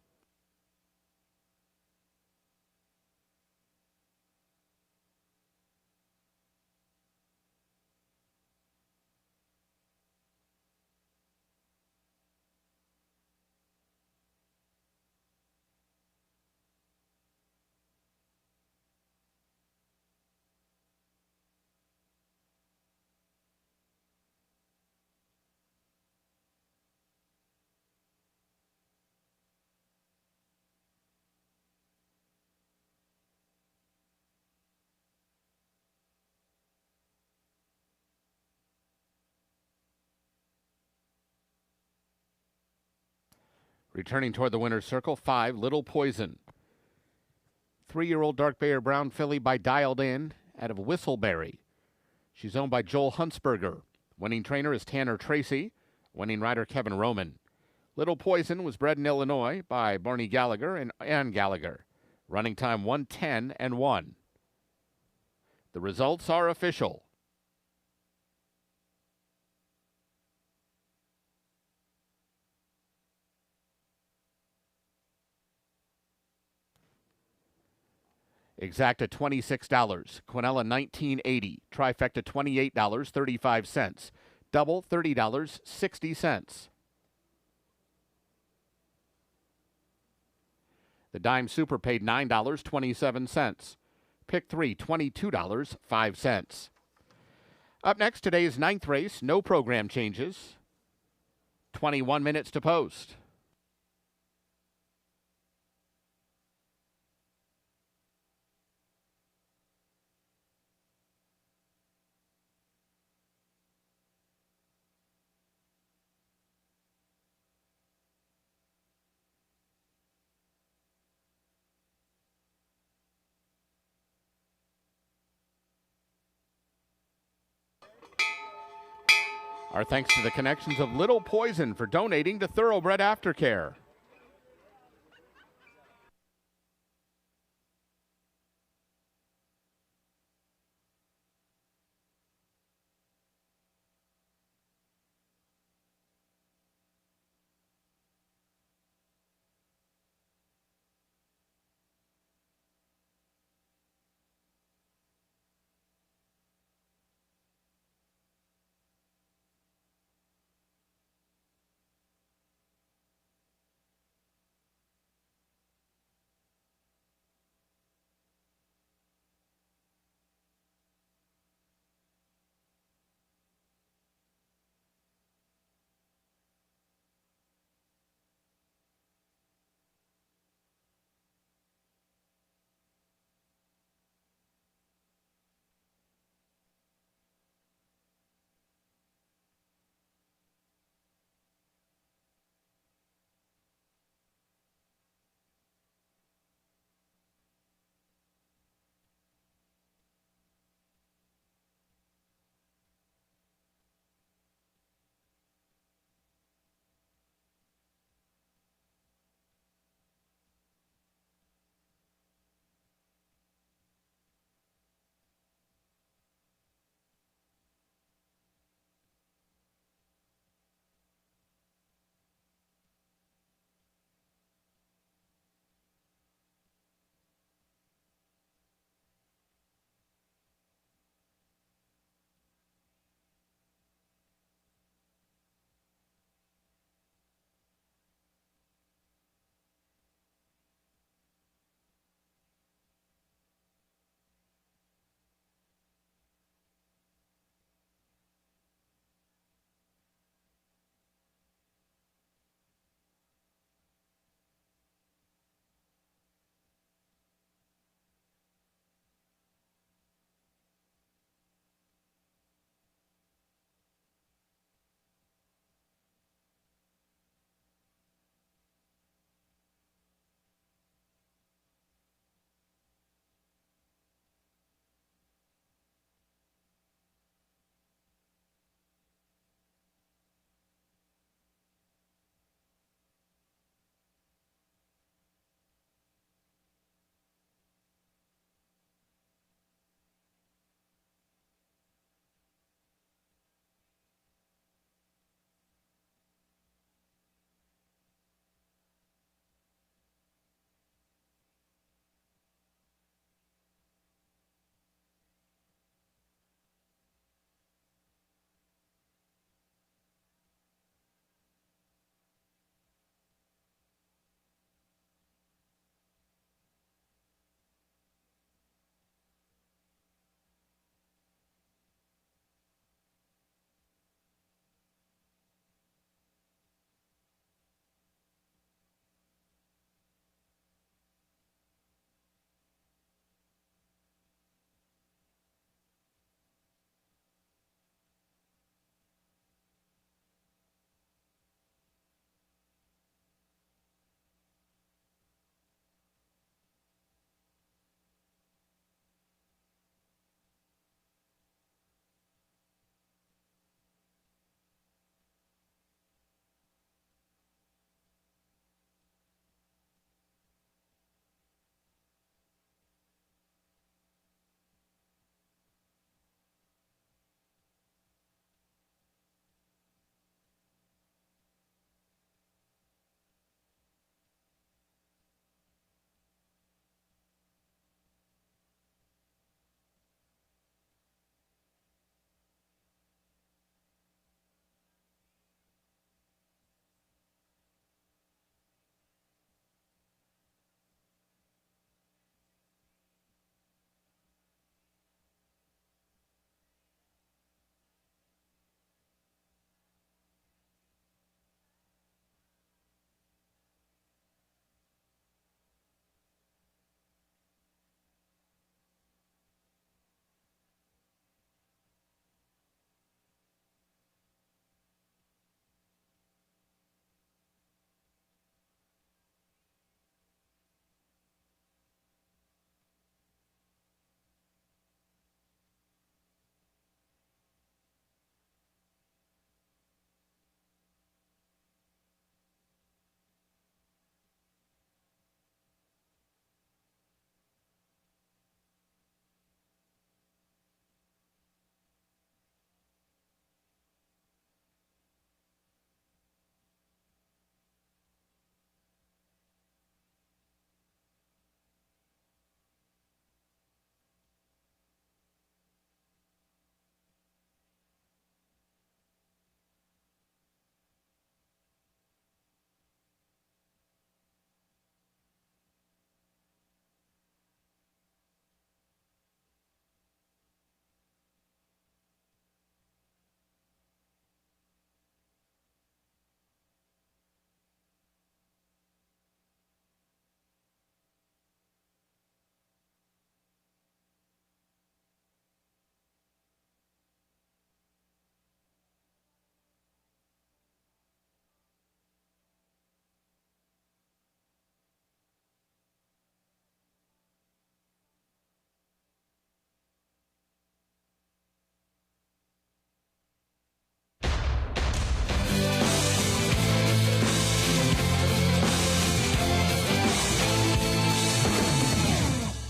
Returning toward the winner's circle, 5, Little Poison. 3-year-old dark bay or brown filly by Dialed In out of Whistleberry. She's owned by Joel Huntsberger. Winning trainer is Tanner Tracy. Winning rider Kevin Roman. Little Poison was bred in Illinois by Barney Gallagher and Ann Gallagher. Running time 1:10 and 1. The results are official. Exacta $26, Quinella $19.80, Trifecta $28.35, Double $30.60. The Dime Super paid $9.27. Pick 3 $22.05. Up next, today's ninth race, no program changes. 21 minutes to post. Our thanks to the connections of Little Poison for donating to Thoroughbred Aftercare.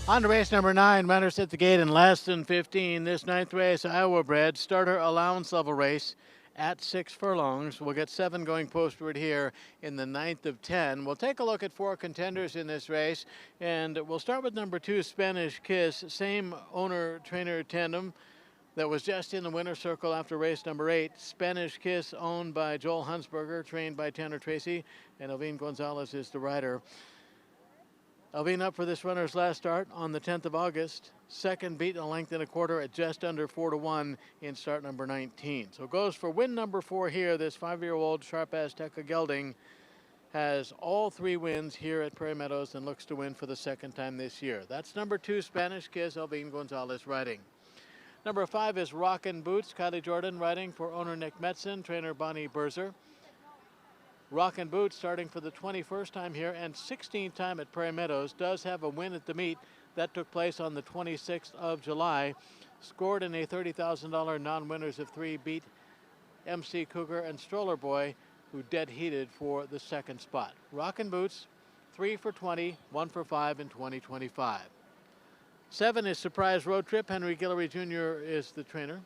On to race number 9, runners at the gate in less than 15. This 9th race, Iowa bred, starter allowance level race at 6 furlongs. We'll get 7 going postward here in the 9th of 10. We'll take a look at 4 contenders in this race, and we'll start with number 2, Spanish Kiss, same owner-trainer tandem that was just in the winner's circle after race number 8. Spanish Kiss, owned by Joel Hunsberger, trained by Tanner Tracy, and Elvine Gonzalez is the rider. Elvine up for this runner's last start on the 10th of August. Second beat in a length and a quarter at just under 4-1 in start number 19. So goes for win number 4 here. This 5-year-old sharp Azteca gelding has all 3 wins here at Prairie Meadows and looks to win for the 2nd time this year. That's number 2, Spanish Kiss, Elvine Gonzalez riding. Number 5 is Rockin' Boots, Kylie Jordan riding for owner Nick Metzen, trainer Bonnie Berzer. Rockin' Boots starting for the 21st time here and 16th time at Prairie Meadows. Does have a win at the meet. That took place on the 26th of July. Scored in a $30,000 non-winners of 3. Beat MC Cougar and Stroller Boy, who dead heated for the 2nd spot. Rockin' Boots, 3 for 20, 1 for 5 in 2025. 7 is Surprise Road Trip. Henry Guillory Jr. is the trainer.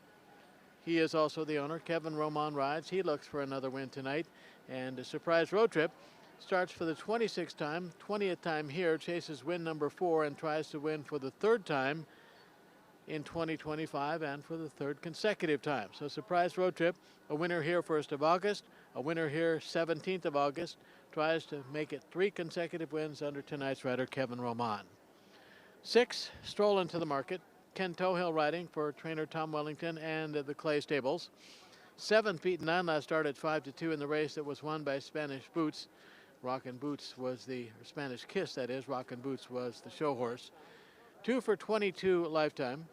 He is also the owner. Kevin Roman rides. He looks for another win tonight. And a Surprise Road Trip starts for the 26th time, 20th time here, chases win number 4 and tries to win for the 3rd time in 2025 and for the 3rd consecutive time. So Surprise Road Trip, a winner here 1st of August, a winner here 17th of August, tries to make it 3 consecutive wins under tonight's rider Kevin Roman. 6, Stroll into the Market, Ken Tohill riding for trainer Tom Wellington and the Clay Stables. 7th beaten 9 last start at 5-2 in the race that was won by Spanish Boots. Rockin' Boots was the Spanish Kiss, that is. Rockin' Boots was the show horse. 2 for 22 lifetime.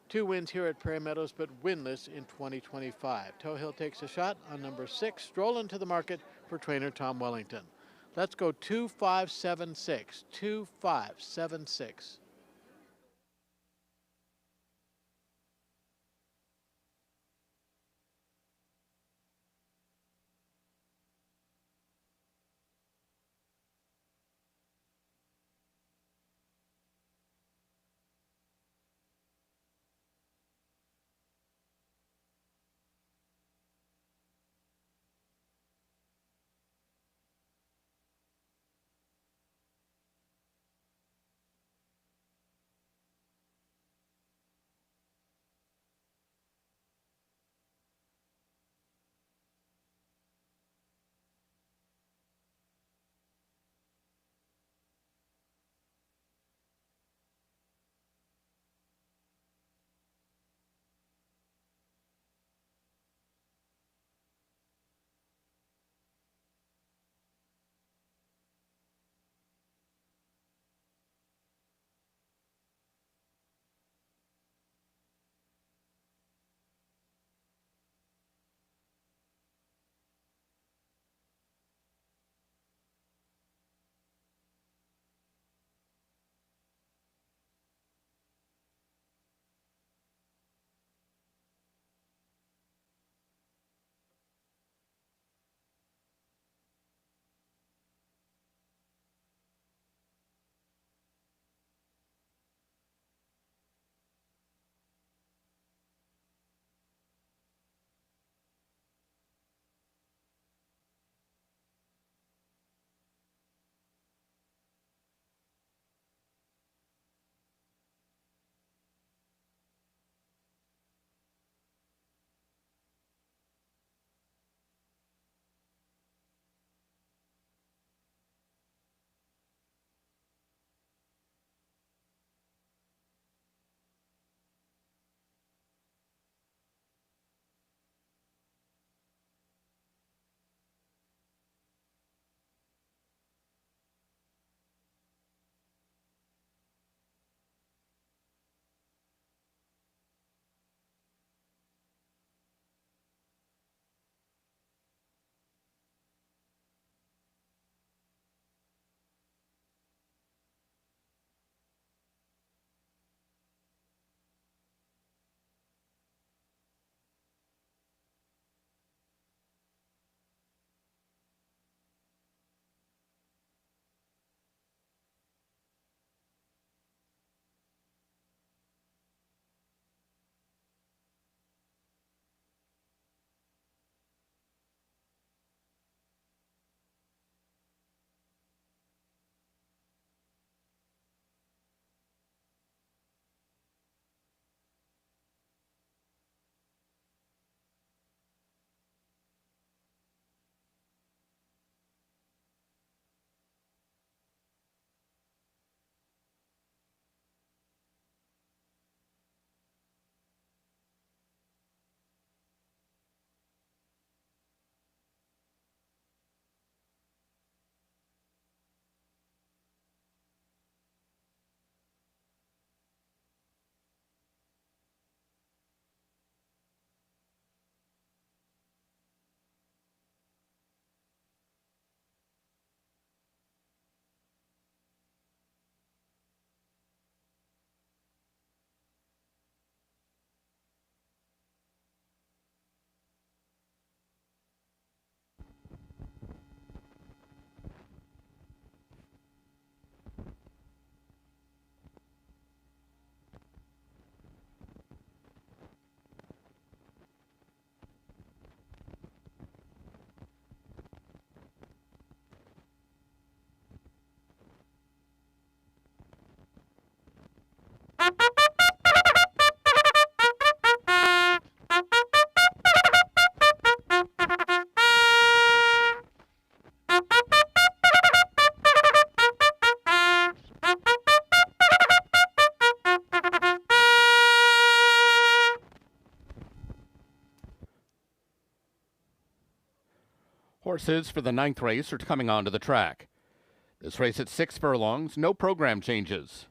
2 wins here at Prairie Meadows, but winless in 2025. Tohill takes a shot on number 6, Stroll into the Market for trainer Tom Wellington. Let's go 2-5-7-6. 2-5-7-6. Horses for the 9th race are coming onto the track. This race at 6 furlongs, no program changes.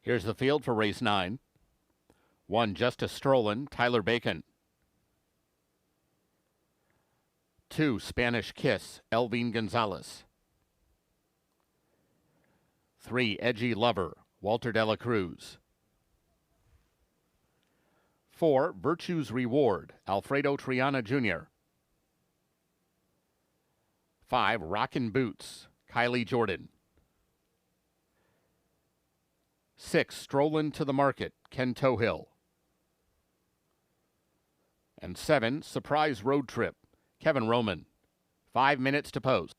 Here's the field for race 9. 1, Justice Strollin, Tyler Bacon. 2, Spanish Kiss, Elvin Gonzalez. 3, Edgy Lover, Walter Dela Cruz. 4, Virtue's Reward, Alfredo Triana Jr. 5, Rockin' Boots, Kylie Jordan. 6, Strollin' to the Market, Ken Tohill. And 7, Surprise Road Trip, Kevin Roman. 5 minutes to post.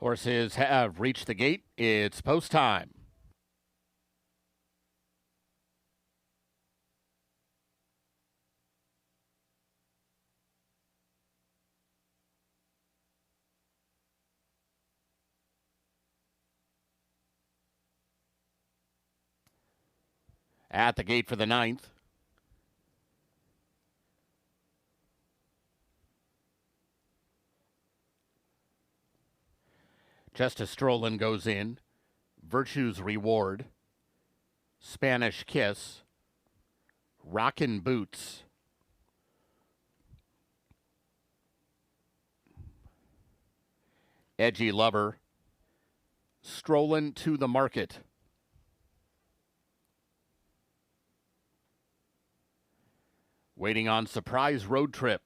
Horses have reached the gate. It's post time. At the gate for the 9th. Justice Strollin goes in. Virtue's Reward. Spanish Kiss. Rockin' Boots. Edgy Lover. Strollin' to the Market. Waiting on Surprise Road Trip.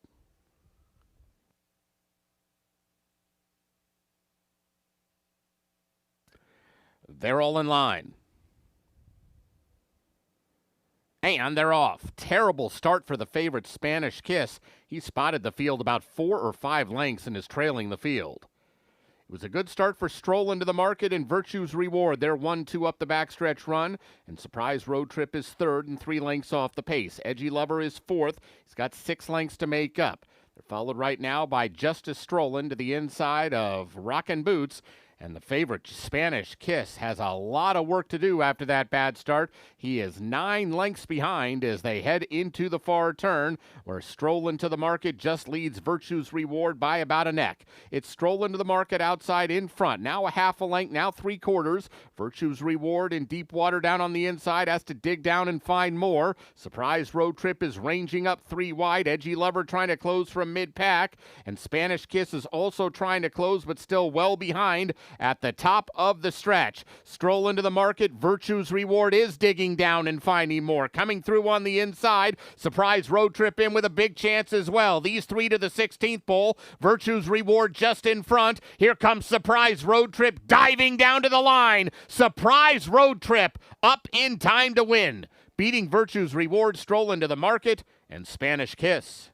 They're all in line. And they're off. Terrible start for the favorite Spanish Kiss. He spotted the field about 4 or 5 lengths and is trailing the field. It was a good start for Strollin' to the Market and Virtue's Reward. They're 1-2 up the backstretch run, and Surprise Road Trip is 3rd and 3 lengths off the pace. Edgy Lover is 4th. He's got 6 lengths to make up. They're followed right now by Justice Strollin' to the inside of Rockin' Boots. And the favorite Spanish Kiss has a lot of work to do after that bad start. He is 9 lengths behind as they head into the far turn, where Strollin' to the Market just leads Virtue's Reward by about a neck. It's Strollin' to the Market outside in front. Now a half a length, now 3/4. Virtue's Reward in deep water down on the inside has to dig down and find more. Surprise Road Trip is ranging up 3 wide. Edgy Lover trying to close from mid-pack. And Spanish Kiss is also trying to close but still well behind at the top of the stretch. Strollin' to the Market. Virtue's Reward is digging down and finding more. Coming through on the inside. Surprise Road Trip in with a big chance as well. These 3 to the 16th pole. Virtue's Reward just in front. Here comes Surprise Road Trip diving down to the line. Surprise Road Trip up in time to win. Beating Virtue's Reward, Strollin' to the Market, and Spanish Kiss.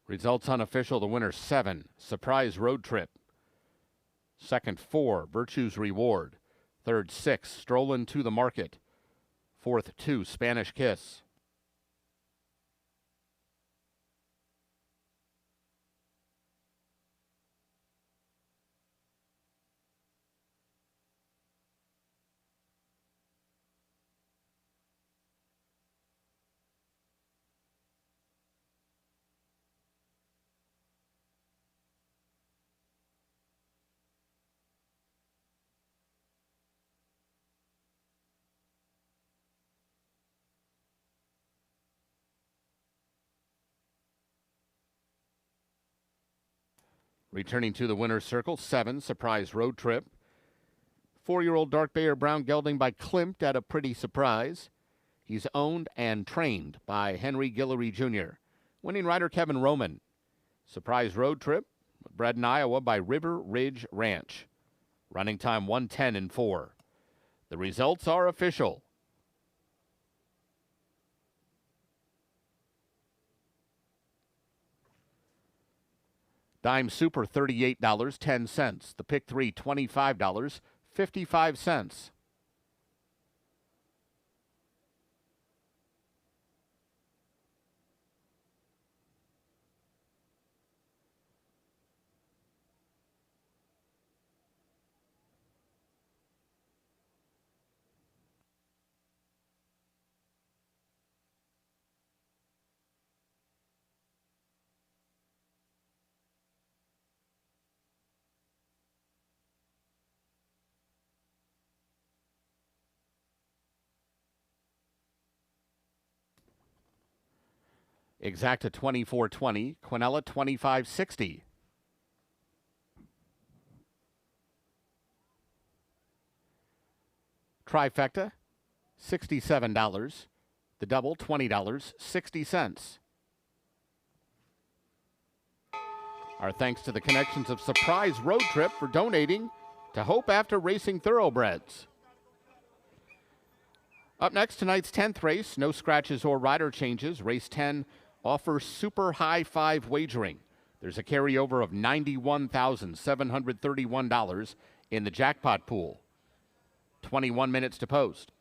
Results unofficial. The winner 7, Surprise Road Trip. Second 4, Virtue's Reward. Third 6, Strollin' to the Market. Fourth 2, Spanish Kiss. Returning to the winner's circle, 7, Surprise Road Trip. 4-year-old Dark Bear Brown Gelding by Klimt at a Pretty Surprise. He's owned and trained by Henry Guillory Jr. Winning rider Kevin Roman. Surprise Road Trip, bred in Iowa by River Ridge Ranch. Running time 1:10 and 4. The results are official. Dime Super, $38.10. The Pick 3, $25.55. Exacta 24.20, Quinella 25.60. Trifecta $67. The double $20.60. Our thanks to the connections of Surprise Road Trip for donating to Hope After Racing Thoroughbreds. Up next, tonight's 10th race, no scratches or rider changes. Race 10 offers super high five wagering. There's a carryover of $91,731 in the jackpot pool. 21 minutes to post.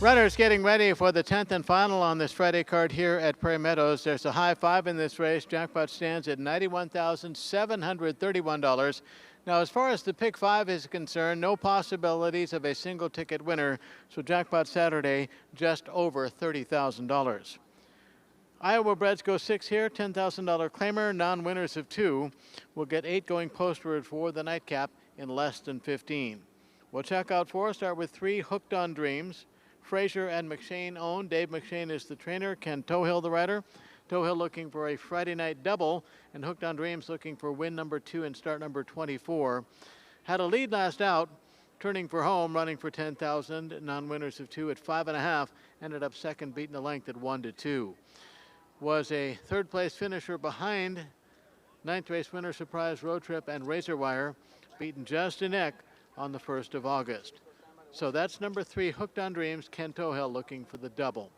Runners getting ready for the 10th and final on this Friday card here at Prairie Meadows. There's a high five in this race. Jackpot stands at $91,731. Now, as far as the pick five is concerned, no possibilities of a single ticket winner. So jackpot Saturday, just over $30,000. Iowa breds go 6 here, $10,000 claimer. Non-winners of 2 will get 8 going postward for the nightcap in less than 15. We'll check out 4. Start with 3, Hooked on Dreams. Frazier and McShane owned. Dave McShane is the trainer. Ken Tohill the rider. Tohill looking for a Friday night double, and Hooked on Dreams looking for win number 2 and start number 24. Had a lead last out, turning for home, running for 10,000. Non-winners of 2 at 5.5. Ended up second, beating the length at 1-2. Was a third place finisher behind 9th race winner Surprise Road Trip and Razor Wire, beaten just a neck on the 1st of August. So that's number 3, Hooked on Dreams. Ken Tohill looking for the double.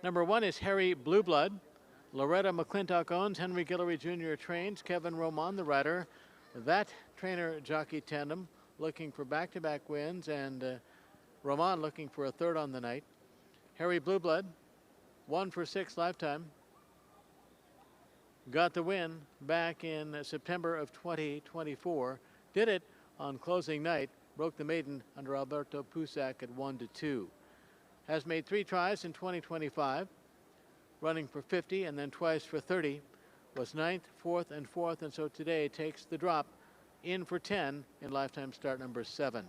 Number 1 is Harry Blue Blood. Loretta McClintock owns. Henry Guillory Jr. trains. Kevin Roman, the rider. That trainer jockey tandem looking for back-to-back wins, and Roman looking for a third on the night. Harry Blue Blood, 1 for 6 lifetime. Got the win back in September of 2024. Did it on closing night. Broke the maiden under Alberto Pusac at 1-2. Has made 3 tries in 2025, running for 50 and then twice for 30. Was 9th, 4th, and 4th, and so today takes the drop in for 10 in lifetime start number 7.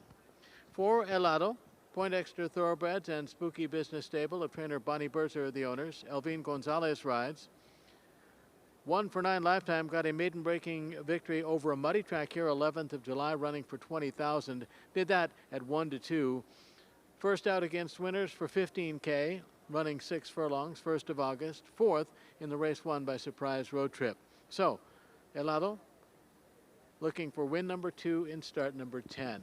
4, Helado, Poindexter Thoroughbreds and Spooky Business Stable of trainer Bonnie Berzer are the owners. Elvin Gonzalez rides. 1 for 9 lifetime, got a maiden breaking victory over a muddy track here, 11th of July, running for 20,000. Did that at 1-2. First out against winners for 15K, running 6 furlongs, 1st of August. 4th in the race won by Surprise Road Trip. So, Helado looking for win number 2 in start number 10.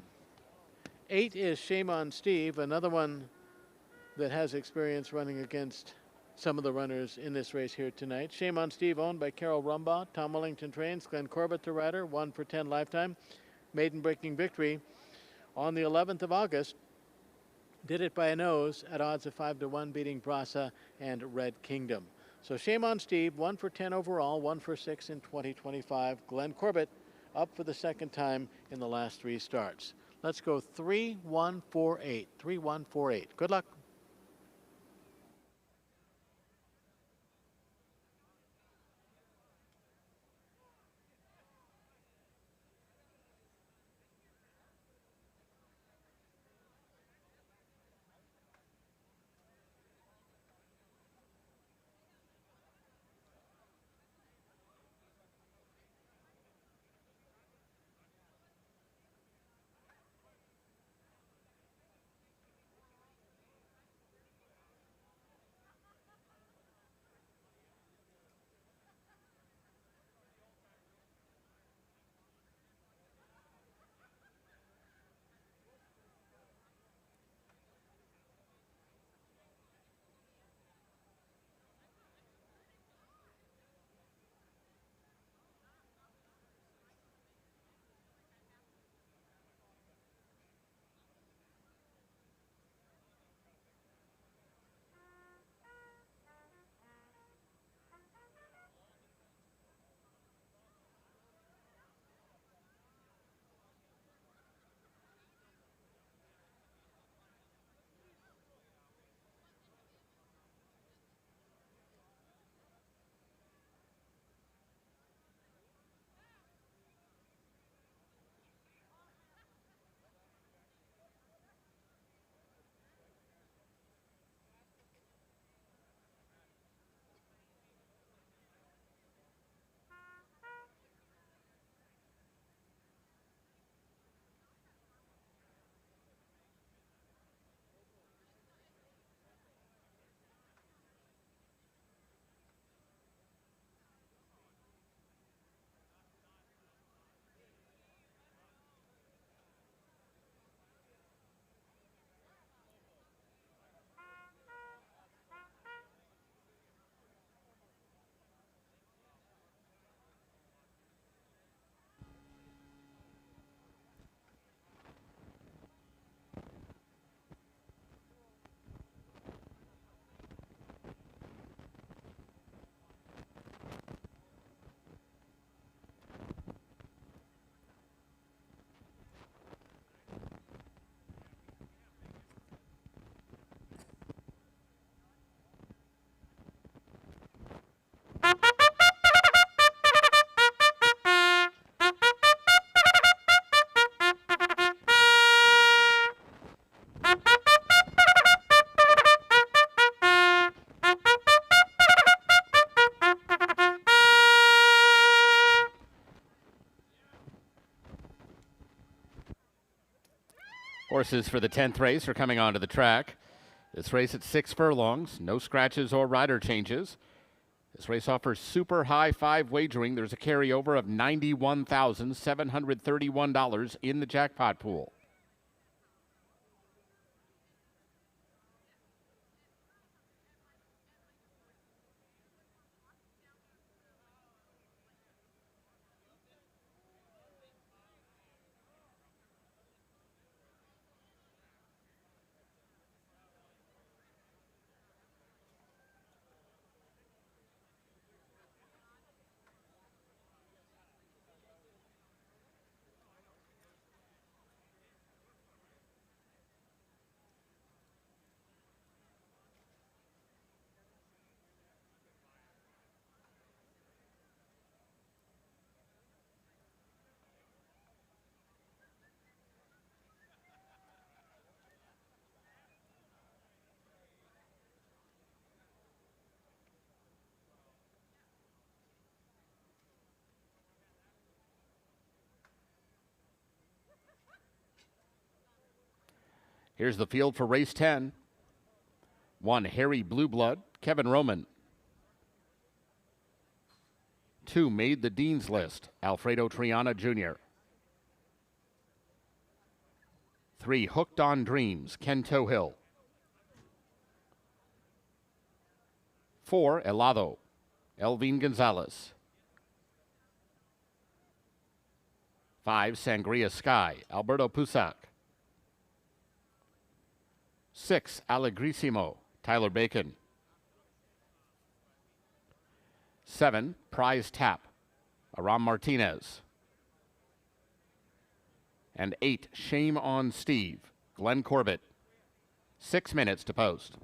8 is Shame on Steve, another one that has experience running against some of the runners in this race here tonight. Shame on Steve owned by Carol Rumbaugh. Tom Wellington trains. Glenn Corbett the rider. 1 for 10 lifetime. Maiden breaking victory on the 11th of August. Did it by a nose at odds of 5-1, beating Brasa and Red Kingdom. So Shame on Steve, 1 for 10 overall, 1 for 6 in 2025. Glenn Corbett up for the second time in the last 3 starts. Let's go 3-1-4-8. 3-1-4-8. Good luck. Horses for the 10th race are coming onto the track. This race at 6 furlongs, no scratches or rider changes. This race offers super high 5 wagering. There's a carryover of $91,731 in the jackpot pool. Here's the field for race 10. 1, Harry Blue Blood, Kevin Roman. 2, Made the Dean's List, Alfredo Triana Jr. 3, Hooked on Dreams, Ken Tohill. 4, Helado, Elvin Gonzalez. 5, Sangria Sky, Alberto Pusac. 6, Allegrissimo, Tyler Bacon. 7, Prize Tap, Aram Martinez. And 8, Shame on Steve, Glenn Corbett. 6 minutes to post.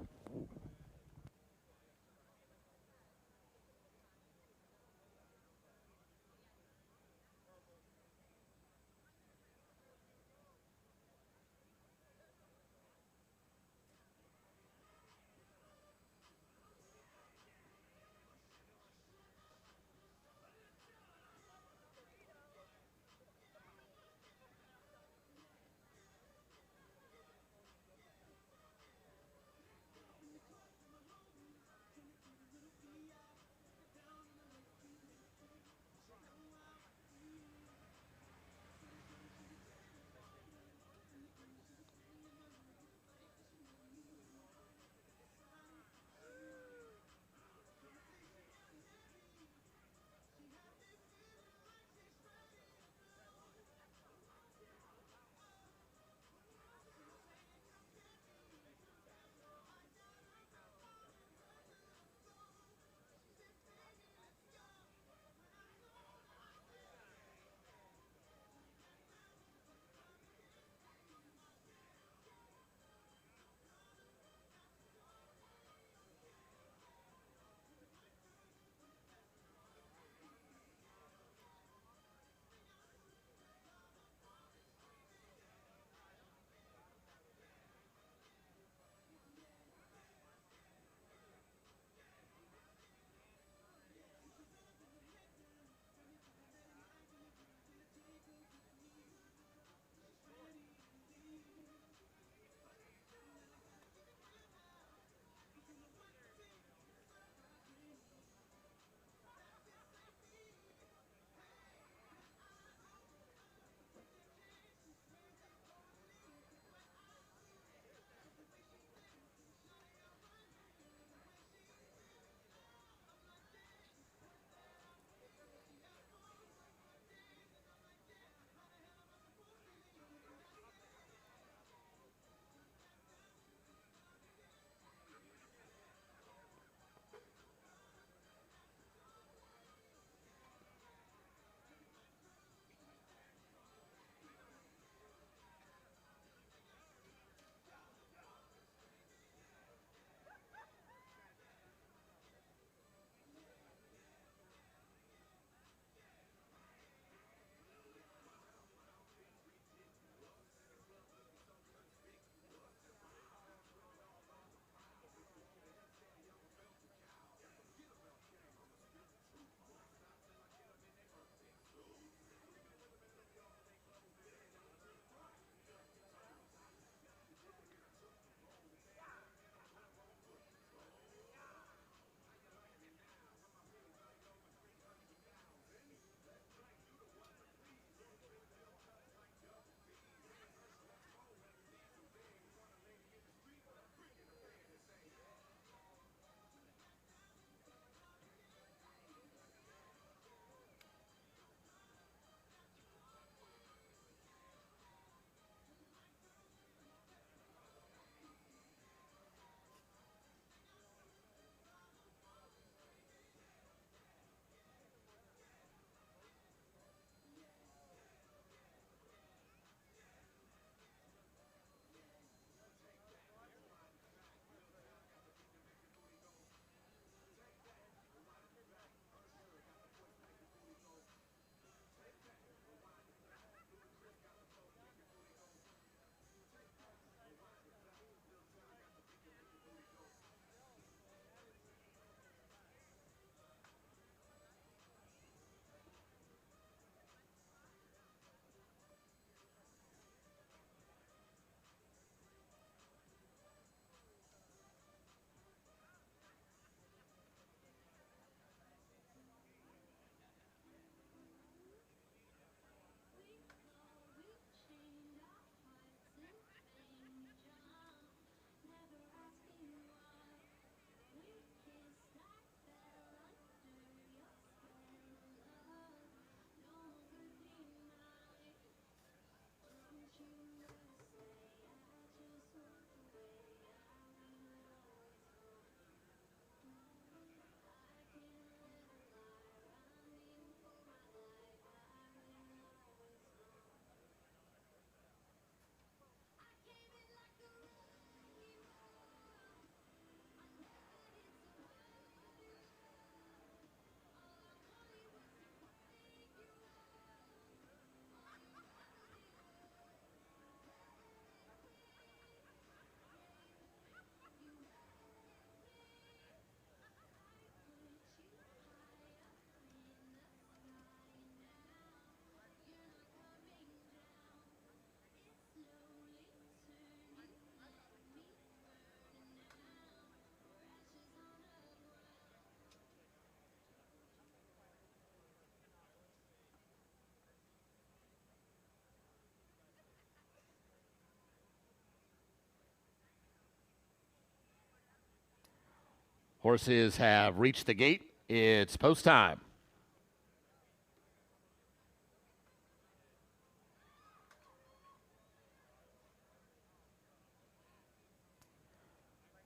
Horses have reached the gate. It's post time.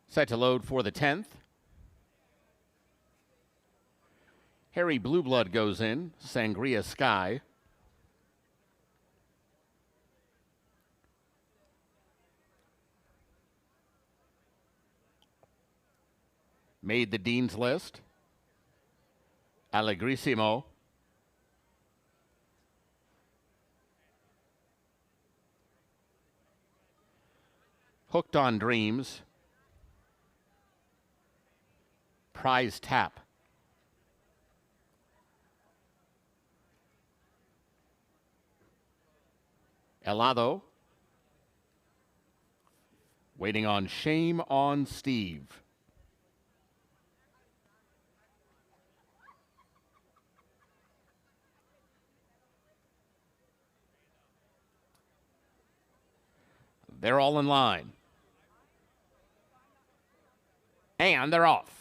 Set to load for the 10th. Harry Blue Blood goes in. Sangria Sky. Made the Dean's List. Allegrissimo. Hooked on Dreams. Prize Tap. Helado. Waiting on Shame on Steve. They're all in line. And they're off.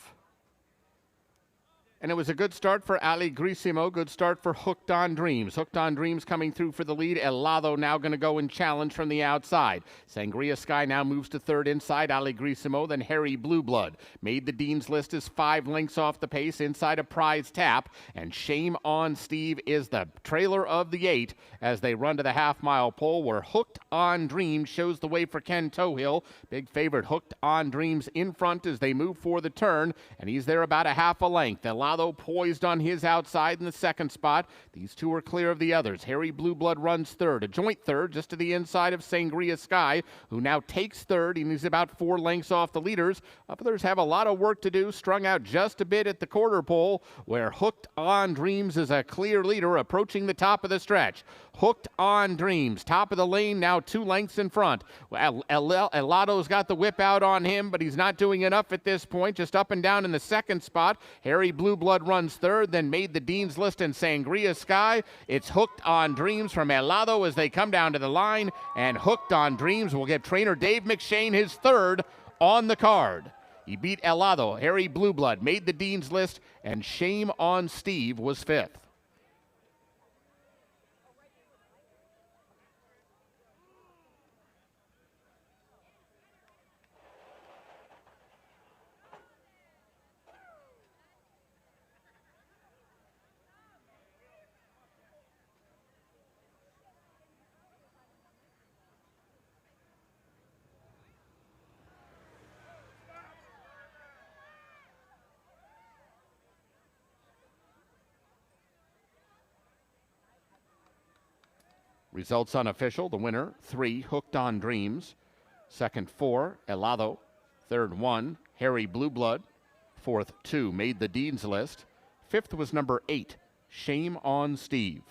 And it was a good start for Allegrissimo, good start for Hooked on Dreams. Hooked on Dreams coming through for the lead. Helado now going to go and challenge from the outside. Sangria Sky now moves to third inside Allegrissimo, then Harry Blue Blood. Made the Dean's List is 5 lengths off the pace inside a Prize Tap. And Shame on Steve is the trailer of the 8 as they run to the half-mile pole where Hooked on Dreams shows the way for Ken Tohill. Big favorite Hooked on Dreams in front as they move for the turn, and he's there about a half a length. Helado poised on his outside in the second spot. These two are clear of the others. Harry Blue Blood runs third, a joint third just to the inside of Sangria Sky, who now takes third, and he's about 4 lengths off the leaders. Others have a lot of work to do, strung out just a bit at the quarter pole, where Hooked on Dreams is a clear leader approaching the top of the stretch. Hooked on Dreams, top of the lane, now 2 lengths in front. Helado's got the whip out on him, but he's not doing enough at this point, just up and down in the second spot. Harry Blue Blood runs third, then Made the Dean's List and Sangria Sky. It's Hooked on Dreams from Helado as they come down to the line, and Hooked on Dreams will give trainer Dave McShane his third on the card. He beat Helado, Harry Blue Blood, Made the Dean's List, and Shame on Steve was 5th. Results unofficial. The winner, 3, Hooked on Dreams. Second, 4, Helado. Third, 1, Harry Blue Blood. Fourth, 2, Made the Dean's List. Fifth was number 8, Shame on Steve.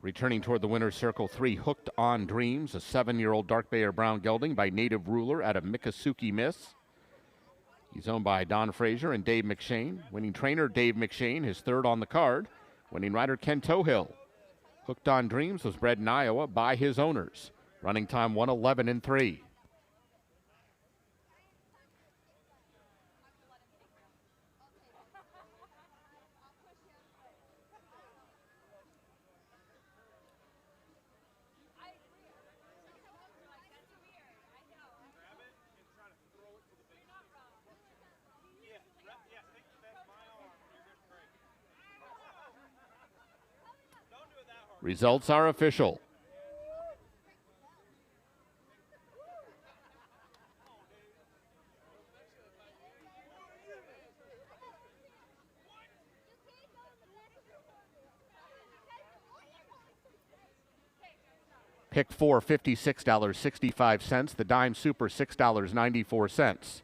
Returning toward the winner's circle, 3, Hooked on Dreams, a 7-year-old dark bay or brown gelding by Native Ruler out of Miccosukee Miss. He's owned by Don Frazier and Dave McShane. Winning trainer Dave McShane, his third on the card. Winning rider Ken Tohill. Hooked on Dreams was bred in Iowa by his owners. Running time 1:11.3. Results are official. Pick 4, $56.65. The dime super, $6.94.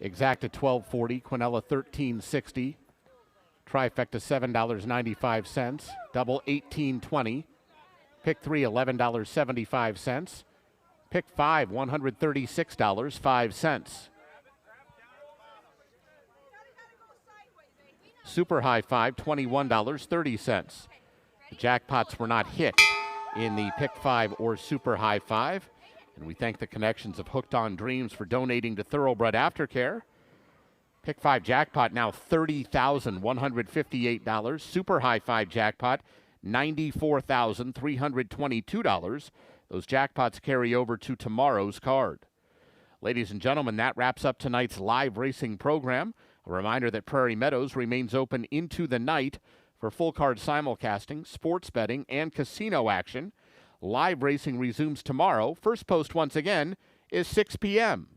Exacta $12.40, Quinella $13.60, trifecta $7.95, double $18.20, pick 3 $11.75, pick 5 $136.05. Super high 5 $21.30. The jackpots were not hit in the pick 5 or super high 5. And we thank the connections of Hooked on Dreams for donating to Thoroughbred Aftercare. Pick 5 jackpot now $30,158. Super high 5 jackpot $94,322. Those jackpots carry over to tomorrow's card. Ladies and gentlemen, that wraps up tonight's live racing program. A reminder that Prairie Meadows remains open into the night for full card simulcasting, sports betting, and casino action. Live racing resumes tomorrow. First post, once again, is 6 p.m.